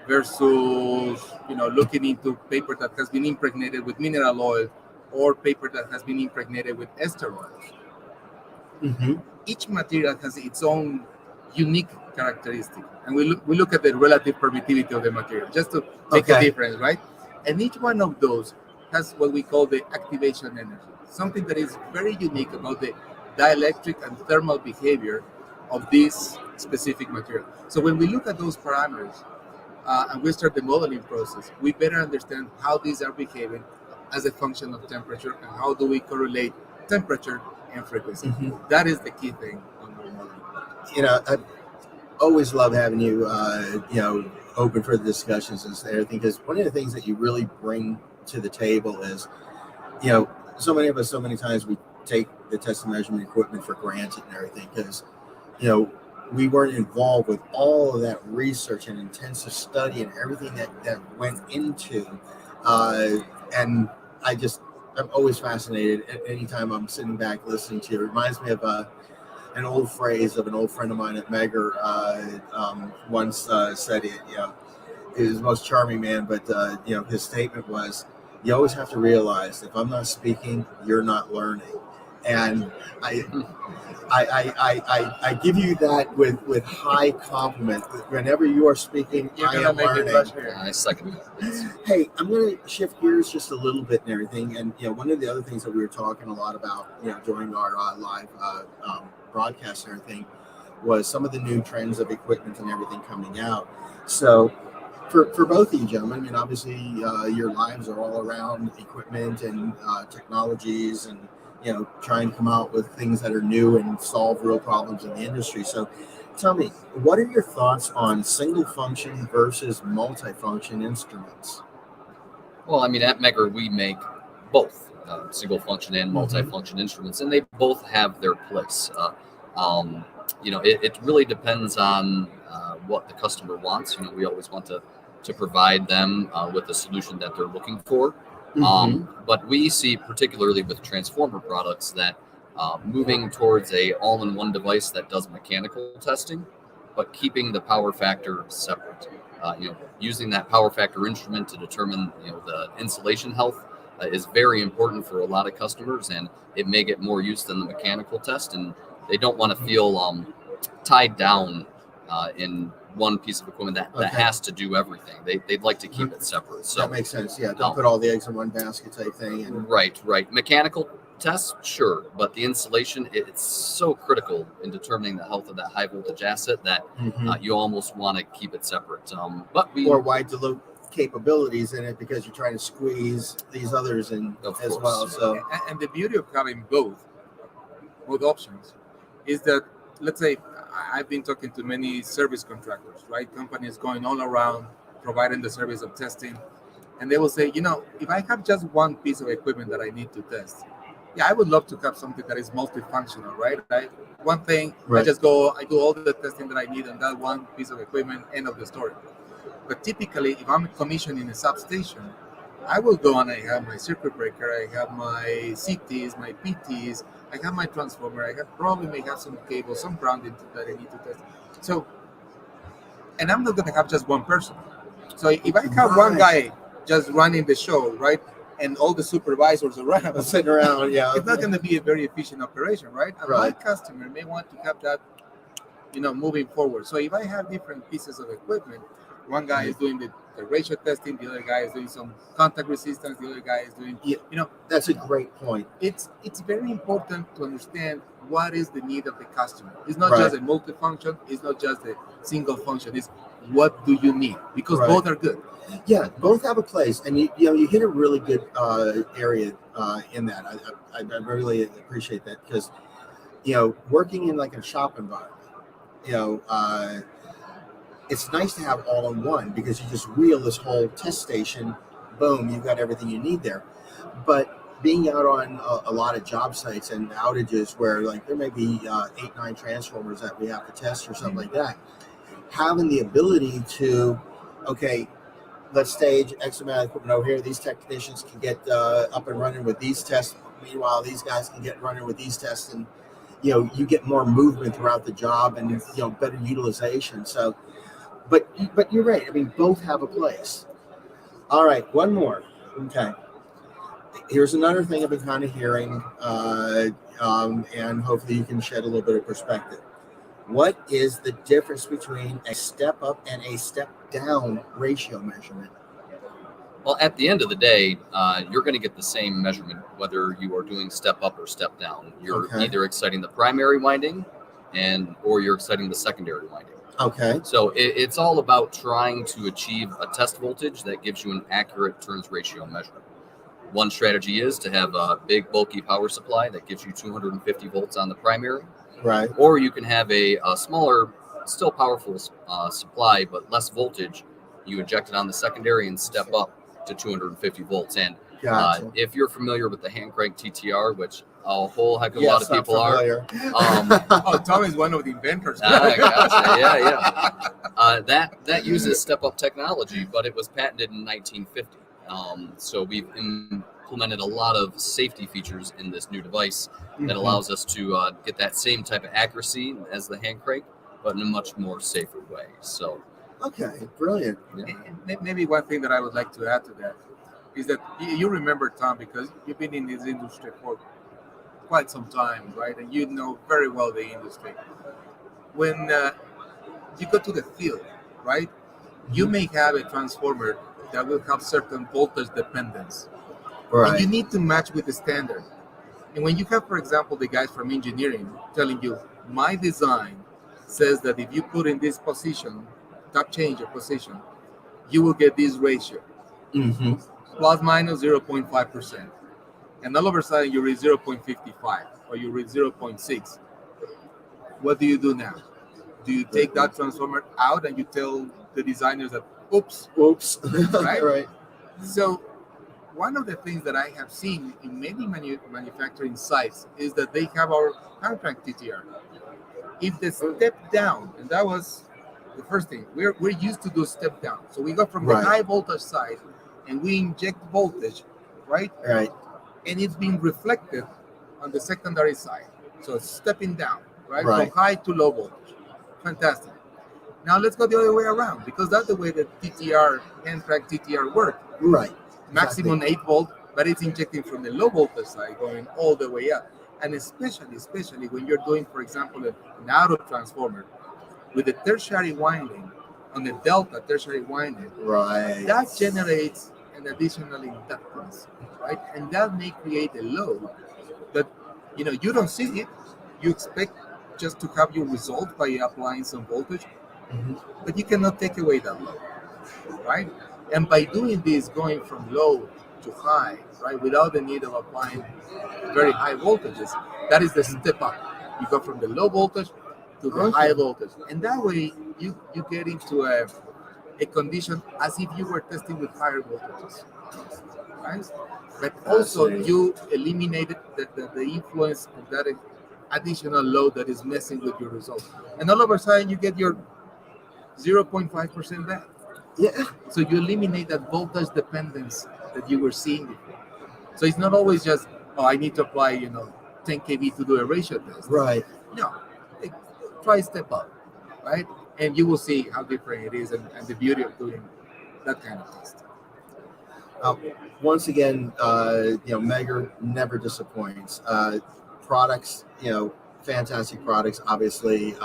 versus looking into paper that has been impregnated with mineral oil or paper that has been impregnated with ester oils. Each material has its own unique characteristic, and we look at the relative permittivity of the material just to make a difference, right? And each one of those has what we call the activation energy, something that is very unique about the dielectric and thermal behavior of this specific material. So when we look at those parameters and we start the modeling process, we better understand how these are behaving as a function of temperature and how do we correlate temperature and frequency. That is the key thing on our modeling. I always love having you, open for the discussions and everything, because one of the things that you really bring to the table is, so many of us, so many times we take the test and measurement equipment for granted and everything because, we weren't involved with all of that research and intensive study and everything that went into, and I'm always fascinated anytime I'm sitting back listening to you. It reminds me of an old phrase of an old friend of mine at Megger once said it, he was the most charming man, but his statement was, you always have to realize if I'm not speaking, you're not learning. And I give you that with high compliment. Whenever you are speaking, I am learning. I second that. Hey, I'm going to shift gears just a little bit and everything. And one of the other things that we were talking a lot about, during our live broadcast and everything, was some of the new trends of equipment and everything coming out. So, for both of you gentlemen, I mean, obviously your lives are all around equipment and technologies and try and come out with things that are new and solve real problems in the industry. So tell me, what are your thoughts on single function versus multifunction instruments? Well, I mean, at Megger, we make both single function and multifunction instruments, and they both have their place. It really depends on what the customer wants. We always want to provide them with a solution that they're looking for. But we see, particularly with transformer products, that moving towards a all-in-one device that does mechanical testing, but keeping the power factor separate. Using that power factor instrument to determine the insulation health is very important for a lot of customers, and it may get more use than the mechanical test, and they don't want to feel tied down in one piece of equipment that has to do everything. They'd like to keep it separate. So that makes sense. Yeah, don't put all the eggs in one basket type thing. And right. Mechanical tests, sure, but the insulation, it's so critical in determining the health of that high voltage asset that you almost want to keep it separate. Or wide load capabilities in it because you're trying to squeeze these others in as well. So, and the beauty of having both options is that, let's say, I've been talking to many service contractors, right? Companies going all around providing the service of testing. And they will say, if I have just one piece of equipment that I need to test, I would love to have something that is multifunctional, right? One thing, I do all the testing that I need on that one piece of equipment, end of the story. But typically, if I'm commissioning a substation, I will go and I have my circuit breaker, I have my CTs, my PTs, I have my transformer, I probably may have some cables, some grounding that I need to test. So, and I'm not going to have just one person. So if I have one guy just running the show, right, and all the supervisors around, sitting around, it's not going to be a very efficient operation, right? And my customer may want to have that, moving forward. So if I have different pieces of equipment, one guy is doing the ratio testing, the other guy is doing some contact resistance, the other guy is doing, That's a great point. It's very important to understand what is the need of the customer. It's not just a multifunction, it's not just a single function, it's what do you need? Because both are good. Yeah, both have a place, and you hit a really good area in that. I really appreciate that because working in like a shop environment, it's nice to have all in one because you just wheel this whole test station, boom, you've got everything you need there. But being out on a lot of job sites and outages where like there may be 8-9 transformers that we have to test or something like that, having the ability to, let's stage X amount of equipment over here. These technicians can get up and running with these tests. Meanwhile, these guys can get running with these tests, and you get more movement throughout the job and better utilization. So, but you're right. I mean, both have a place. All right, one more. Okay. Here's another thing I've been kind of hearing, and hopefully you can shed a little bit of perspective. What is the difference between a step up and a step down ratio measurement? Well, at the end of the day, you're going to get the same measurement whether you are doing step up or step down. You're either exciting the primary winding or you're exciting the secondary winding. Okay. So it's all about trying to achieve a test voltage that gives you an accurate turns ratio measurement. One strategy is to have a big bulky power supply that gives you 250 volts on the primary. Right. Or you can have a smaller, still powerful supply, but less voltage. You inject it on the secondary and step up to 250 volts. And Gotcha. if you're familiar with the hand crank TTR, which a whole heck of a lot of people are. Oh, Tom is one of the inventors. Gotcha. Yeah. That uses step-up technology, but it was patented in 1950. So we've implemented a lot of safety features in this new device that allows us to get that same type of accuracy as the hand crank, but in a much more safer way. So. Okay, brilliant. Yeah. And maybe one thing that I would like to add to that is that you remember, Tom, because you've been in this industry for quite some time, right? And you know very well the industry. When you go to the field, right, you may have a transformer that will have certain voltage dependence. Right. And you need to match with the standard. And when you have, for example, the guys from engineering telling you, my design says that if you put in this position, top change of position, you will get this ratio, plus minus 0.5%. And all of a sudden you read 0.55 or you read 0.6. What do you do now? Do you take that transformer out and you tell the designers that, oops, right? Right. So one of the things that I have seen in many manufacturing sites is that they have our hand crank TTR. If the step down, and that was the first thing, we're used to do step down. So we go from the high voltage side and we inject voltage, right? Right. And it's being reflected on the secondary side. So it's stepping down, right? Right. From high to low voltage. Fantastic. Now let's go the other way around, because that's the way the TTR, hand crank TTR work. Right. Maximum 8 volt, but it's injecting from the low voltage side, going all the way up. And especially when you're doing, for example, an auto transformer with the tertiary winding on the delta tertiary winding, Right. that generates an additional inductance, right? And that may create a load that, you don't see it. You expect just to have your result by applying some voltage, but you cannot take away that load, right? And by doing this, going from low to high, right, without the need of applying very high voltages, that is the step up. You go from the low voltage to the high voltage, and that way you get into a condition as if you were testing with higher voltages, right? But also you eliminated the influence of that additional load that is messing with your result, and all of a sudden you get your 0.5% back. Yeah. So you eliminate that voltage dependence that you were seeing before. So it's not always just, I need to apply 10 kV to do a ratio test. Right. No, try step up, right? And you will see how different it is and the beauty of doing that kind of test. Once again, Megger never disappoints. Products, fantastic products. Obviously,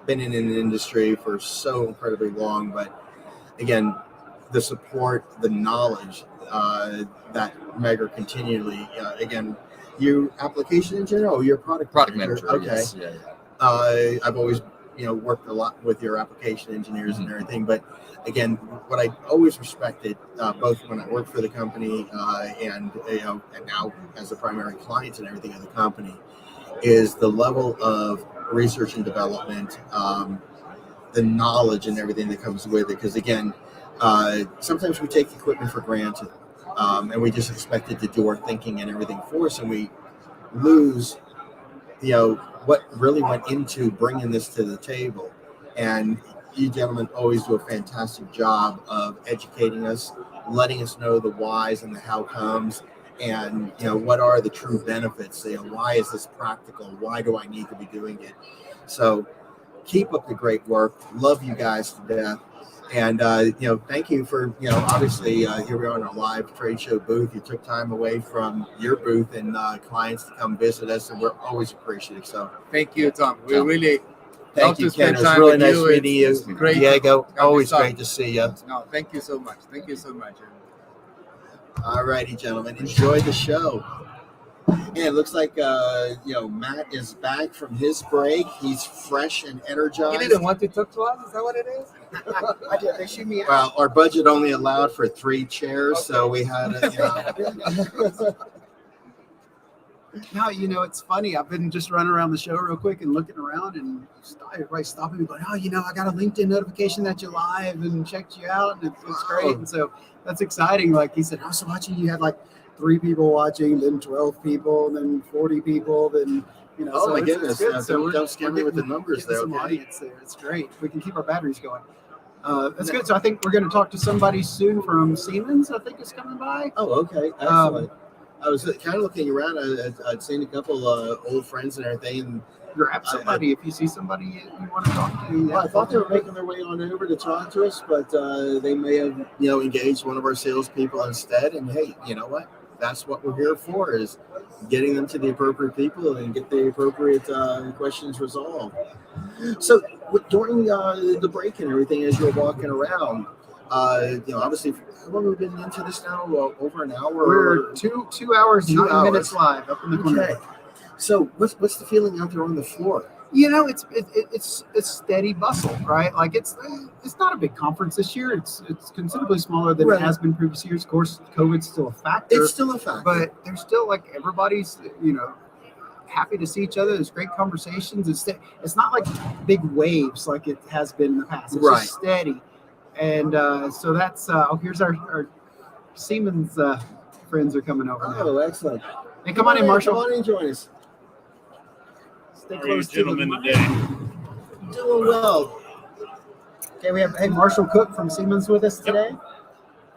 been in an industry for so incredibly long, but again, the support, the knowledge that Megger continually. Again, you application engineer, or you're product manager. Okay. Yes. Yeah. I've always worked a lot with your application engineers and everything, but again, what I always respected, both when I worked for the company and now as a primary client and everything of the company, is the level of research and development, the knowledge and everything that comes with it. Because again, sometimes we take equipment for granted, and we just expect it to do our thinking and everything for us, and we lose what really went into bringing this to the table. And you gentlemen always do a fantastic job of educating us, letting us know the whys and the how comes, and what are the true benefits. Why is this practical? Why do I need to be doing it? So keep up the great work. Love you guys to death. And thank you for obviously here we are in our live trade show booth. You took time away from your booth and clients to come visit us, and we're always appreciative. So thank you, Tom. We really thank you, Ken. It was really nice meeting you. Diego, always great to see you. No, thank you so much. Thank you so much. All righty, gentlemen, enjoy the show. And it looks like Matt is back from his break. He's fresh and energized. You didn't want to talk to us? Is that what it is? I did. They shoot me out. Well, our budget only allowed for 3 chairs, so we had to. Now, it's funny. I've been just running around the show real quick and looking around, and everybody's stopping me going, oh, I got a LinkedIn notification that you're live and checked you out, and it's great. And so that's exciting. Like he said, I was watching, you had like 3 people watching, then 12 people, then 40 people, then, Oh, so my it's goodness. good. Now, So don't scare me with the numbers there, some okay? audience there. It's great. We can keep our batteries going. That's good. So I think we're going to talk to somebody soon from Siemens, I think is coming by. Oh, okay. Excellent. I was kind of looking around. I'd seen a couple old friends and everything. And grab somebody if you see somebody you want to talk to. well, I thought they were making their way on over to talk to us, but they may have, engaged one of our salespeople instead. And hey, you know what? That's what we're here for, is getting them to the appropriate people and get the appropriate questions resolved. So during the break and everything, as you're walking around, obviously, how long have we been into this now? Over an hour? We're 2 hours, 9 minutes live up in the corner. Okay. So what's the feeling out there on the floor? It's steady bustle, right? Like it's not a big conference this year. It's considerably smaller than it has been previous years. Of course, COVID's still a factor. It's still a factor, but there's still like everybody's happy to see each other. There's great conversations. It's not like big waves like it has been in the past. It's just steady, and so that's here's our Siemens friends are coming over now. Oh, excellent! Hey, come on in, Marshall. Come on in, join us. Stay How are you close to gentlemen the today? Doing well. Okay, we have Marshall Cook from Siemens with us today.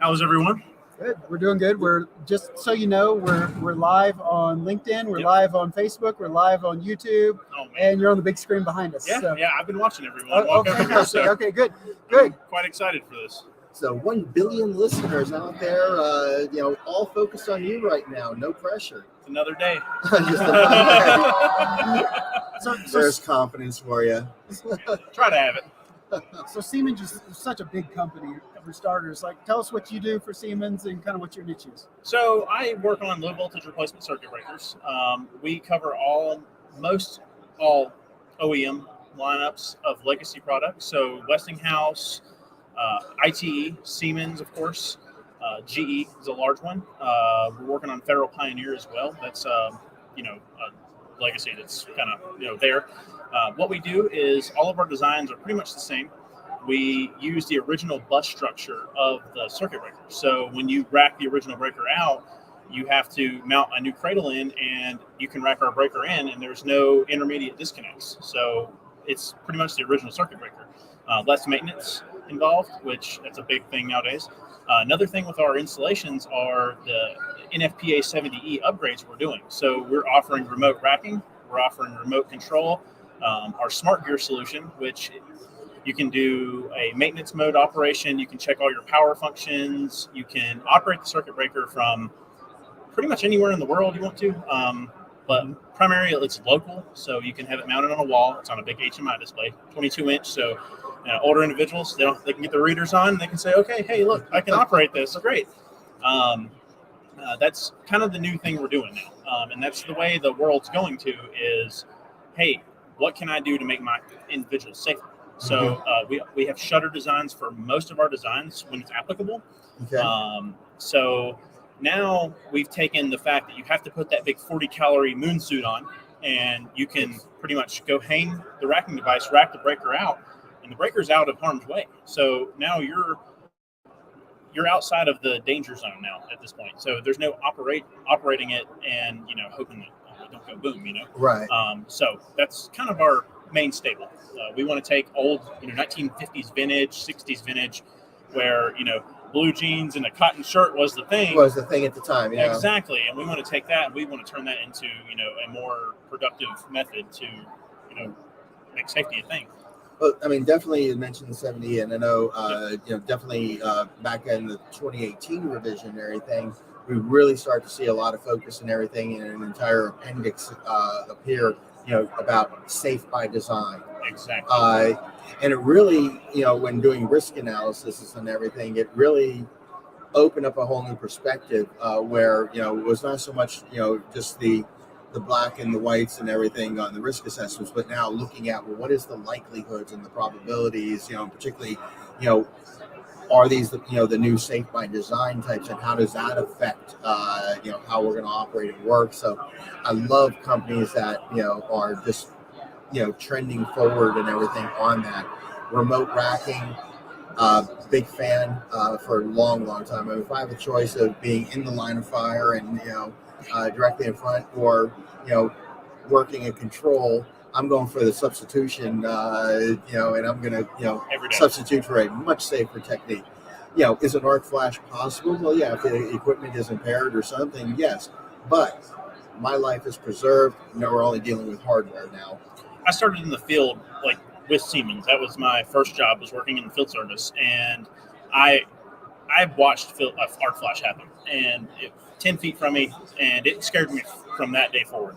How's everyone? Good. We're doing good. We're just so you know, we're live on LinkedIn, we're live on Facebook, we're live on YouTube, and you're on the big screen behind us. Yeah, so. yeah, I've been watching everyone. Oh, fantastic. Okay, good. Good. Quite excited for this. So 1 billion listeners out there, all focused on you right now. No pressure. It's another day. Just another day. There's confidence for you. Try to have it. So Siemens is such a big company for starters. Like, tell us what you do for Siemens and kind of what your niche is. So I work on low voltage replacement circuit breakers. We cover most all OEM lineups of legacy products. So Westinghouse, ITE, Siemens, of course. GE is a large one. We're working on Federal Pioneer as well. That's a legacy that's kind of there. What we do is all of our designs are pretty much the same. We use the original bus structure of the circuit breaker. So when you rack the original breaker out, you have to mount a new cradle in, and you can rack our breaker in, and there's no intermediate disconnects. So it's pretty much the original circuit breaker. Less maintenance involved, which that's a big thing nowadays. Another thing with our installations are the NFPA 70E upgrades we're doing. So we're offering remote racking, we're offering remote control, our smart gear solution, which you can do a maintenance mode operation, you can check all your power functions, you can operate the circuit breaker from pretty much anywhere in the world you want to, but primarily it's local, so you can have it mounted on a wall. It's on a big HMI display, 22-inch, so older individuals, they can get their readers on, and they can say, okay, hey, look, I can operate this, great. That's kind of the new thing we're doing now, and that's the way the world's going to is, hey, what can I do to make my individuals safer? So we have shutter designs for most of our designs when it's applicable. Okay. So now we've taken the fact that you have to put that big 40-calorie moon suit on, and you can pretty much go hang the racking device, rack the breaker out, and the breaker's out of harm's way. So now you're outside of the danger zone now at this point. So there's no operating it and hoping that it don't go boom. Right. So that's kind of our main staple. We want to take old 1950s vintage, 60s vintage, where blue jeans and a cotton shirt was the thing. Was the thing at the time, yeah. Exactly, and we want to take that and we want to turn that into a more productive method to make safety a thing. Well, I mean, definitely you mentioned the 70, and I know, definitely back in the 2018 revision and everything, we really start to see a lot of focus and everything, and an entire appendix appear, about safe by design. Exactly. And it really, when doing risk analysis and everything, it really opened up a whole new perspective where it was not so much just the black and the whites and everything on the risk assessments, but now looking at, well, what is the likelihoods and the probabilities, particularly, are these the new safe by design types, and how does that affect how we're going to operate and work? So I love companies that are just trending forward and everything on that. Remote racking, big fan for a long time. I mean, if I have a choice of being in the line of fire and directly in front, or working in control, I'm going for the substitution, and I'm going to substitute for a much safer technique. Is an arc flash possible? Well, yeah, if the equipment is impaired or something, yes, but my life is preserved. We're only dealing with hardware now. I started in the field with Siemens. That was my first job, was working in the field service, and I watched arc flash happen, and 10 feet from me, and it scared me from that day forward.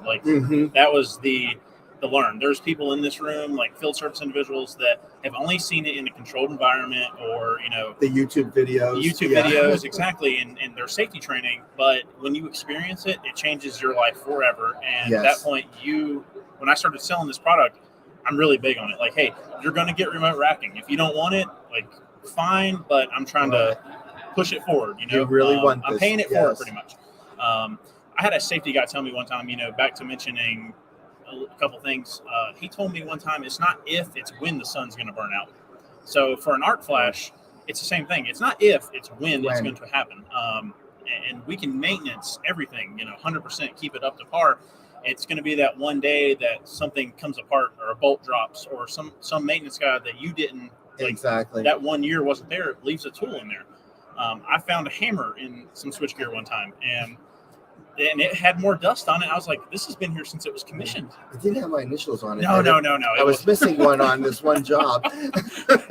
That was the learn. There's people in this room, field service individuals, that have only seen it in a controlled environment, or the YouTube videos. Videos, exactly, and their safety training. But when you experience it, it changes your life forever. And at that point, when I started selling this product, I'm really big on it. Hey, you're going to get remote racking. If you don't want it, fine, but I'm trying to push it forward. You really want this. I'm paying it forward pretty much. I had a safety guy tell me one time, back to mentioning a couple things. He told me one time, it's not if, it's when the sun's going to burn out. So for an arc flash, it's the same thing. It's not if, it's when it's going to happen. And we can maintenance everything, 100%, keep it up to par. It's going to be that one day that something comes apart, or a bolt drops, or some maintenance guy that you didn't exactly, that 1 year wasn't there, leaves a tool in there. I found a hammer in some switchgear one time, and it had more dust on it. I was like, this has been here since it was commissioned. It didn't have my initials on it. No. I was missing one on this one job.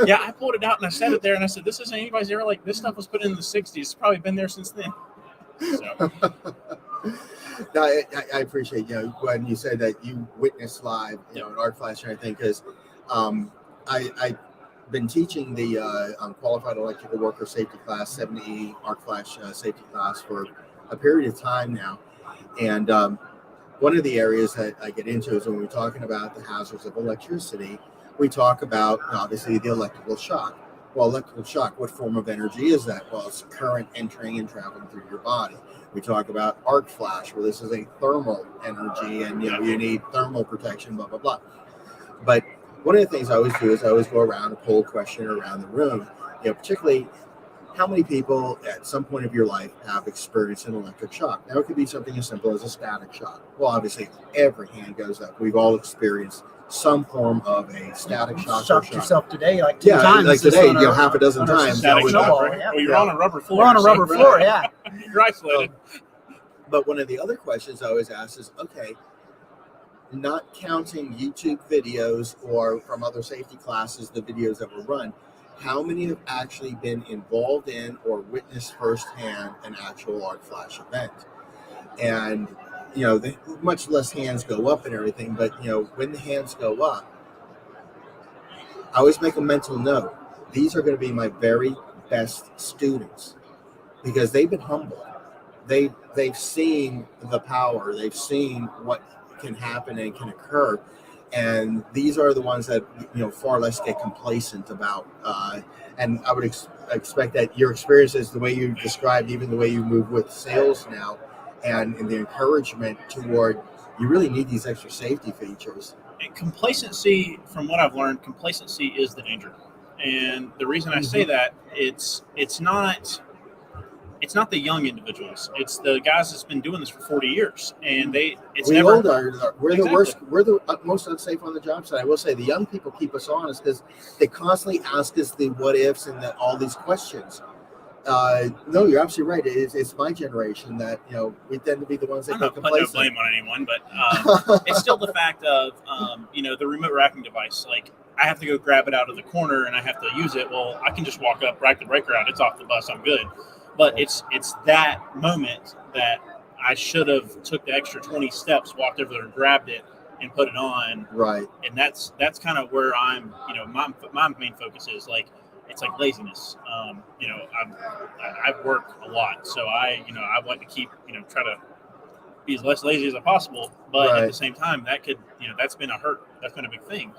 Yeah, I pulled it out and I set it there, and I said, this isn't anybody's era. This stuff was put in the 60s. It's probably been there since then. So. No, I appreciate when you said that you witnessed live, an arc flash and everything, because I've been teaching the qualified electrical worker safety class, 7E arc flash safety class, for a period of time now, and one of the areas that I get into is when we're talking about the hazards of electricity. We talk about obviously the electrical shock. Well, electrical shock, what form of energy is that? Well, it's current entering and traveling through your body. We talk about arc flash, where this is a thermal energy, and you need thermal protection, blah blah blah. But one of the things I always do is I always go around a poll question around the room, particularly how many people at some point of your life have experienced an electric shock. Now, it could be something as simple as a static shock. Well, obviously, every hand goes up. We've all experienced some form of a static shock. Shocked yourself today, two times. Like today, half a dozen times. Static shock, right? Well, you're on a rubber floor. We're on a rubber floor, yeah. You're isolated. But one of the other questions I always ask is, okay, not counting YouTube videos or from other safety classes, the videos that were run, how many have actually been involved in or witnessed firsthand an actual arc flash event? And much less hands go up and everything, but when the hands go up, I always make a mental note. These are going to be my very best students, because they've been humbled. They've seen the power. They've seen what can happen and can occur. And these are the ones that far less get complacent about. And I would expect that your experiences, the way you described, even the way you move with sales now, and the encouragement toward, you really need these extra safety features. And complacency, from what I've learned, complacency is the danger. And the reason I say that, it's not the young individuals. It's the guys that's been doing this for 40 years, and we're the worst. We're the most unsafe on the job site. I will say the young people keep us honest, because they constantly ask us the what ifs and all these questions. No, you're absolutely right. It's my generation that we tend to be the ones that get complacent. I'm not putting no blame on anyone, but it's still the fact of the remote racking device. I have to go grab it out of the corner and I have to use it. Well, I can just walk up, rack the breaker out. It's off the bus. I'm good. But it's that moment that I should have took the extra 20 steps, walked over there and grabbed it and put it on. Right. And that's kind of where I'm. My main focus is it's like laziness. You know, I work a lot, so I like to keep, try to be as less lazy as possible. But at Right. the same time, that could, that's been a hurt. That's been a big thing.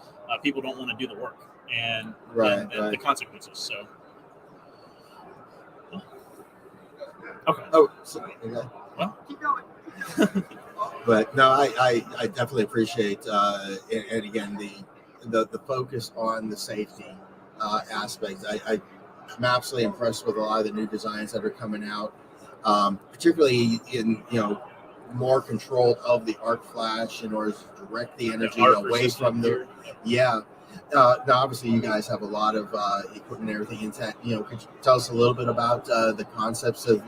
People don't want to do the work and Right, the right. consequences. So, okay. Oh, so, okay. Well, Keep going. But no, I definitely appreciate and again the focus on the safety aspect. I'm absolutely impressed with a lot of the new designs that are coming out, particularly in more control of the arc flash in order to direct the energy away from the yeah. Now, obviously, you guys have a lot of equipment and everything intact. Could you tell us a little bit about the concepts of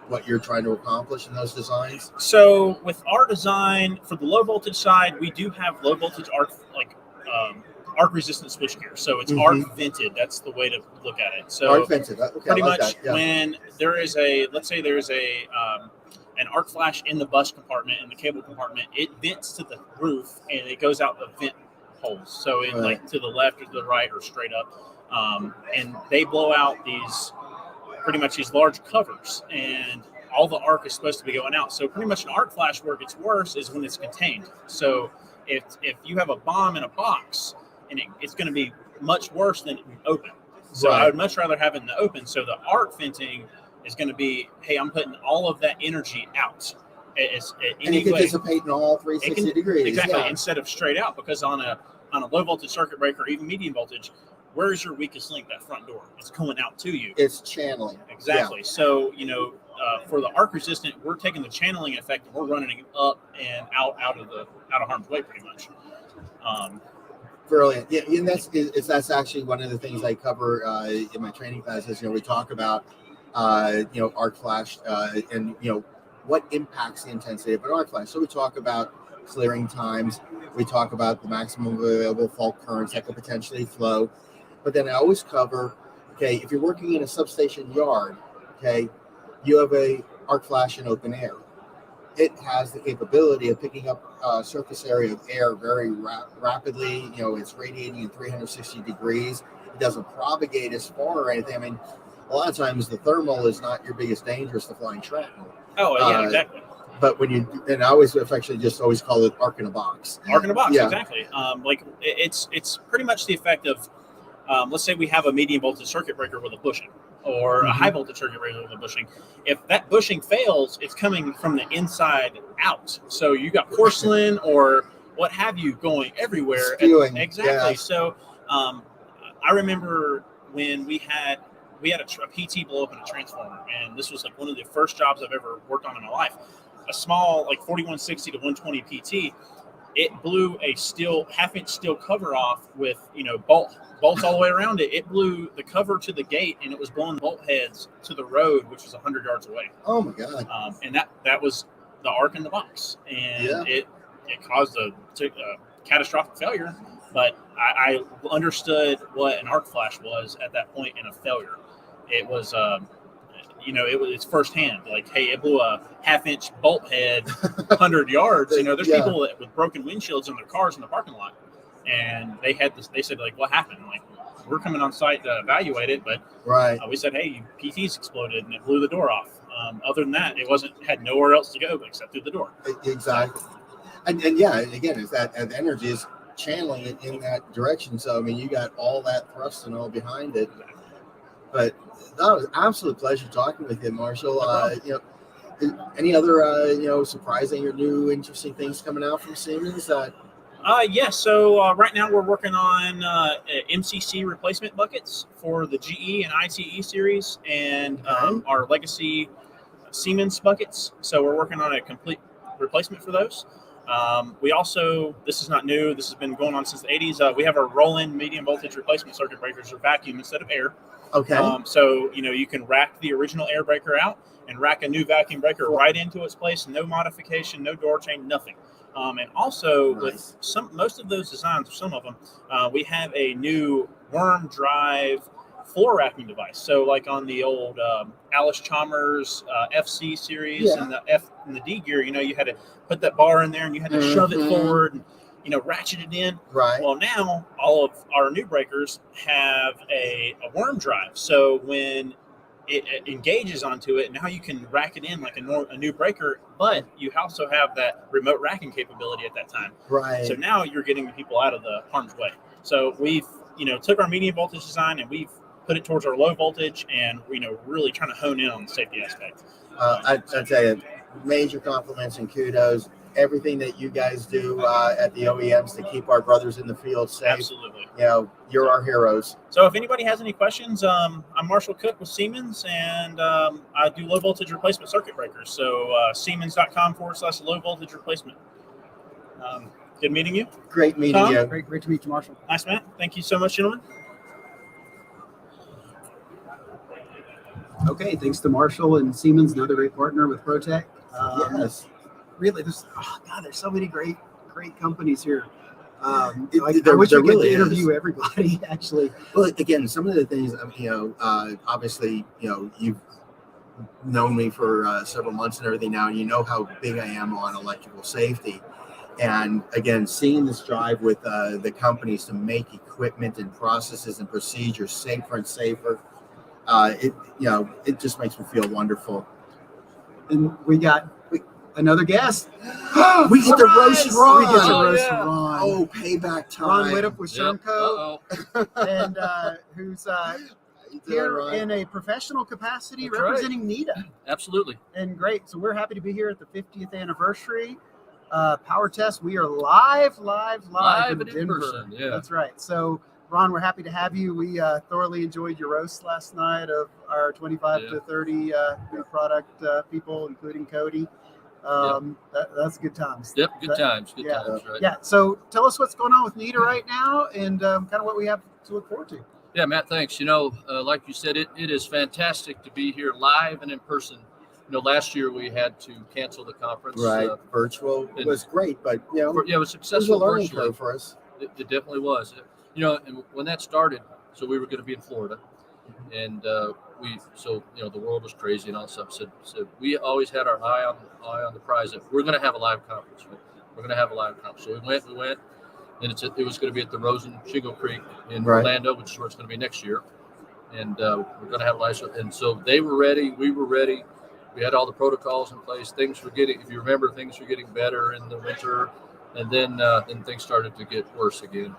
what you're trying to accomplish in those designs? So with our design for the low voltage side, we do have low voltage arc arc resistant switchgear. So it's arc vented. That's the way to look at it. So Arc vented. Okay, pretty I like much that. Yeah. when there is let's say there is an arc flash in the bus compartment, in the cable compartment, it vents to the roof and it goes out the vent holes. So it like to the left or to the right or straight up. And they blow out these large covers, and all the arc is supposed to be going out. So pretty much an arc flash where it gets worse is when it's contained. So if you have a bomb in a box, and it's going to be much worse than open. So I would much rather have it in the open. So the arc venting is going to be, hey, I'm putting all of that energy out. And it can dissipate in all 360 degrees. Exactly, Yeah. instead of straight out, because on a low voltage circuit breaker, even medium voltage, where's your weakest link? That front door. It's going out to you. It's channeling. Exactly. Yeah. So, for the arc resistant, we're taking the channeling effect and we're running it up and out of harm's way pretty much. Brilliant. Yeah, and that's actually one of the things I cover in my training classes. We talk about arc flash and what impacts the intensity of an arc flash. So we talk about clearing times. We talk about the maximum available fault currents that could potentially flow. But then I always cover, okay, if you're working in a substation yard, okay, you have a arc flash in open air. It has the capability of picking up a surface area of air very rapidly. It's radiating in 360 degrees. It doesn't propagate as far or anything. I mean, a lot of times the thermal is not your biggest danger, it's the flying shrapnel. Oh, yeah, exactly. But and I always affectionately just always call it arc in a box. Arc in a box, Yeah. exactly. It's pretty much the effect of, let's say we have a medium voltage circuit breaker with a bushing, or a high voltage circuit breaker with a bushing. If that bushing fails, it's coming from the inside out. So you got porcelain or what have you going everywhere. Spewing. Exactly. Yeah. So I remember when we had a PT blow up in a transformer, and this was like one of the first jobs I've ever worked on in my life. A small, like 4160 to 120 PT, it blew a half-inch steel cover off with bolts all the way around it. It blew the cover to the gate, and it was blowing bolt heads to the road, which was 100 yards away. Oh my god! And that was the arc in the box, and Yeah. it caused a catastrophic failure. But I understood what an arc flash was at that point in a failure. It was it's firsthand. Like, hey, it blew a half-inch bolt head 100 yards. There's Yeah. people with broken windshields in their cars in the parking lot, and they said, like, what happened? Like, we're coming on site to evaluate it, but Right. we said, hey, PT's exploded and it blew the door off. Other than that, it had nowhere else to go except through the door. Exactly. And yeah, again, it's that and the energy is channeling it in that direction. So I mean, you got all that thrust and all behind it. But that was an absolute pleasure talking with you, Marshall. Any other surprising or new interesting things coming out from Siemens? So right now we're working on MCC replacement buckets for the GE and ITE series, and our legacy Siemens buckets. So we're working on a complete replacement for those. We also, this is not new, this has been going on since the 80s. We have our roll-in medium voltage replacement circuit breakers, or vacuum instead of air. Okay. So you can rack the original air breaker out and rack a new vacuum breaker right into its place. No modification, no door chain, nothing. And also with most of those designs, or some of them, we have a new worm drive floor racking device. So like on the old Alice Chalmers FC series and the F and the D gear, you had to put that bar in there and you had to shove it forward. ratcheted in. Right. Well, now all of our new breakers have a worm drive. So when it engages onto it, now you can rack it in like a new breaker, but you also have that remote racking capability at that time. Right. So now you're getting the people out of the harm's way. So we've, took our medium voltage design and we've put it towards our low voltage, and really trying to hone in on the safety aspect. I tell you, major compliments and kudos. Everything that you guys do at the OEMs to keep our brothers in the field safe. Absolutely. You're our heroes. So if anybody has any questions, I'm Marshall Cook with Siemens, and I do low voltage replacement circuit breakers. So siemens.com/low voltage replacement. Good meeting you. Great meeting Tom? you. Great to meet you, Marshall. Nice, man. Thank you so much, gentlemen. Okay, thanks to Marshall and Siemens, another great partner with Protec. Yes. Really, there's so many great companies here. I There wish we could really interview everybody. Actually, Well, again, some of the things, obviously, you've known me for several months and everything now, and you know how big I am on electrical safety. And again, seeing this drive with the companies to make equipment and processes and procedures safer and safer, it just makes me feel wonderful. and we got another guest. We get to roast Ron. We get to roast yeah. Ron. Oh, payback time. Ron Whittup with Yep. Shermco, and who's here Ron? in a professional capacity That's right. representing NETA. Absolutely. And great. So we're happy to be here at the 50th anniversary PowerTest. We are live Live in and in Denver. person, yeah. That's right. So Ron, we're happy to have you. We thoroughly enjoyed your roast last night of our 25 to 30 new product people, including Cody. That's good times. Yep, good times. Good yeah. times, right? Yeah. So tell us what's going on with NETA right now, and kind of what we have to look forward to. Yeah, Matt, thanks. Like you said, it is fantastic to be here live and in person. Last year we had to cancel the conference. Right. Virtual was great, but it was it was a successful learning virtually. curve for us. It definitely was. And when that started, so we were going to be in Florida, and the world was crazy and all that stuff. So we always had our eye on the prize that we're going to have a live conference. Right? We're going to have a live conference. So we went, and it was going to be at the Rosen Shingle Creek in Orlando, which is where it's going to be next year. And we're going to have a live. And so they were ready. We were ready. We had all the protocols in place. Things were getting, if you remember, better in the winter, and then things started to get worse again.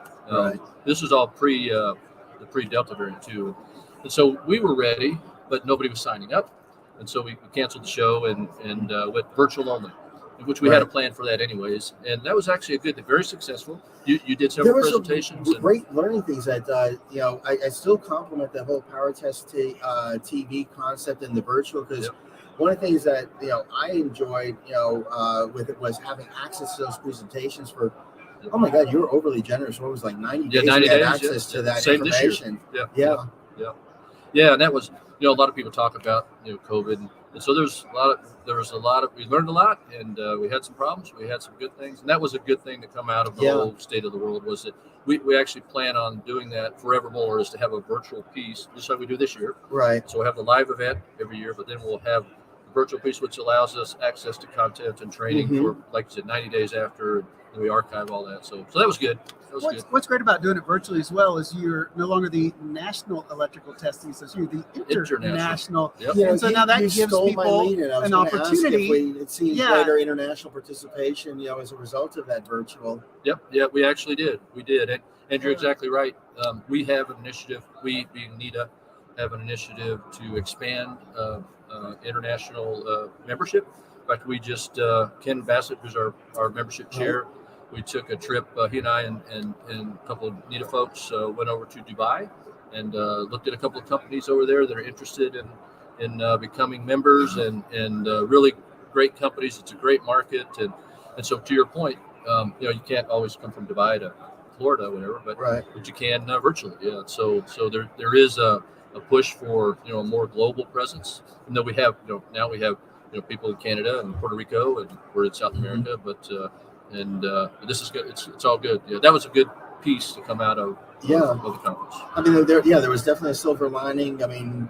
This was all the pre-Delta variant too, and so we were ready, but nobody was signing up, and so we canceled the show and went virtual only, which we had a plan for that anyways, and that was actually very successful. You did several presentations. Great learning things that I still compliment the whole PowerTest TV concept and the virtual, because one of the things that I enjoyed with it was having access to those presentations for. Oh my God, you were overly generous. What was 90 days? 90 days, access to that Same information. This year. Yeah, and that was a lot of people talk about COVID, and so we learned a lot, and we had some problems. We had some good things, and that was a good thing to come out of the whole state of the world, was that we actually plan on doing that forevermore, is to have a virtual piece, just like we do this year. Right. So we'll have the live event every year, but then we'll have the virtual piece, which allows us access to content and training for, like you said, 90 days after. And we archive all that, so that was good. What's great about doing it virtually as well is you're no longer the national electrical testing, so you're the international. And so now that gives people an opportunity. If we'd seen greater international participation, as a result of that virtual. Yep, we actually did. We did, and you're exactly right. We have an initiative. We, being NETA, have an initiative to expand international membership. In fact, we just Ken Bassett, who's our membership chair. We took a trip, he and I and a couple of NETA folks went over to Dubai and looked at a couple of companies over there that are interested in becoming members, and really great companies. It's a great market, and so to your point, you can't always come from Dubai to Florida, or whatever, but you can virtually. Yeah, so there is a push for a more global presence, and then we have now we have people in Canada and Puerto Rico, and we're in South America, but this is good. It's all good. Yeah, that was a good piece to come out of the conference. I mean, there was definitely a silver lining. I mean,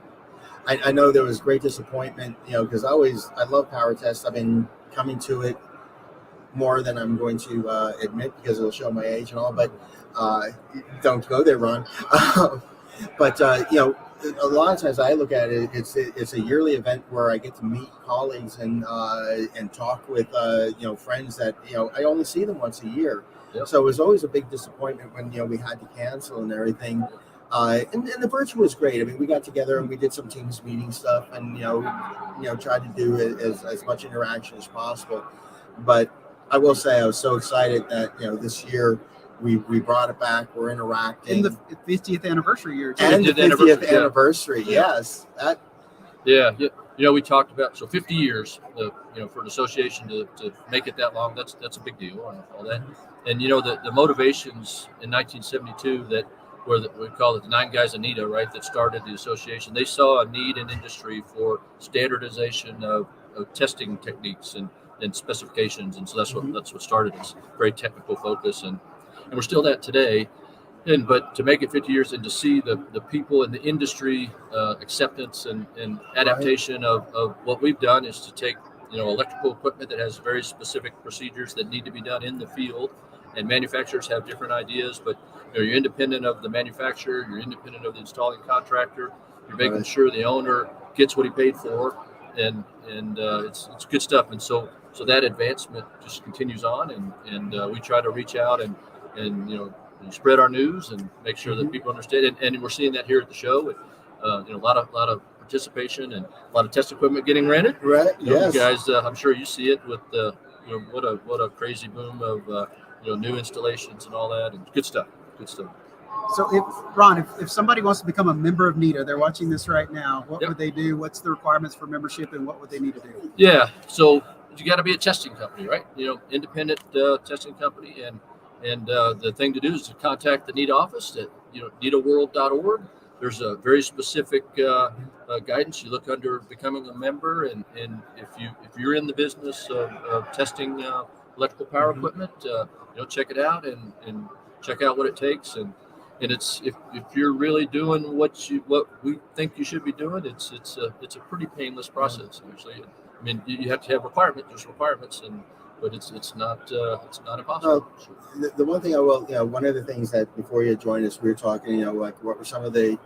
I know there was great disappointment, because I love PowerTest. I've been coming to it more than I'm going to admit because it'll show my age and all. But don't go there, Ron. But a lot of times I look at it, it's a yearly event where I get to meet colleagues and talk with friends that I only see them once a year. Yep. So it was always a big disappointment when we had to cancel and everything. And the virtual was great. I mean, we got together and we did some Teams meeting stuff, and tried to do as much interaction as possible. But I will say I was so excited that this year we brought it back. We're interacting in the 50th anniversary year too. and the 50th yeah. anniversary. Yes, We talked about 50 years. For an association to make it that long, that's a big deal and all that. And the motivations in 1972 that we call it the 9 guys of NETA, right? That started the association. They saw a need in industry for standardization of testing techniques and specifications, and so that's what started this very technical focus, and we're still that today. But to make it 50 years and to see the people in the industry acceptance and adaptation of what we've done is to take electrical equipment that has very specific procedures that need to be done in the field, and manufacturers have different ideas, but you're independent of the manufacturer, you're independent of the installing contractor, you're making sure the owner gets what he paid for, and it's good stuff. And so that advancement just continues on, and we try to reach out and spread our news and make sure that people understand. And we're seeing that here at the show with a lot of participation and a lot of test equipment getting rented. right. Yes. You guys, I'm sure you see it with what a crazy boom of new installations and all that, and good stuff. So if somebody wants to become a member of NETA, they're watching this right now, what would they do? What's the requirements for membership, and what would they need to do? Yeah, so you got to be a testing company, right? Independent testing company, and the thing to do is to contact the NETA office at netaworld.org. There's a very specific guidance. You look under becoming a member, and if you're in the business of testing electrical power equipment, check it out and check out what it takes, and it's if you're really doing what we think you should be doing, it's a pretty painless process actually. I mean, you have to have requirements, but it's not impossible. The one thing I will, one of the things that before you joined us, we were talking, like what were some of the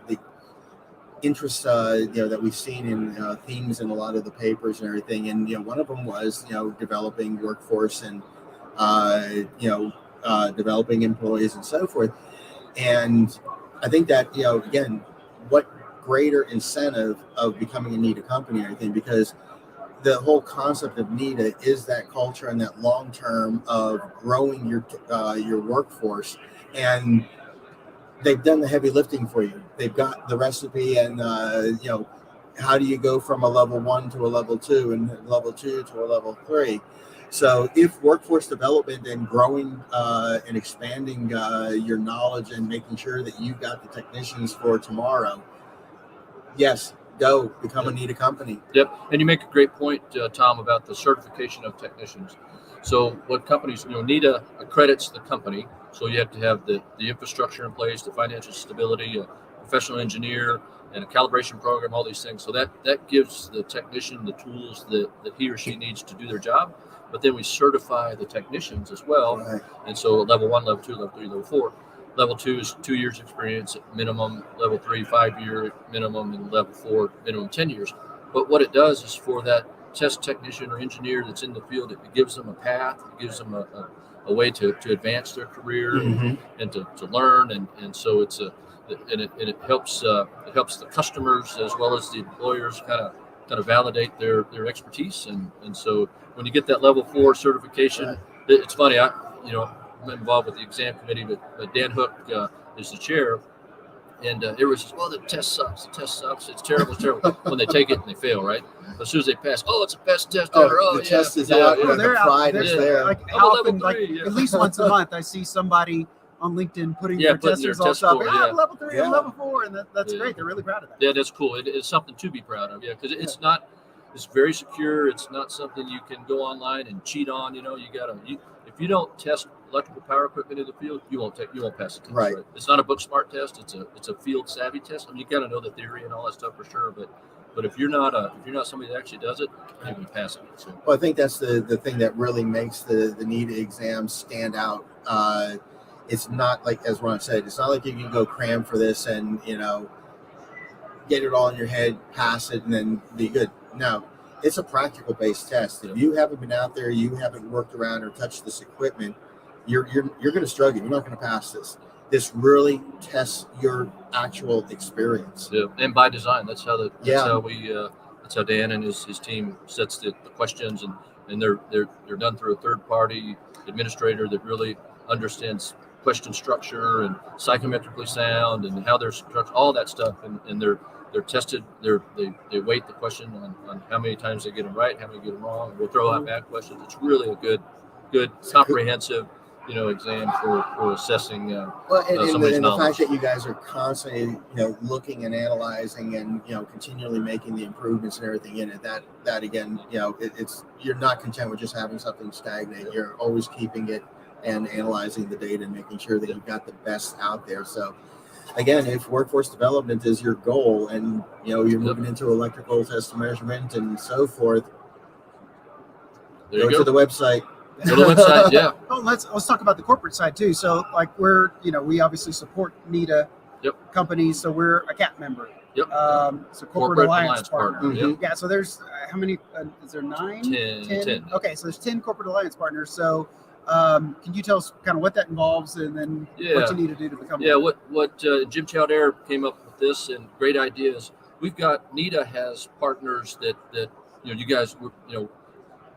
interests, that we've seen in themes in a lot of the papers and everything, and one of them was developing workforce and developing employees and so forth. And I think that, again, what greater incentive of becoming a NETA company, I think, because the whole concept of NETA is that culture and that long term of growing your workforce. And they've done the heavy lifting for you. They've got the recipe, and how do you go from a level 1 to a level 2 and level 2 to a level 3? So if workforce development and growing and expanding your knowledge and making sure that you've got the technicians for tomorrow, yes, go become a NETA company. Yep, and you make a great point, Tom, about the certification of technicians. So what companies, NETA accredits the company. So you have to have the infrastructure in place, the financial stability, a professional engineer, and a calibration program, all these things. So that gives the technician the tools that he or she needs to do their job. But then we certify the technicians as well. Right. And so level 1, level 2, level 3, level 4. Level 2 is 2 years experience at minimum, level 3, 5-year minimum, and level 4, minimum 10 years. But what it does is for that test technician or engineer that's in the field, it gives them a path, it gives them a way to advance their career and to learn. And so it helps the customers as well as the employers kind of validate their expertise. And so when you get that level 4 certification, it's funny, I'm involved with the exam committee, but Dan Hook is the chair, and everyone says, "Well, the test sucks. It's terrible. When they take it and they fail, right? But as soon as they pass, it's the best test ever. The test is out. They're the out. pride They're is there. Like I'm a how level often, 3, at least once a month, I see somebody on LinkedIn putting their putting their test results test up. score, I'm level 3 and level 4, and that's Yeah. great. They're really proud of that. Yeah, that's cool. It's something to be proud of. Yeah, because it's very secure. It's not something you can go online and cheat on. If you don't test electrical power equipment in the field, you won't pass the test. Right. It's not a book smart test. It's a field savvy test. I mean, you got to know the theory and all that stuff for sure, but But if you're not somebody that actually does it, you're going to pass it. So. Well, I think that's the thing that really makes the NETA exam stand out. It's not like, as Ron said, it's not like you can go cram for this and, get it all in your head, pass it, and then be good. No, it's a practical based test. If you haven't been out there, you haven't worked around or touched this equipment, you're going to struggle. You're not going to pass this. This really tests your actual experience. Yeah, and by design, that's how Dan and his team sets the questions, and they're done through a third party administrator that really understands question structure and psychometrically sound and how they're structured, all that stuff, and they're tested. They weight the question on how many times they get them right, how many get them wrong. We'll throw out bad questions. It's really a good comprehensive exam for assessing somebody's and the knowledge. fact that you guys are constantly looking and analyzing and continually making the improvements and everything in it, that again, it's you're not content with just having something stagnate. You're always keeping it and analyzing the data and making sure that you've got the best out there. So again, if workforce development is your goal and you're moving into electrical test and measurement and so forth, go to the website. Go to the website, yeah. Oh, let's talk about the corporate side too. So like we obviously support NETA companies, so we're a CAP member. Yep. So corporate alliance partner. Mm-hmm. Yeah. So there's how many? Is there 9? 10. Okay, so there's 10 corporate alliance partners. So can you tell us kind of what that involves and then what you need to do to become? Yeah. What Jim Chowdhury came up with this and great ideas. We've got NETA has partners that you guys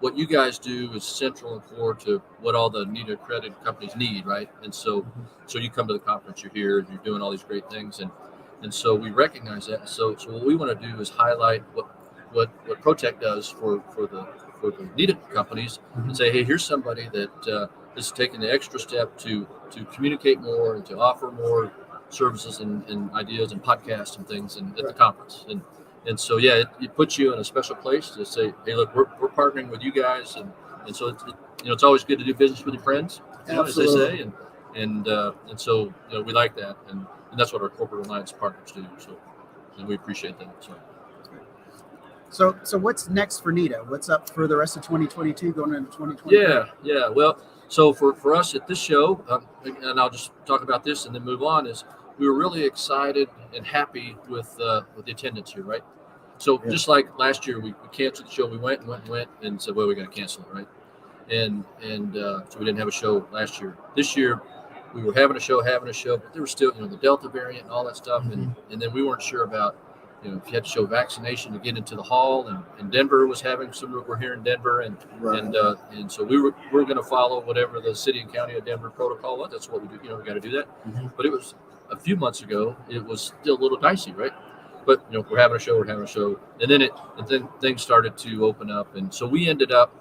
what you guys do is central and core to what all the NETA accredited companies need, right? And so you come to the conference, you're here, and you're doing all these great things, and so we recognize that. So what we want to do is highlight what Protec does for the NETA companies, and say, hey, here's somebody that is taking the extra step to communicate more and to offer more services and ideas and podcasts and things at the conference. And so, it puts you in a special place to say, hey, look, we're partnering with you guys. And so, it's always good to do business with your friends, as they say. And so, we like that. And that's what our corporate alliance partners do. So, and we appreciate that. So what's next for NETA? What's up for the rest of 2022 going into 2023? Yeah. Well, so for us at this show, and I'll just talk about this and then move on, is we were really excited and happy with the attendance here, right? So just like last year, we canceled the show. We went and said, well, we got to cancel it, right? And so we didn't have a show last year. This year, we were having a show, but there was still, the Delta variant and all that stuff. And then we weren't sure about, if you had to show vaccination to get into the hall. And Denver was having some, we're here in Denver. And so we're going to follow whatever the city and county of Denver protocol was. That's what we do. We got to do that. But it was a few months ago, it was still a little dicey, right? But we're having a show, and then things started to open up, and so we ended up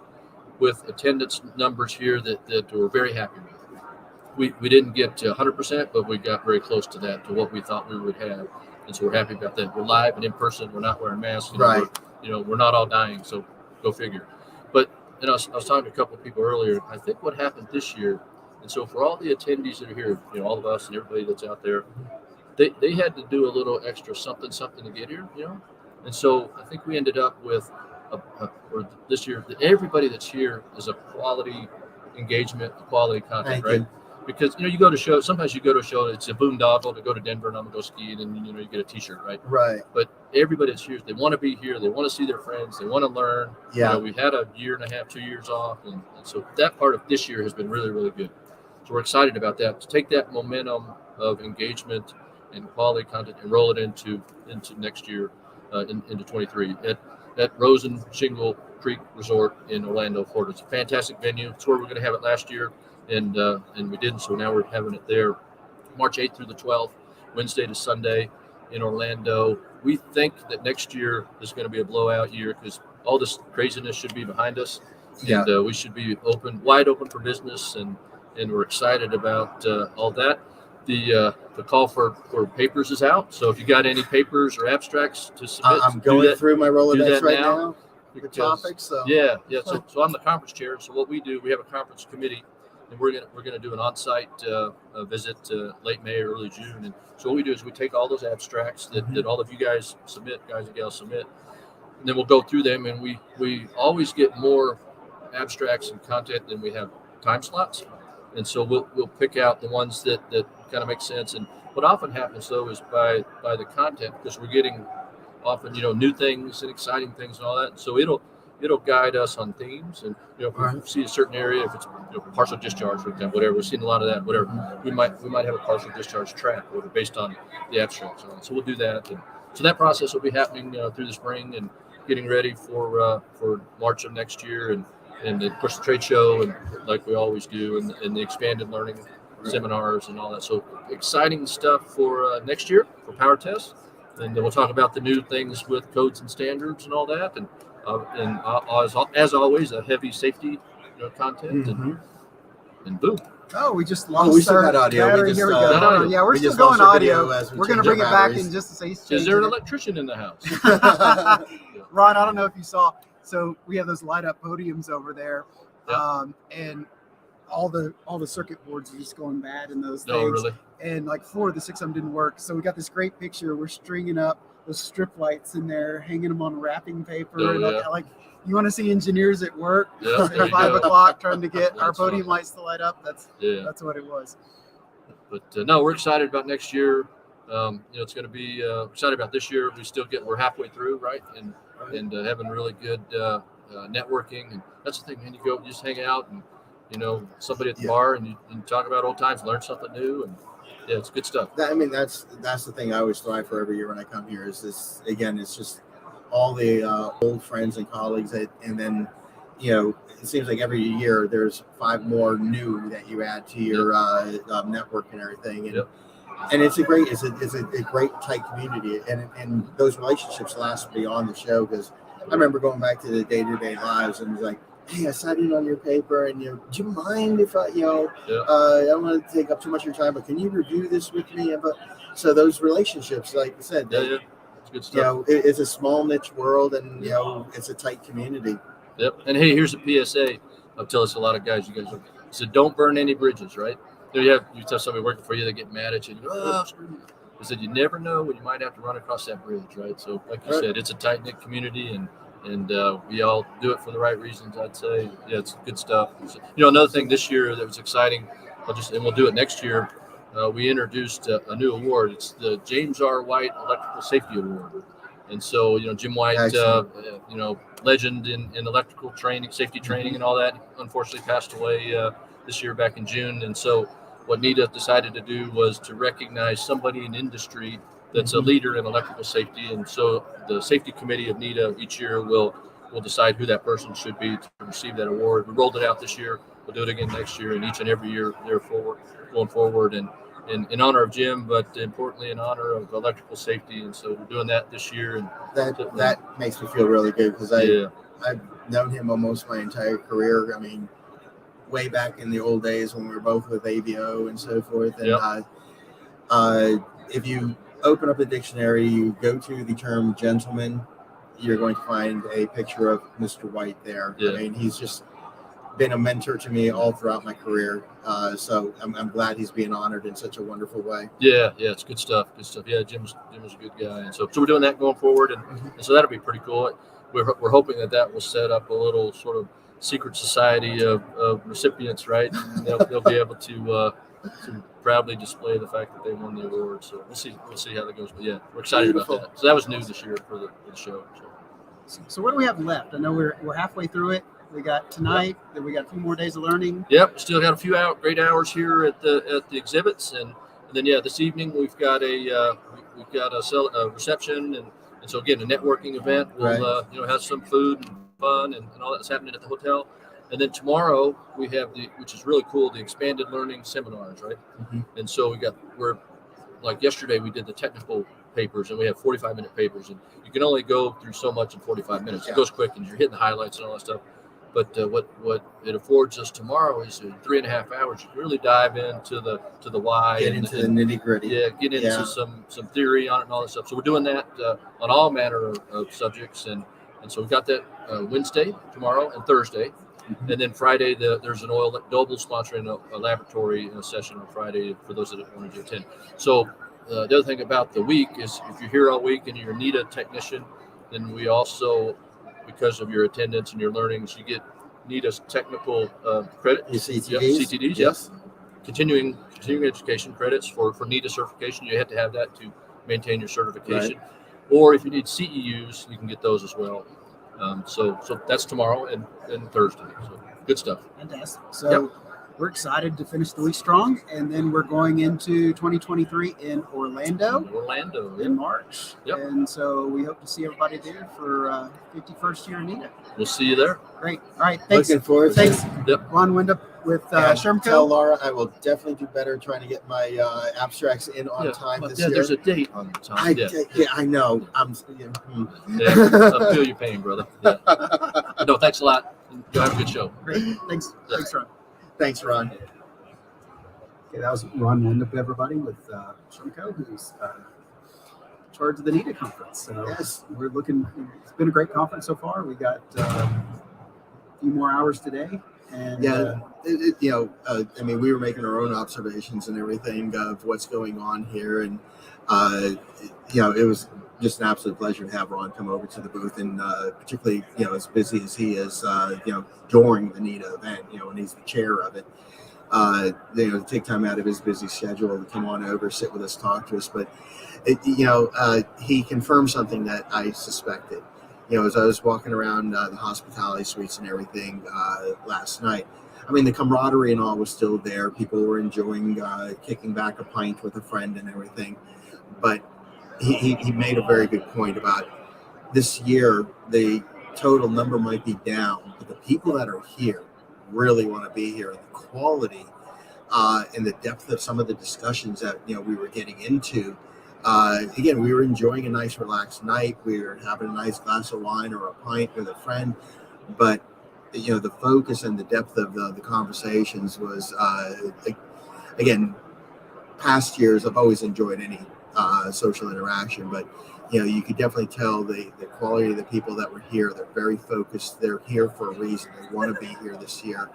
with attendance numbers here that we're very happy with. We didn't get to 100%, but we got very close to that, to what we thought we would have, and so we're happy about that. We're live and in person. We're not wearing masks. Right. We're not all dying, so go figure. But I was talking to a couple of people earlier. I think what happened this year. And so for all the attendees that are here, all of us and everybody that's out there, they had to do a little extra something to get here, And so I think we ended up with for this year, everybody that's here is a quality engagement, quality content, right? Because you go to shows. Sometimes you go to a show. It's a boondoggle to go to Denver and I'm gonna go skiing, and you get a T-shirt, right? Right. But everybody that's here, they want to be here. They want to see their friends. They want to learn. Yeah. We had a year and a half, 2 years off, and so that part of this year has been really, really good. So we're excited about that, to take that momentum of engagement and quality content and roll it into next year, into 23 at Rosen Shingle Creek Resort in Orlando, Florida. It's a fantastic venue. It's where we're going to have it last year, and we didn't, so now we're having it there, March 8th through the 12th, Wednesday to Sunday in Orlando. We think that next year is going to be a blowout year because all this craziness should be behind us, and we should be wide open for business, and we're excited about all that. The call for papers is out. So if you got any papers or abstracts to submit, I'm going through my Rolodex right now. So I'm the conference chair. So what we do, we have a conference committee and we're gonna do an on-site visit late May or early June. And so what we do is we take all those abstracts that all of you guys submit, guys and gals submit, and then we'll go through them, and we always get more abstracts and content than we have time slots. And so we'll pick out the ones that kind of make sense. And what often happens though is by the content, because we're getting often new things and exciting things and all that. So it'll guide us on themes. And if we see a certain area, if it's partial discharge, for example, whatever, we're seeing a lot of that, whatever, we might have a partial discharge track based on the abstracts. So we'll do that. And so that process will be happening through the spring and getting ready for March of next year, and of course the trade show, and like we always do, and the expanded learning seminars and all that. So exciting stuff for next year for PowerTest, and then we'll talk about the new things with codes and standards and all that, and as always, a heavy safety content, and boom. Oh, we just lost we still our got audio. battery. Here we go. got audio. Yeah, we're We still just going lost our audio. video as we We're going to changed bring our it back batteries. in just a second. Is there an electrician in the house? Ron, I don't know if you saw. So we have those light up podiums over there, and all the circuit boards are just going bad in those things. No, really. And like 4 of the 6 of them didn't work. So we got this great picture. We're stringing up those strip lights in there, hanging them on wrapping paper. Oh, and yeah. like, you want to see engineers at work Yeah, there at you 5 go. o'clock trying to get our That's podium fun. lights to light up. That's what it was. But no, we're excited about next year. It's going to be excited about this year. We're halfway through, right? And having really good networking, and that's the thing, man. You just hang out, and somebody at the bar, and you talk about old times, learn something new, and it's good stuff. That's the thing I always strive for every year when I come here. Is this again? It's just all the old friends and colleagues, and then it seems like every year there's 5 more new that you add to your network and everything. And it's a great tight community, and those relationships last beyond the show. Because I remember going back to the day-to-day lives and was like, hey, I sat in on your paper, and do you mind if I don't want to take up too much of your time, but can you review this with me? So those relationships, like I said, it's good stuff. It's a small niche world, and it's a tight community. Yep. And hey, here's a PSA. I'll tell us a lot of guys. You guys said don't burn any bridges, right? You tell somebody working for you, they get mad at you. I said you never know when you might have to run across that bridge, right? So, like you said, it's a tight knit community, and we all do it for the right reasons. I'd say, it's good stuff. So, another thing this year that was exciting, we'll do it next year. We introduced a new award. It's the James R. White Electrical Safety Award. And so, Jim White, legend in electrical training, safety training, and all that, unfortunately passed away this year back in June. And so what NETA decided to do was to recognize somebody in industry that's a leader in electrical safety. And so the safety committee of NETA each year will decide who that person should be to receive that award. We rolled it out this year. We'll do it again next year, and each and every year going forward. And in honor of Jim, but importantly in honor of electrical safety. And so we're doing that this year. And that makes me feel really good, because I've known him almost my entire career. I mean, way back in the old days when we were both with AVO and so forth. And if you open up the dictionary, you go to the term gentleman, you're going to find a picture of Mr. White there. I mean, he's just been a mentor to me all throughout my career. So I'm glad he's being honored in such a wonderful way. Yeah, it's good stuff. Yeah, Jim's a good guy, and so we're doing that going forward, and so that'll be pretty cool. We're hoping that will set up a little sort of secret society of recipients, right? And they'll be able to proudly display the fact that they won the award. So we'll see how that goes. But we're excited about that. So that was new this year for the show. So what do we have left? I know we're halfway through it. We got tonight. Then we got a few more days of learning. Yep, still got a few great hours here at the exhibits, and then this evening we've got a reception, and so again a networking event. We'll have some food and fun and all that's happening at the hotel, and then tomorrow we have which is really cool, the expanded learning seminars, right? And so we're like yesterday we did the technical papers, and we have 45-minute papers, and you can only go through so much in 45 minutes. It goes quick, and you're hitting the highlights and all that stuff. But what it affords us tomorrow is 3.5 hours. You can really dive into the why, get into the nitty gritty. Get into some theory on it and all that stuff. So we're doing that on all manner of subjects, and so we've got that Wednesday, tomorrow, and Thursday. And then Friday, there's an oil Doble sponsoring a laboratory session on Friday for those that wanted to attend. So the other thing about the week is if you're here all week and you're a NETA technician, then we also, because of your attendance and your learnings, you get NETA's technical credit. CTDs, yes. Continuing education credits for NETA certification. You have to have that to maintain your certification. Right. Or if you need CEUs, you can get those as well. So that's tomorrow and Thursday. So good stuff. Fantastic. So we're excited to finish the week strong, and then we're going into 2023 in Orlando in March. Yep. And so we hope to see everybody there for 51st year in NETA. We'll see you there. Great. All right. Thanks. Looking forward. Thanks. Yep. Ron Windup with Tell Shermco. Laura I will definitely do better trying to get my abstracts in on time this year. There's a date on the time. I know. I feel your pain, brother. Yeah. No, thanks a lot. Go have a good show. Great. Thanks. Yeah. Thanks, Ron. Thanks, Ron. Okay, that was Ron Windup, everybody, with Shermco, who's in charge of the NETA conference. So yes, we're looking. It's been a great conference so far. We got a few more hours today. And I mean, we were making our own observations and everything of what's going on here, and it was just an absolute pleasure to have Ron come over to the booth, and particularly as busy as he is, during the NETA event, and he's the chair of it. To take time out of his busy schedule to come on over, sit with us, talk to us, but he confirmed something that I suspected. As I was walking around the hospitality suites and everything last night, I mean, the camaraderie and all was still there. People were enjoying kicking back a pint with a friend and everything. But he made a very good point about this year, the total number might be down, but the people that are here really want to be here. And the quality and the depth of some of the discussions that we were getting into. Again, we were enjoying a nice, relaxed night. We were having a nice glass of wine or a pint with a friend, but the focus and the depth of the conversations was, again, past years I've always enjoyed any social interaction, but you could definitely tell the quality of the people that were here. They're very focused. They're here for a reason. They want to be here this year.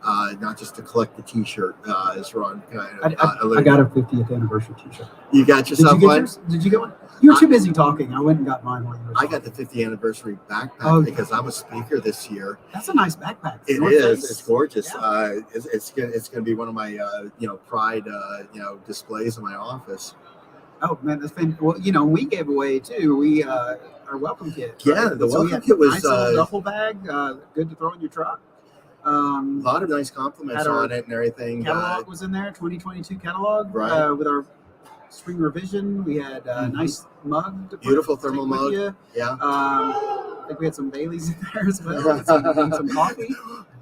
Not just to collect the T-shirt, as Ron I got a 50th anniversary T-shirt. You got yourself one? Did you get one? You were too busy talking. I went and got mine while you were talking. I got the 50th anniversary backpack because I'm a speaker this year. That's a nice backpack. It is. It's gorgeous. Yeah. It's going to be one of my pride displays in my office. Oh man, that's been we gave away too. We our welcome kit. Yeah, right? The welcome kit was nice little duffel bag, good to throw in your truck. A lot of nice compliments on it and everything. Catalog was in there, 2022 catalog, right? With our spring revision, we had a nice mug. Beautiful thermal mug. Yeah. I think we had some Baileys in there as well. and some coffee.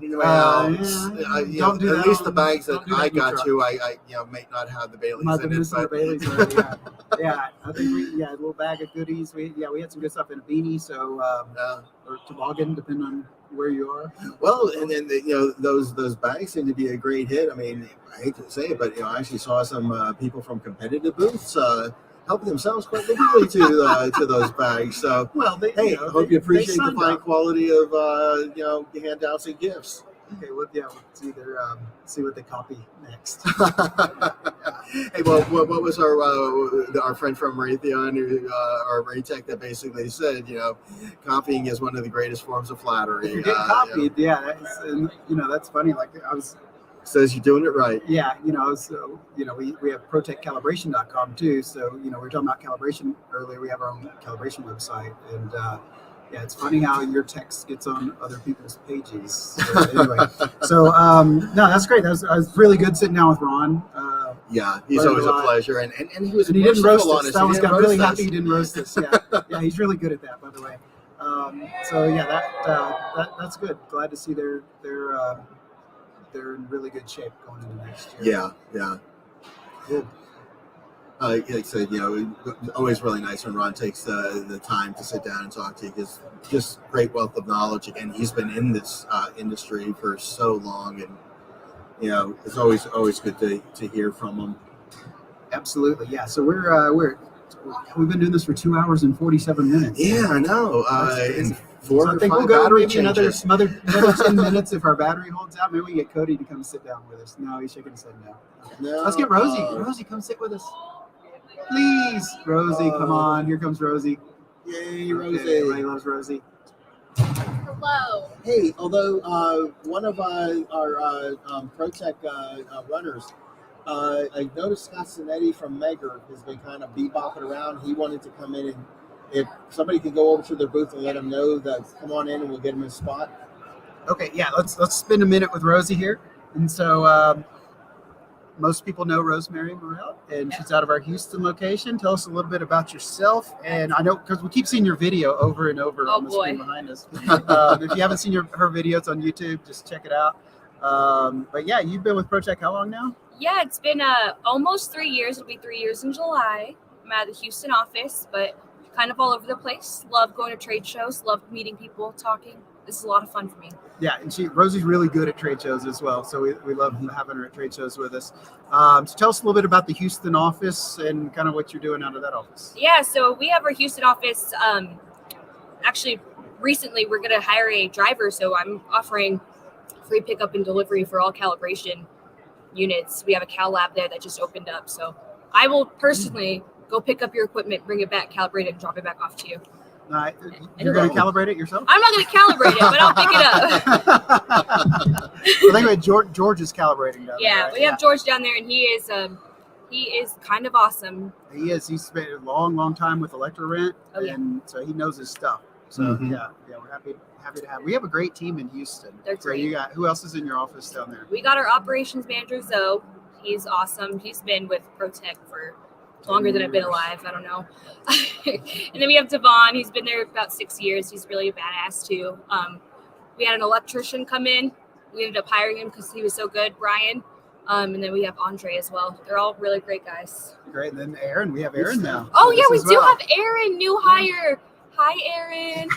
Don't do that. At least the bags that I got to, I may not have the Baileys in it. But Baileys yeah, I think we a little bag of goodies. We had some good stuff in a beanie, so or toboggan, depending on where you are. Well, and then those bags seem to be a great hit. I mean, I hate to say it, but I actually saw some people from competitive booths helping themselves quite liberally to those bags. So, well, I hope you appreciate the fine quality of handouts and gifts. Okay, well, we'll see what they copy next. Hey, well, what was our friend from Raytheon, our Raytech, that basically said, copying is one of the greatest forms of flattery. If you get copied, that's funny. Like I was. Says you're doing it right. Yeah, we have protecalibration.com too. So, we were talking about calibration earlier. We have our own calibration website. And it's funny how your text gets on other people's pages. So, anyway, no, that's great. I was really good sitting down with Ron. He's always a pleasure. And he was and he didn't roast us. I was really happy he didn't roast us. Yeah, he's really good at that, by the way. That's good. Glad to see they're in really good shape going into next year. Yeah. Cool. Like I said, always really nice when Ron takes the time to sit down and talk to you, because just great wealth of knowledge. Again, he's been in this industry for so long, and it's always good to hear from him. Absolutely, yeah. So we've been doing this for 2 hours and 47 minutes. Yeah, I know. 4 So I or think 5 we'll go battery maybe another changes. another 10 minutes if our battery holds out. Maybe we get Cody to come sit down with us. No, he's shaking his head no. No, Let's get Rosie. Rosie, come sit with us. Please. Rosie, come on. Here comes Rosie. Yay, Rosie. Okay, everybody loves Rosie. Hello. Hey, although one of our Protec runners, I noticed Scott Sinetti from Megger has been kind of bebopping around. He wanted to come in, and if somebody could go over to their booth and let him know that, come on in and we'll get him a spot. Okay, yeah, let's spend a minute with Rosie here. And so most people know Rosemary Morel, and she's out of our Houston location. Tell us a little bit about yourself. And I know, because we keep seeing your video over and over on the screen behind us. If you haven't seen her videos on YouTube, just check it out. But yeah, you've been with Protec how long now? Yeah, it's been almost 3 years. It'll be 3 years in July. I'm at the Houston office, but kind of all over the place. Love going to trade shows. Love meeting people, talking. This is a lot of fun for me. Yeah, and Rosie's really good at trade shows as well. So we love having her at trade shows with us. So tell us a little bit about the Houston office and kind of what you're doing out of that office. Yeah, so we have our Houston office. Actually, recently we're going to hire a driver, so I'm offering free pickup and delivery for all calibration units. We have a Cal lab there that just opened up, so I will personally go pick up your equipment, bring it back, calibrate it, and drop it back off to you. You're going to calibrate it yourself? I'm not going to calibrate it, but I'll pick it up. I think we had George is calibrating down there. Yeah, Right? we have George down there, and he is kind of awesome. He is. He spent a long time with Electrorent, Oh, yeah. and so he knows his stuff. So yeah, we're happy to have. We have a great team in Houston. They're great. So you got who else is in your office down there? We got our operations manager, Zoe. He's awesome. He's been with Protec for longer than I've been alive. I don't know. And then we have Devon. He's been there about 6 years. He's really a badass too. We had an electrician come in. We ended up hiring him because he was so good, Brian. And then we have Andre as well. They're all really great guys. Great. And then Aaron. We have Aaron now. Oh with yeah, us we as do well. have Aaron, new hire. Hi, Aaron.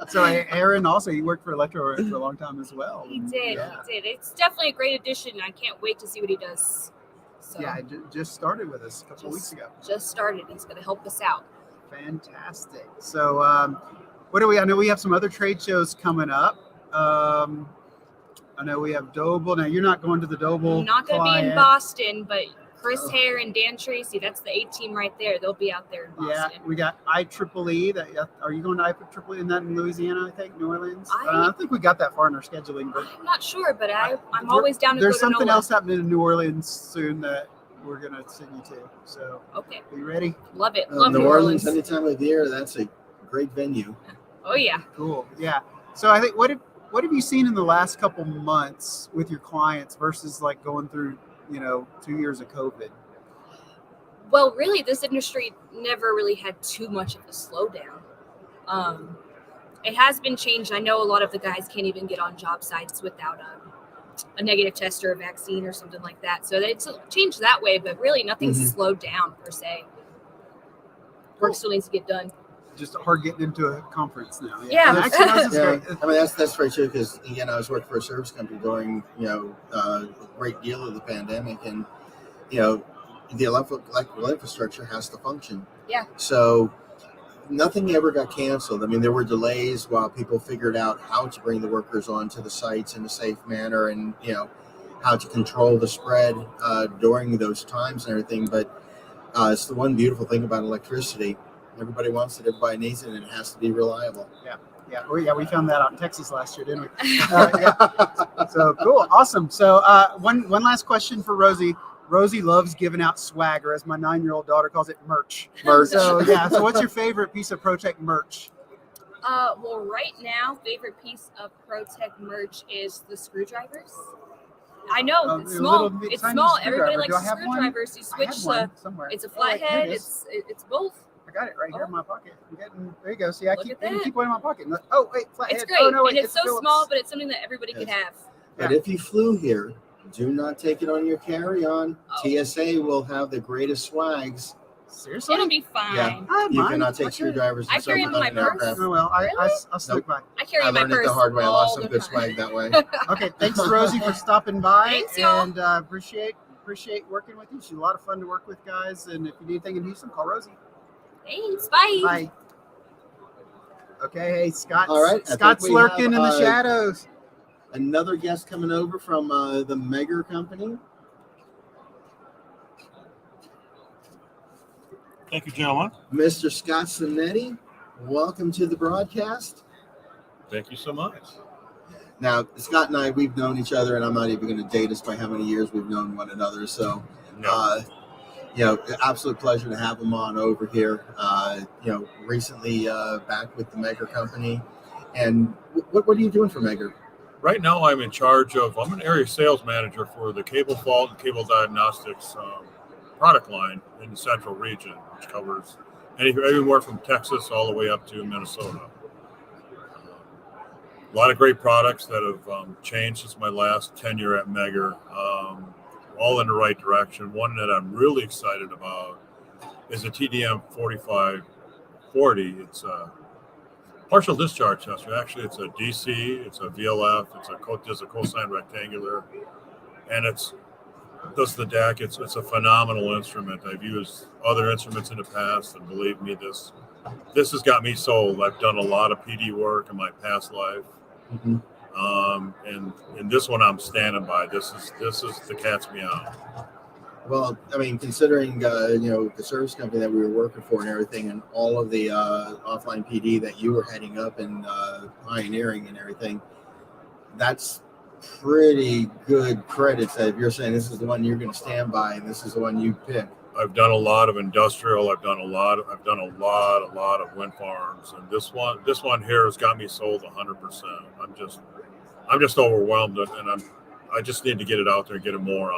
So Aaron also, he worked for Electrorent for a long time as well. He did. Yeah. He did. It's definitely a great addition. I can't wait to see what he does. So Yeah, just started with us a couple of weeks ago. just started. He's going to help us out. Fantastic. So what do we? I know we have some other trade shows coming up. I know we have Doble. Now you're not going to the Doble. I'm not going to be in client. Boston, but Chris Hare and Dan Tracy, that's the A team right there. They'll be out there in Yeah, Boston. we got IEEE. Are you going to IEEE in that in Louisiana? I think New Orleans. I I- don't think we got that far in our scheduling, but I'm not sure, but I'm always down to there's go to something NOLA. else happening in New Orleans soon that we're gonna send you to. So, Okay, are you ready? love it. Love New Orleans, any time of year, that's a great venue. Oh yeah. Cool. Yeah. So I think what have you seen in the last couple months with your clients versus like going through 2 years of COVID? Well, really, this industry never really had too much of a slowdown. It has been changed. I know a lot of the guys can't even get on job sites without a negative test or a vaccine or something like that. So it's changed that way, but really nothing's slowed down per se. Work still needs to get done. Just hard getting into a conference now. Yeah. So that's Yeah, great. I mean that's great too, because again, I was working for a service company during a great deal of the pandemic, and the electrical infrastructure has to function. Yeah. So nothing ever got canceled. I mean, there were delays while people figured out how to bring the workers onto the sites in a safe manner, and how to control the spread during those times and everything. But it's the one beautiful thing about electricity. Everybody wants it, everybody needs it, and it has to be reliable. Yeah, we found that out in Texas last year, didn't we? So cool, awesome. So one last question for Rosie. Rosie loves giving out swag, or as my 9-year-old daughter calls it, merch. So yeah, so what's your favorite piece of Protec merch? Well, right now, favorite piece of Protec merch is the screwdrivers. I know it's the small. little It's tiny small. screwdriver. Everybody Do likes I have one? screwdrivers. You I have switch one to somewhere. it's a Oh, wait, here flathead. it is. It's both. I got it right here in Oh. my pocket. There you go. See, I Look keep at that. one in my pocket. Oh wait, flathead. It's great, Oh, no, wait, and it's so Phillips. small, but it's something that everybody could have. But if you flew here, do not take it on your carry-on. Oh. TSA will have the greatest swags. Seriously? It'll be fine. Yeah. I have You mine. cannot take I screwdrivers I and carry stuff them in on my an purse. aircraft. Oh well, I'll stick by. I carry I in my learned it purse the hard way. I all lost some the good time. swag that way. Okay, thanks Rosie for stopping by, Thanks, y'all. and appreciate working with you. She's a lot of fun to work with, guys. And if you need anything in Houston, call Rosie. Thanks. Bye. Bye. Okay, hey, Scott's, All right, I Scott's think we have, lurking in the shadows. Another guest coming over from the Megger Company. Thank you, gentlemen. Mr. Scott Sandri, welcome to the broadcast. Thank you so much. Now, Scott and I, we've known each other, and I'm not even going to date us by how many years we've known one another. So, absolute pleasure to have him on over here. Recently back with the Megger Company. And what are you doing for Megger? Right now, I'm in charge of, I'm an area sales manager for the cable fault and cable diagnostics product line in the central region, which covers anywhere from Texas all the way up to Minnesota. A lot of great products that have changed since my last tenure at Megger, all in the right direction. One that I'm really excited about is a TDM 4540. It's a partial discharge tester. Actually, it's a DC, it's a VLF, there's a cosine rectangular, and does the DAC. It's a phenomenal instrument. I've used other instruments in the past, and believe me, this has got me sold. I've done a lot of PD work in my past life. Mm-hmm. And this one I'm standing by. This is the cat's meow. Well, I mean, considering the service company that we were working for and everything, and all of the offline PD that you were heading up and pioneering and everything, that's pretty good credits. That if you're saying this is the one you're going to stand by and this is the one you pick. I've done a lot of industrial. I've done a lot of wind farms, and this one here has got me sold 100%. I'm just overwhelmed, and I just need to get it out there and get it more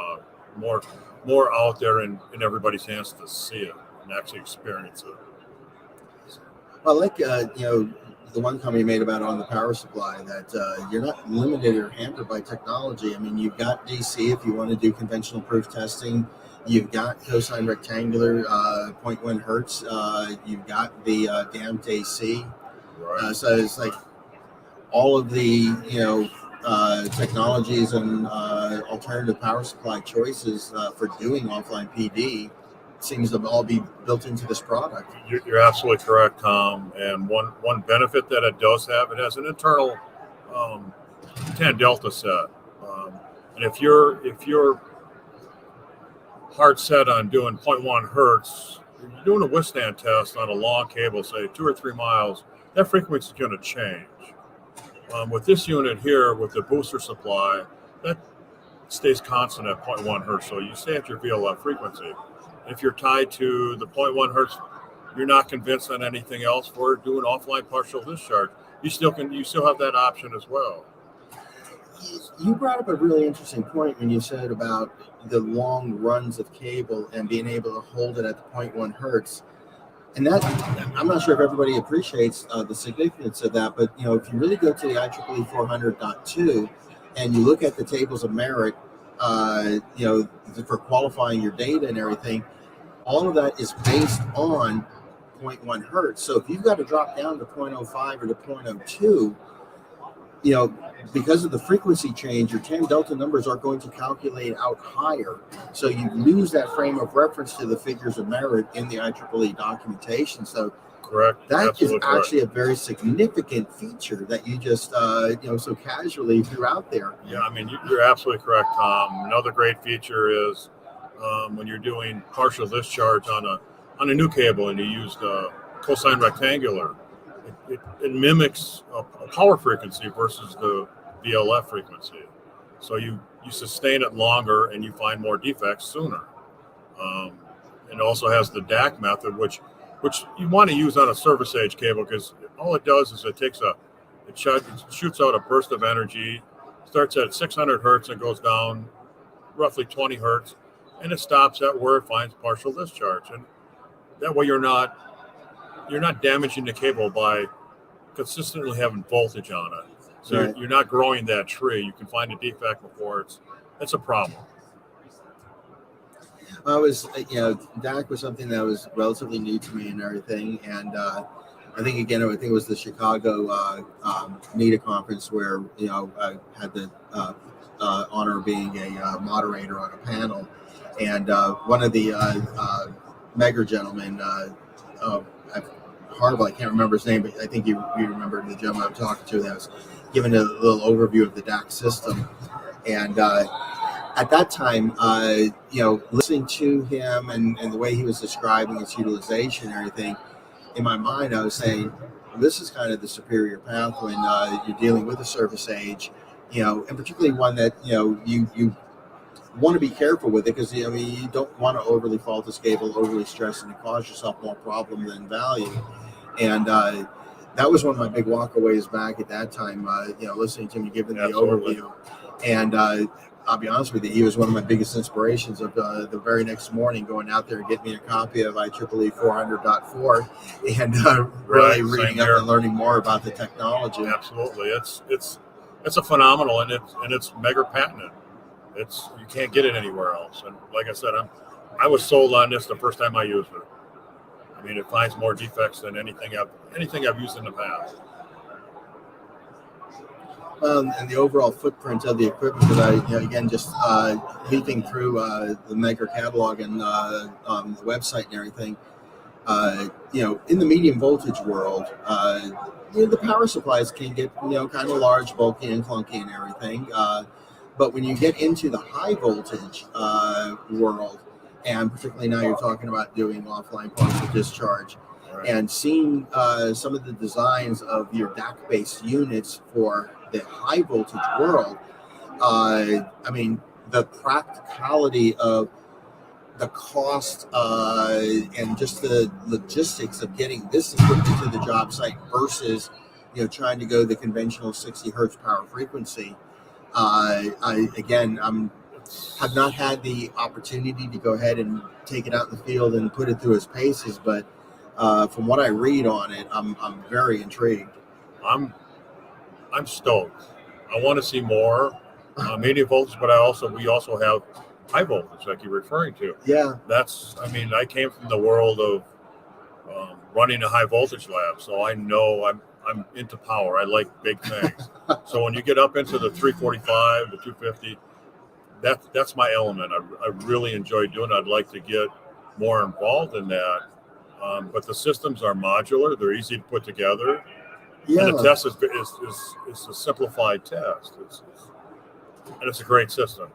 out there in everybody's hands to see it and actually experience it. Well, like the one comment you made about on the power supply, that you're not limited or hampered by technology. I mean, you've got DC if you want to do conventional proof testing. You've got cosine rectangular, 0.1 hertz. You've got the damped AC. Right. So it's like all of the technologies and alternative power supply choices for doing offline PD seems to all be built into this product. You're absolutely correct, Tom. And one benefit that it does have, it has an internal 10 delta set. And if you're hard set on doing 0.1 hertz, if you're doing a withstand test on a long cable, say 2 or 3 miles, that frequency is going to change. With this unit here, with the booster supply, that stays constant at 0.1 hertz. So you stay at your VLF frequency. If you're tied to the 0.1 hertz, you're not convinced on anything else for doing offline partial discharge. You still have that option as well. You brought up a really interesting point when you said about the long runs of cable and being able to hold it at the 0.1 hertz. And that, I'm not sure if everybody appreciates the significance of that, but if you really go to the IEEE 400.2 and you look at the tables of merit, for qualifying your data and everything, all of that is based on 0.1 hertz. So if you've got to drop down to 0.05 or to 0.02, because of the frequency change, your 10 delta numbers are going to calculate out higher. So you lose that frame of reference to the figures of merit in the IEEE documentation. So correct. That Absolutely is actually a very significant feature that you just, so casually threw out there. Yeah, I mean, you're absolutely correct, Tom. Another great feature is when you're doing partial discharge on a new cable and you use the cosine rectangular, it mimics a power frequency versus the VLF frequency. So you sustain it longer and you find more defects sooner. It also has the DAC method, which you want to use on a service age cable, because all it does is it shoots out a burst of energy, starts at 600 hertz and goes down roughly 20 hertz, and it stops at where it finds partial discharge. And that way you're not damaging the cable by consistently having voltage on it. So Right. you're not growing that tree. You can find a defect before it's a problem. DAC was something that was relatively new to me and everything. And I think it was the Chicago NETA conference where, I had the honor of being a moderator on a panel. And one of the Megger gentlemen, I've Carville, I can't remember his name, but I think you remember the gentleman I'm talking to that was giving a little overview of the DAC system. And at that time, listening to him and the way he was describing its utilization and everything, in my mind, I was saying, this is kind of the superior path when you're dealing with a surface age, and particularly one that, you want to be careful with it because, you don't want to overly fault this cable, overly stress, and cause yourself more problem than value. And that was one of my big walkaways back at that time, listening to him giving the overview. And I'll be honest with you, he was one of my biggest inspirations of the very next morning going out there and getting me a copy of IEEE 400.4 and really reading up and learning more about the technology. Absolutely. It's a phenomenal, and it's mega patented. You can't get it anywhere else. And like I said, I was sold on this the first time I used it. I mean, it finds more defects than anything I've used in the past. And the overall footprint of the equipment that I, again, just leaping through the Maker catalog and the website and everything, in the medium voltage world, the power supplies can get, kind of large, bulky, and clunky and everything. But when you get into the high voltage world, and particularly now you're talking about doing offline partial discharge, and seeing some of the designs of your DAC-based units for the high voltage world, the practicality of the cost and just the logistics of getting this equipment to the job site versus, trying to go the conventional 60 hertz power frequency. Have not had the opportunity to go ahead and take it out in the field and put it through its paces, but from what I read on it, I'm very intrigued. I'm stoked. I want to see more medium voltage, but we also have high voltage, like you're referring to. Yeah. I came from the world of running a high voltage lab, so I know I'm into power. I like big things. So when you get up into the 345, the 250, that's my element. I really enjoy doing it. I'd like to get more involved in that. But the systems are modular. They're easy to put together. Yeah. And the test is a simplified test. It's a great system.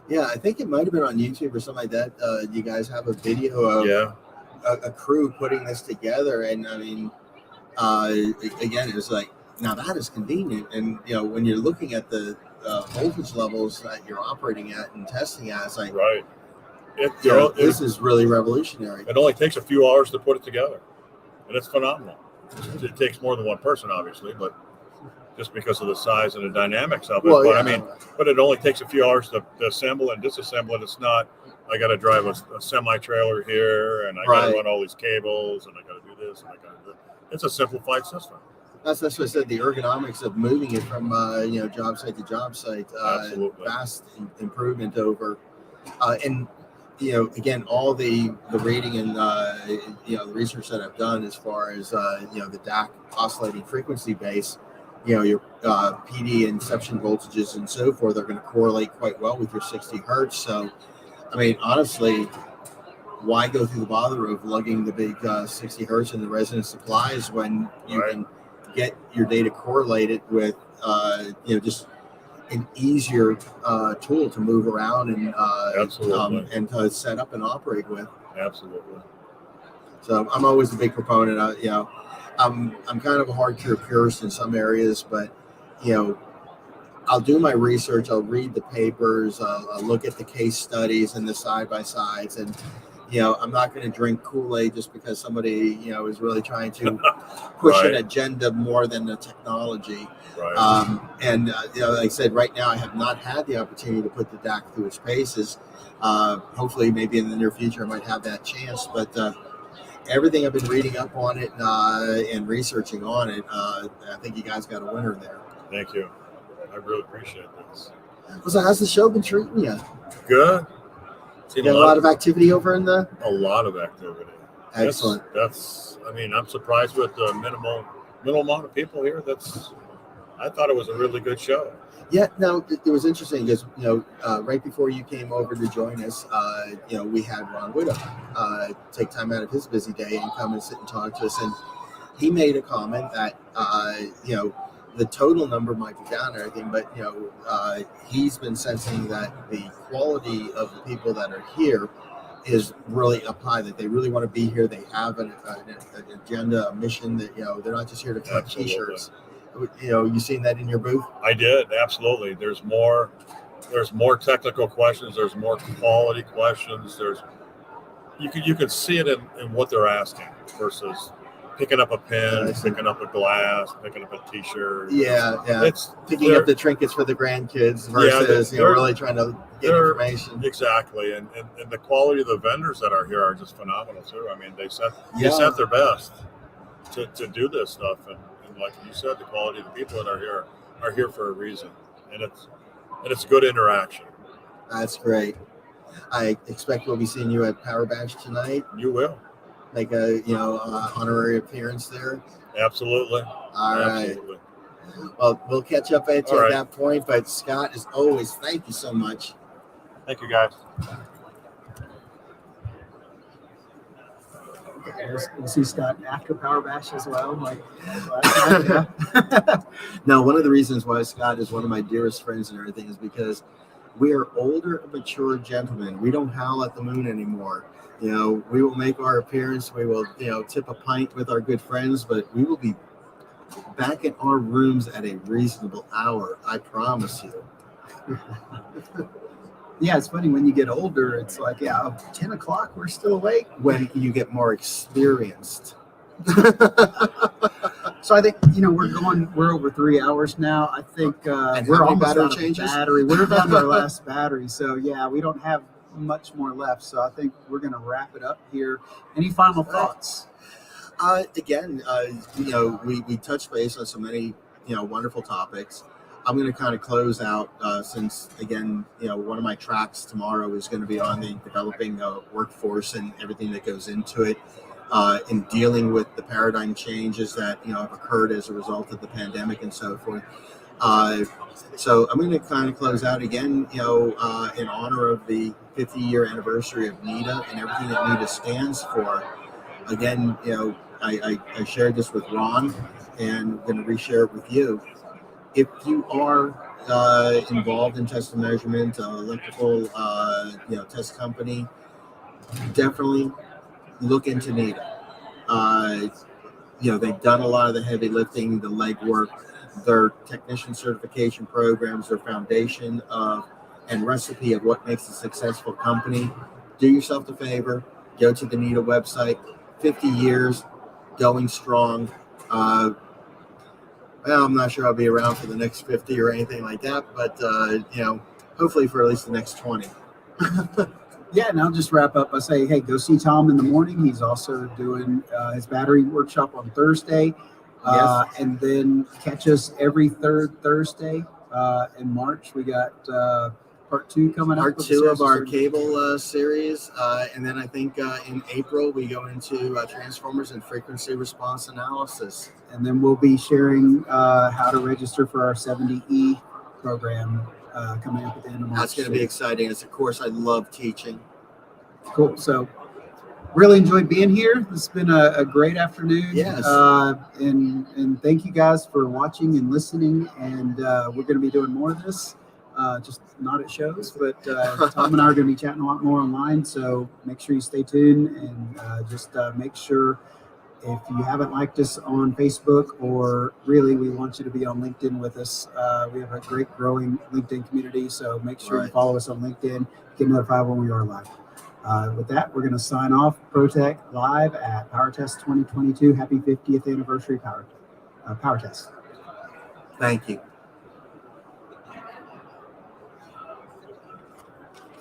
Yeah, I think it might have been on YouTube or something like that. You guys have a video of a crew putting this together. And again, it was like, now that is convenient. And, when you're looking at the voltage levels that you're operating at and testing at, it's like, right. This is really revolutionary. It only takes a few hours to put it together, and it's phenomenal. It takes more than one person, obviously, but just because of the size and the dynamics of it. Well, but it only takes a few hours to assemble and disassemble it. It's not, I got to drive a semi-trailer here, and I got to run all these cables, and I got to do this, and I got to do that. It's a simplified system. That's what I said. The ergonomics of moving it from job site to job site, vast improvement over, and again, all the reading and the research that I've done as far as the DAC oscillating frequency base, your PD inception voltages and so forth are going to correlate quite well with your 60 hertz. So, honestly, why go through the bother of lugging the big 60 hertz in the resonance supplies when you can get your data correlated with just an easier tool to move around and to set up and operate with. Absolutely. So I'm always a big proponent of, I'm kind of a hardcore purist in some areas, but I'll do my research, I'll read the papers, I'll look at the case studies and the side by sides, and I'm not going to drink Kool-Aid just because somebody is really trying to push an agenda more than the technology. Right. Like I said, right now I have not had the opportunity to put the DAC through its paces. Hopefully, maybe in the near future, I might have that chance. But everything I've been reading up on it and researching on it, I think you guys got a winner there. Thank you. I really appreciate this. So how's the show been treating you? Good. You got a lot of activity over in the... A lot of activity. Excellent. I'm surprised with the minimal amount of people here. I thought it was a really good show. Yeah, no, it was interesting because, right before you came over to join us, we had Ron Widow take time out of his busy day and come and sit and talk to us. And he made a comment that the total number might be down and everything, but he's been sensing that the quality of the people that are here is really up high, that they really want to be here. They have an agenda, a mission, that they're not just here to collect T-shirts. You seen that in your booth? I did, absolutely. There's more technical questions. There's more quality questions. You can see it in what they're asking versus picking up a pen, picking up a glass, picking up a T-shirt. Yeah. It's picking up the trinkets for the grandkids versus really trying to get information. Exactly, and the quality of the vendors that are here are just phenomenal too. I mean, they set their best to do this stuff, and like you said, the quality of the people that are here for a reason, and it's good interaction. That's great. I expect we'll be seeing you at Power Bash tonight. You will make a honorary appearance there. Absolutely. All right. Well, we'll catch up at you at that point. But Scott, as always, thank you so much. Thank you, guys. We'll see Scott after Power Bash as well. Like last night, yeah. Now, one of the reasons why Scott is one of my dearest friends and everything is because we are older, mature gentlemen. We don't howl at the moon anymore. We will make our appearance. We will, tip a pint with our good friends, but we will be back in our rooms at a reasonable hour. I promise you. Yeah, it's funny when you get older. It's like, 10 o'clock, we're still awake. When you get more experienced. So I think we're over 3 hours now. I think we're almost out of battery. We're down to our last battery. So yeah, we don't have much more left. So I think we're going to wrap it up here. Any final thoughts? Again, we touched base on so many wonderful topics. I'm going to kind of close out since, again, one of my tracks tomorrow is going to be on the developing workforce and everything that goes into it. In dealing with the paradigm changes that have occurred as a result of the pandemic and so forth. So I'm going to kind of close out again, in honor of the 50-year anniversary of NETA and everything that NETA stands for. Again, I shared this with Ron, and I'm going to reshare it with you. If you are involved in test and measurement, electrical, test company, definitely look into NETA. They've done a lot of the heavy lifting, the legwork, their technician certification programs, their foundation of and recipe of what makes a successful company. Do yourself the favor, go to the NETA website. 50 years, going strong. Well, I'm not sure I'll be around for the next 50 or anything like that, but hopefully for at least the next 20. Yeah, and I'll just wrap up by saying, hey, go see Tom in the morning. He's also doing his battery workshop on Thursday. Yes. And then catch us every third Thursday in March. We got part 2 coming up. Part 2 of our cable series. And then I think in April, we go into transformers and frequency response analysis. And then we'll be sharing how to register for our 70E program coming up at the end of March. That's going to be exciting. It's a course I love teaching. Cool. So really enjoyed being here. It's been a great afternoon. Yes. And thank you guys for watching and listening. And we're going to be doing more of this, just not at shows, but Tom and I are going to be chatting a lot more online. So make sure you stay tuned and just make sure if you haven't liked us on Facebook, or really we want you to be on LinkedIn with us. We have a great growing LinkedIn community. So make sure you follow us on LinkedIn, get notified when we are live. With that, we're going to sign off. Protec live at PowerTest 2022. Happy 50th anniversary PowerTest. Thank you.